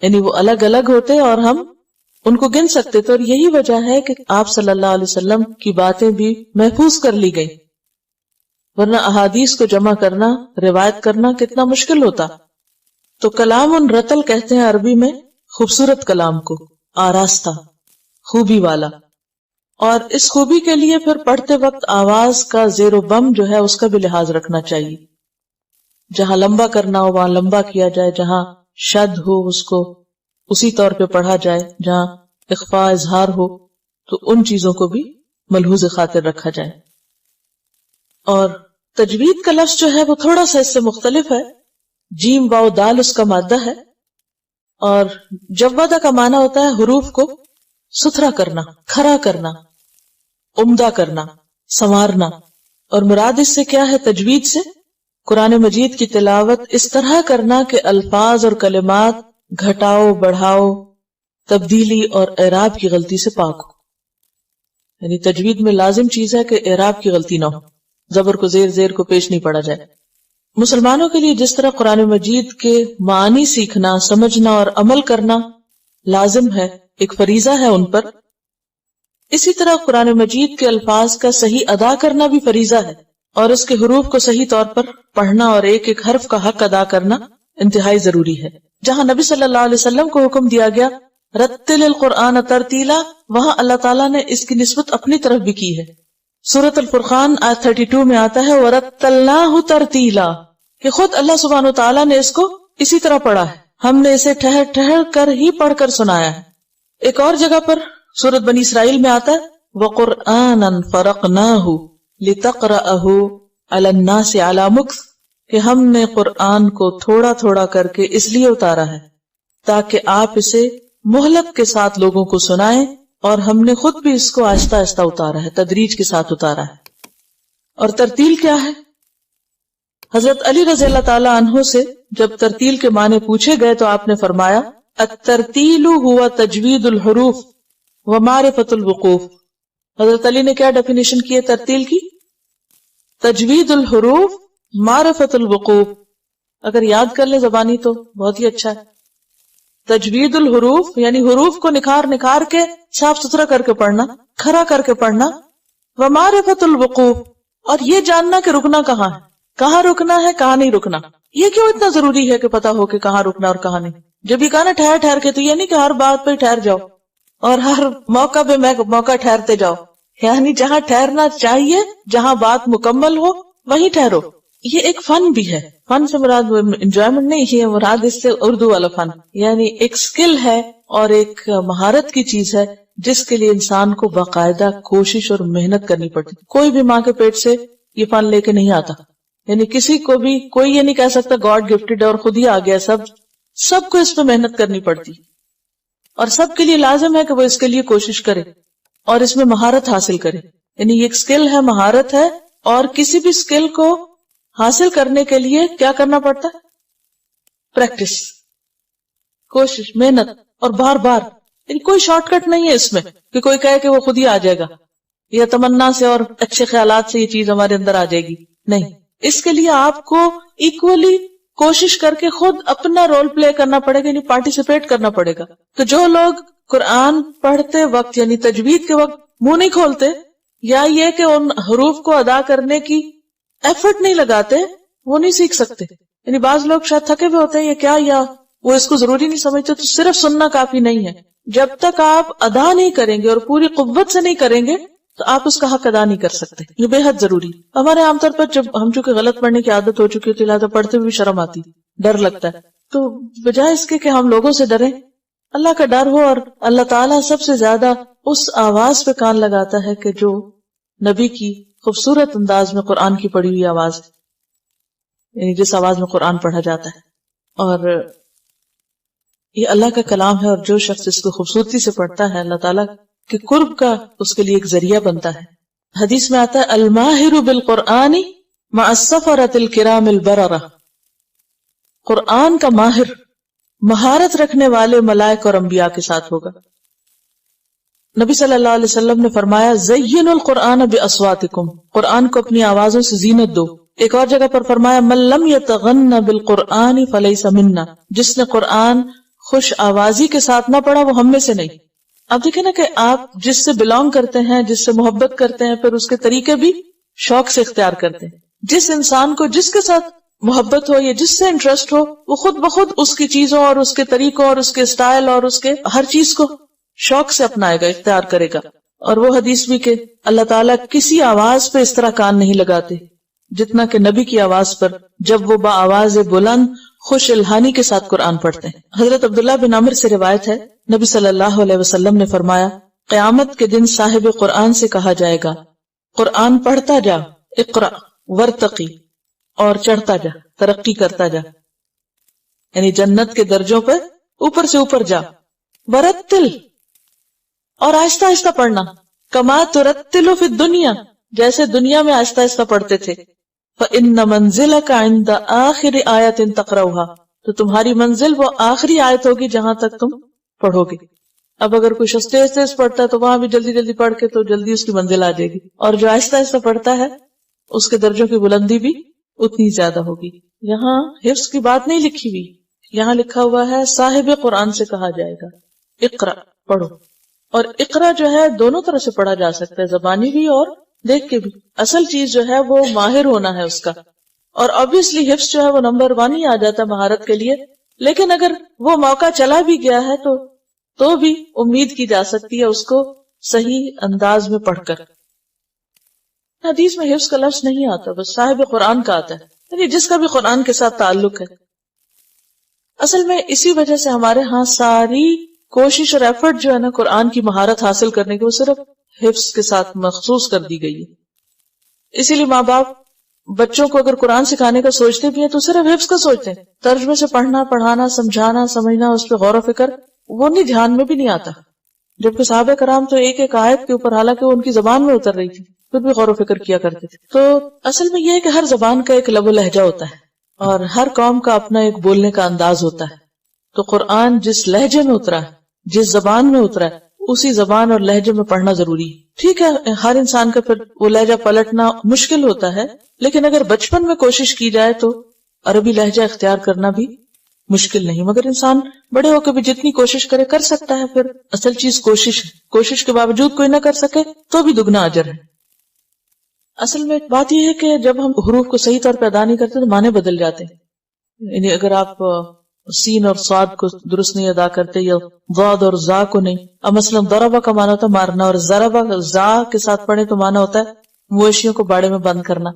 یعنی وہ الگ الگ ہوتے اور ہم ان کو گن سکتے تھے. اور یہی وجہ ہے کہ آپ صلی اللہ علیہ وسلم کی باتیں بھی محفوظ کر لی گئی، ورنہ احادیث کو جمع کرنا، روایت کرنا کتنا مشکل ہوتا. تو کلام ان رتل کہتے ہیں عربی میں خوبصورت کلام کو، آراستہ، خوبی والا. اور اس خوبی کے لیے پھر پڑھتے وقت آواز کا زیر و بم جو ہے اس کا بھی لحاظ رکھنا چاہیے. جہاں لمبا کرنا ہو وہاں لمبا کیا جائے، جہاں شد ہو اس کو اسی طور پہ پڑھا جائے، جہاں اخفاء اظہار ہو تو ان چیزوں کو بھی ملحوظ خاطر رکھا جائے. اور تجوید کا لفظ جو ہے وہ تھوڑا سا اس سے مختلف ہے. جیم واو دال اس کا مادہ ہے، اور جودہ کا معنی ہوتا ہے حروف کو ستھرا کرنا، کھرا کرنا، عمدہ کرنا، سنوارنا. اور مراد اس سے کیا ہے؟ تجوید سے قرآن مجید کی تلاوت اس طرح کرنا کہ الفاظ اور کلمات گھٹاؤ، بڑھاؤ، تبدیلی اور اعراب کی غلطی سے پاک ہو. یعنی تجوید میں لازم چیز ہے کہ اعراب کی غلطی نہ ہو، زبر کو زیر کو پیش نہیں پڑا جائے. مسلمانوں کے لیے جس طرح قرآن مجید کے معنی سیکھنا، سمجھنا اور عمل کرنا لازم ہے، ایک فریضہ ہے ان پر، اسی طرح قرآن مجید کے الفاظ کا صحیح ادا کرنا بھی فریضہ ہے، اور اس کے حروف کو صحیح طور پر پڑھنا اور ایک ایک حرف کا حق ادا کرنا انتہائی ضروری ہے. جہاں نبی صلی اللہ علیہ وسلم کو حکم دیا گیا رتل القرآن ترتیلا، وہاں اللہ تعالیٰ نے اس کی نسبت اپنی طرف بھی کی ہے. سورۃ الفرقان آیت 32 میں آتا ہے وَرَتَّلْنَاهُ تَرْتِيلًا، کہ خود اللہ سبحانہ وتعالیٰ نے اس کو اسی طرح پڑھا ہے، ہم نے اسے ٹھہر ٹھہر کر ہی پڑھ کر سنایا ہے. ایک اور جگہ پر سورۃ بنی اسرائیل میں آتا ہے وَقُرْآنًا فَرَقْنَاهُ لِتَقْرَأَهُ عَلَى النَّاسِ عَلَى مُكْثٍ، کہ ہم نے قرآن کو تھوڑا تھوڑا کر کے اس لیے اتارا ہے تاکہ آپ اسے مہلت کے ساتھ لوگوں کو سنائیں، اور ہم نے خود بھی اس کو آہستہ آہستہ اتارا ہے، تدریج کے ساتھ اتارا ہے. اور ترتیل کیا ہے؟ حضرت علی رضی اللہ تعالیٰ عنہ سے جب ترتیل کے معنی پوچھے گئے تو آپ نے فرمایا الترتیل هو تجوید الحروف ومعرفت الوقوف. حضرت علی نے کیا ڈیفینیشن کی ہے ترتیل کی؟ تجوید الحروف، معرفت الوقوف. اگر یاد کر لیں زبانی تو بہت ہی اچھا ہے. تجوید الحروف یعنی حروف کو نکھار کے صاف ستھرا کر کے پڑھنا، کھرا کر کے پڑھنا. ومعرفت الوقوف، اور یہ جاننا کہ رکنا کہاں ہے، کہاں رکنا ہے، کہاں نہیں رکنا. یہ کیوں اتنا ضروری ہے کہ پتا ہو کہ کہاں رکنا اور کہاں نہیں؟ جب یہ کہا نا ٹھہر ٹھہر کے، تو یہ نہیں کہ ہر بات پہ ٹھہر جاؤ اور ہر موقع پہ موقع ٹھہرتے جاؤ. یعنی جہاں ٹھہرنا چاہیے، جہاں بات مکمل ہو وہیں ٹھہرو. یہ ایک فن بھی ہے. فن سے مراد انجوائمنٹ نہیں ہے، مراد اس سے اردو والا فن، یعنی ایک سکل ہے اور ایک مہارت کی چیز ہے جس کے لیے انسان کو باقاعدہ کوشش اور محنت کرنی پڑتی. کوئی بھی ماں کے پیٹ سے یہ فن لے کے نہیں آتا. یعنی کسی کو بھی کوئی یہ نہیں کہہ سکتا گاڈ گفٹڈ اور خود ہی آ گیا. سب کو اس پہ محنت کرنی پڑتی، اور سب کے لیے لازم ہے کہ وہ اس کے لیے کوشش کرے اور اس میں مہارت حاصل کرے. یعنی یہ ایک سکل ہے، مہارت ہے، اور کسی بھی سکل کو حاصل کرنے کے لیے کیا کرنا پڑتا ہے؟ پریکٹس، کوشش، محنت، اور بار بار. یعنی کوئی شارٹ کٹ نہیں ہے اس میں کہ کوئی کہے کہ وہ خود ہی آ جائے گا یا تمنا سے اور اچھے خیالات سے یہ چیز ہمارے اندر آ جائے گی. نہیں، اس کے لیے آپ کو ایکولی کوشش کر کے خود اپنا رول پلے کرنا پڑے گا، یعنی پارٹیسپیٹ کرنا پڑے گا. تو جو لوگ قرآن پڑھتے وقت یعنی تجوید کے وقت منہ نہیں کھولتے، یا یہ کہ ان حروف کو ادا کرنے کی ایفرٹ نہیں لگاتے، وہ نہیں سیکھ سکتے. یعنی بعض لوگ شاید تھکے ہوئے ہوتے ہیں یا کیا، یا وہ اس کو ضروری نہیں سمجھتے. تو صرف سننا کافی نہیں ہے. جب تک آپ ادا نہیں کریں گے اور پوری قوت سے نہیں کریں گے تو آپ اس کا حق ادا نہیں کر سکتے. یہ بے حد ضروری. ہمارے عام طور پر جب ہم چونکہ غلط پڑھنے کی عادت ہو چکی ہوتی ہے، لہٰذا پڑھتے ہوئے بھی شرم آتی، ڈر لگتا ہے. تو بجائے اس کے کہ ہم لوگوں سے ڈریں، اللہ کا ڈر ہو. اور اللہ تعالیٰ سب سے زیادہ اس آواز پہ کان لگاتا ہے کہ جو نبی کی خوبصورت انداز میں قرآن کی پڑھی ہوئی آواز، یعنی جس آواز میں قرآن پڑھا جاتا ہے. اور یہ اللہ کا کلام ہے، اور جو شخص اس کو خوبصورتی سے پڑھتا ہے اللہ تعالیٰ کے قرب کا اس کے لیے ایک ذریعہ بنتا ہے. حدیث میں آتا ہے الماہر بالقرآن مع السفرۃ الکرام البررہ، قرآن کا ماہر مہارت رکھنے والے ملائک اور انبیاء کے ساتھ ہوگا. نبی صلی اللہ علیہ وسلم نے فرمایا زینوا القرآن باصواتکم، قرآن کو اپنی آوازوں سے زینت دو. ایک اور جگہ پر فرمایا من لم یتغن بالقرآن فلیس منا، جس نے قرآن خوش آوازی کے ساتھ نہ پڑھا وہ ہم میں سے نہیں. اب دیکھیں نا کہ آپ جس سے بلانگ کرتے ہیں، جس سے محبت کرتے ہیں، پھر اس کے طریقے بھی شوق سے اختیار کرتے ہیں. جس انسان کو جس کے ساتھ محبت ہو یا جس سے انٹرسٹ ہو، وہ خود بخود اس کی چیزوں اور اس کے طریقوں اور اس کے سٹائل اور اس کے ہر چیز کو شوق سے اپنائے گا، اختیار کرے گا. اور وہ حدیث بھی کہ اللہ تعالیٰ کسی آواز پہ اس طرح کان نہیں لگاتے جتنا کہ نبی کی آواز پر، جب وہ با آواز بلند خوش الہانی کے ساتھ قرآن پڑھتے ہیں. حضرت عبداللہ بن عمر سے روایت ہے نبی صلی اللہ علیہ وسلم نے فرمایا قیامت کے دن صاحب قرآن سے کہا جائے گا قرآن پڑھتا جا، اقرأ ورتقی، اور چڑھتا جا، ترقی کرتا جا. یعنی جنت کے درجوں پہ اوپر سے اوپر جا. ورتل، اور آہستہ آہستہ پڑھنا. کما ترتل فی الدنیا، جیسے دنیا میں آہستہ آہستہ پڑھتے تھے. فإن منزلک عند آخر آیت تقرؤها، تو تمہاری منزل وہ آخری آیت ہوگی جہاں تک تم پڑھو گے. اب اگر کوئی شخص تیز تیز پڑھتا ہے تو وہاں بھی جلدی جلدی پڑھ کے تو جلدی اس کی منزل آ جائے گی، اور جو آہستہ آہستہ پڑھتا ہے اس کے درجوں کی بلندی بھی اتنی زیادہ ہوگی. یہاں حفظ کی بات نہیں لکھی ہوئی، یہاں لکھا ہوا ہے صاحب قرآن سے کہا جائے گا اقرا، پڑھو. اور اقرا جو ہے دونوں طرح سے پڑھا جا سکتا ہے، زبانی بھی اور دیکھ کے بھی. اصل چیز جو ہے وہ ماہر ہونا ہے اس کا، اور obviously حفظ جو ہے وہ نمبر 1 ہی آ جاتا ہے مہارت کے لیے. لیکن اگر وہ موقع چلا بھی گیا ہے تو بھی امید کی جا سکتی ہے اس کو صحیح انداز میں پڑھ کر. حدیث میں حفظ کا لفظ نہیں آتا، بس صاحب قرآن کا آتا ہے، یعنی جس کا بھی قرآن کے ساتھ تعلق ہے. اصل میں اسی وجہ سے ہمارے ہاں ساری کوشش اور ایفرٹ جو ہے نا قرآن کی مہارت حاصل کرنے کی، وہ صرف حفظ کے ساتھ مخصوص کر دی گئی ہے. اسی لیے ماں باپ بچوں کو اگر قرآن سکھانے کا سوچتے بھی ہیں تو صرف حفظ کا سوچتے ہیں. ترجمے سے پڑھنا، پڑھانا، سمجھانا، سمجھنا، اس پہ غور و فکر وہ نہیں، دھیان میں بھی نہیں آتا. جبکہ صحابہ کرام تو ایک ایک آیت کے اوپر، حالانکہ وہ ان کی زبان میں اتر رہی تھی، پھر بھی غور و فکر کیا کرتے تھے. تو اصل میں یہ ہے کہ ہر زبان کا ایک لب و لہجہ ہوتا ہے، اور ہر قوم کا اپنا ایک بولنے کا انداز ہوتا ہے. تو قرآن جس لہجے میں اترا ہے، جس زبان میں اترا ہے، اسی زبان اور لہجے میں پڑھنا ضروری ہے. ٹھیک ہے ہر انسان کا پھر وہ لہجہ پلٹنا مشکل ہوتا ہے، لیکن اگر بچپن میں کوشش کی جائے تو عربی لہجہ اختیار کرنا بھی مشکل نہیں. مگر انسان بڑے ہو کے بھی جتنی کوشش کرے کر سکتا ہے. پھر اصل چیز کوشش ہے، کوشش کے باوجود کوئی نہ کر سکے تو بھی دگنا اجر ہے. اصل میں بات یہ ہے کہ جب ہم حروف کو صحیح طور پہ ادا نہیں کرتے تو معنی بدل جاتے ہیں. یعنی اگر آپ سین اور صاد کو درست نہیں ادا کرتے، یا ضاد اور زا کو نہیں. اب مثلا ضربہ کا معنی ہوتا ہے مارنا، اور ضربہ زا کے ساتھ پڑھے تو معنی ہوتا ہے مویشیوں کو باڑے میں بند کرنا.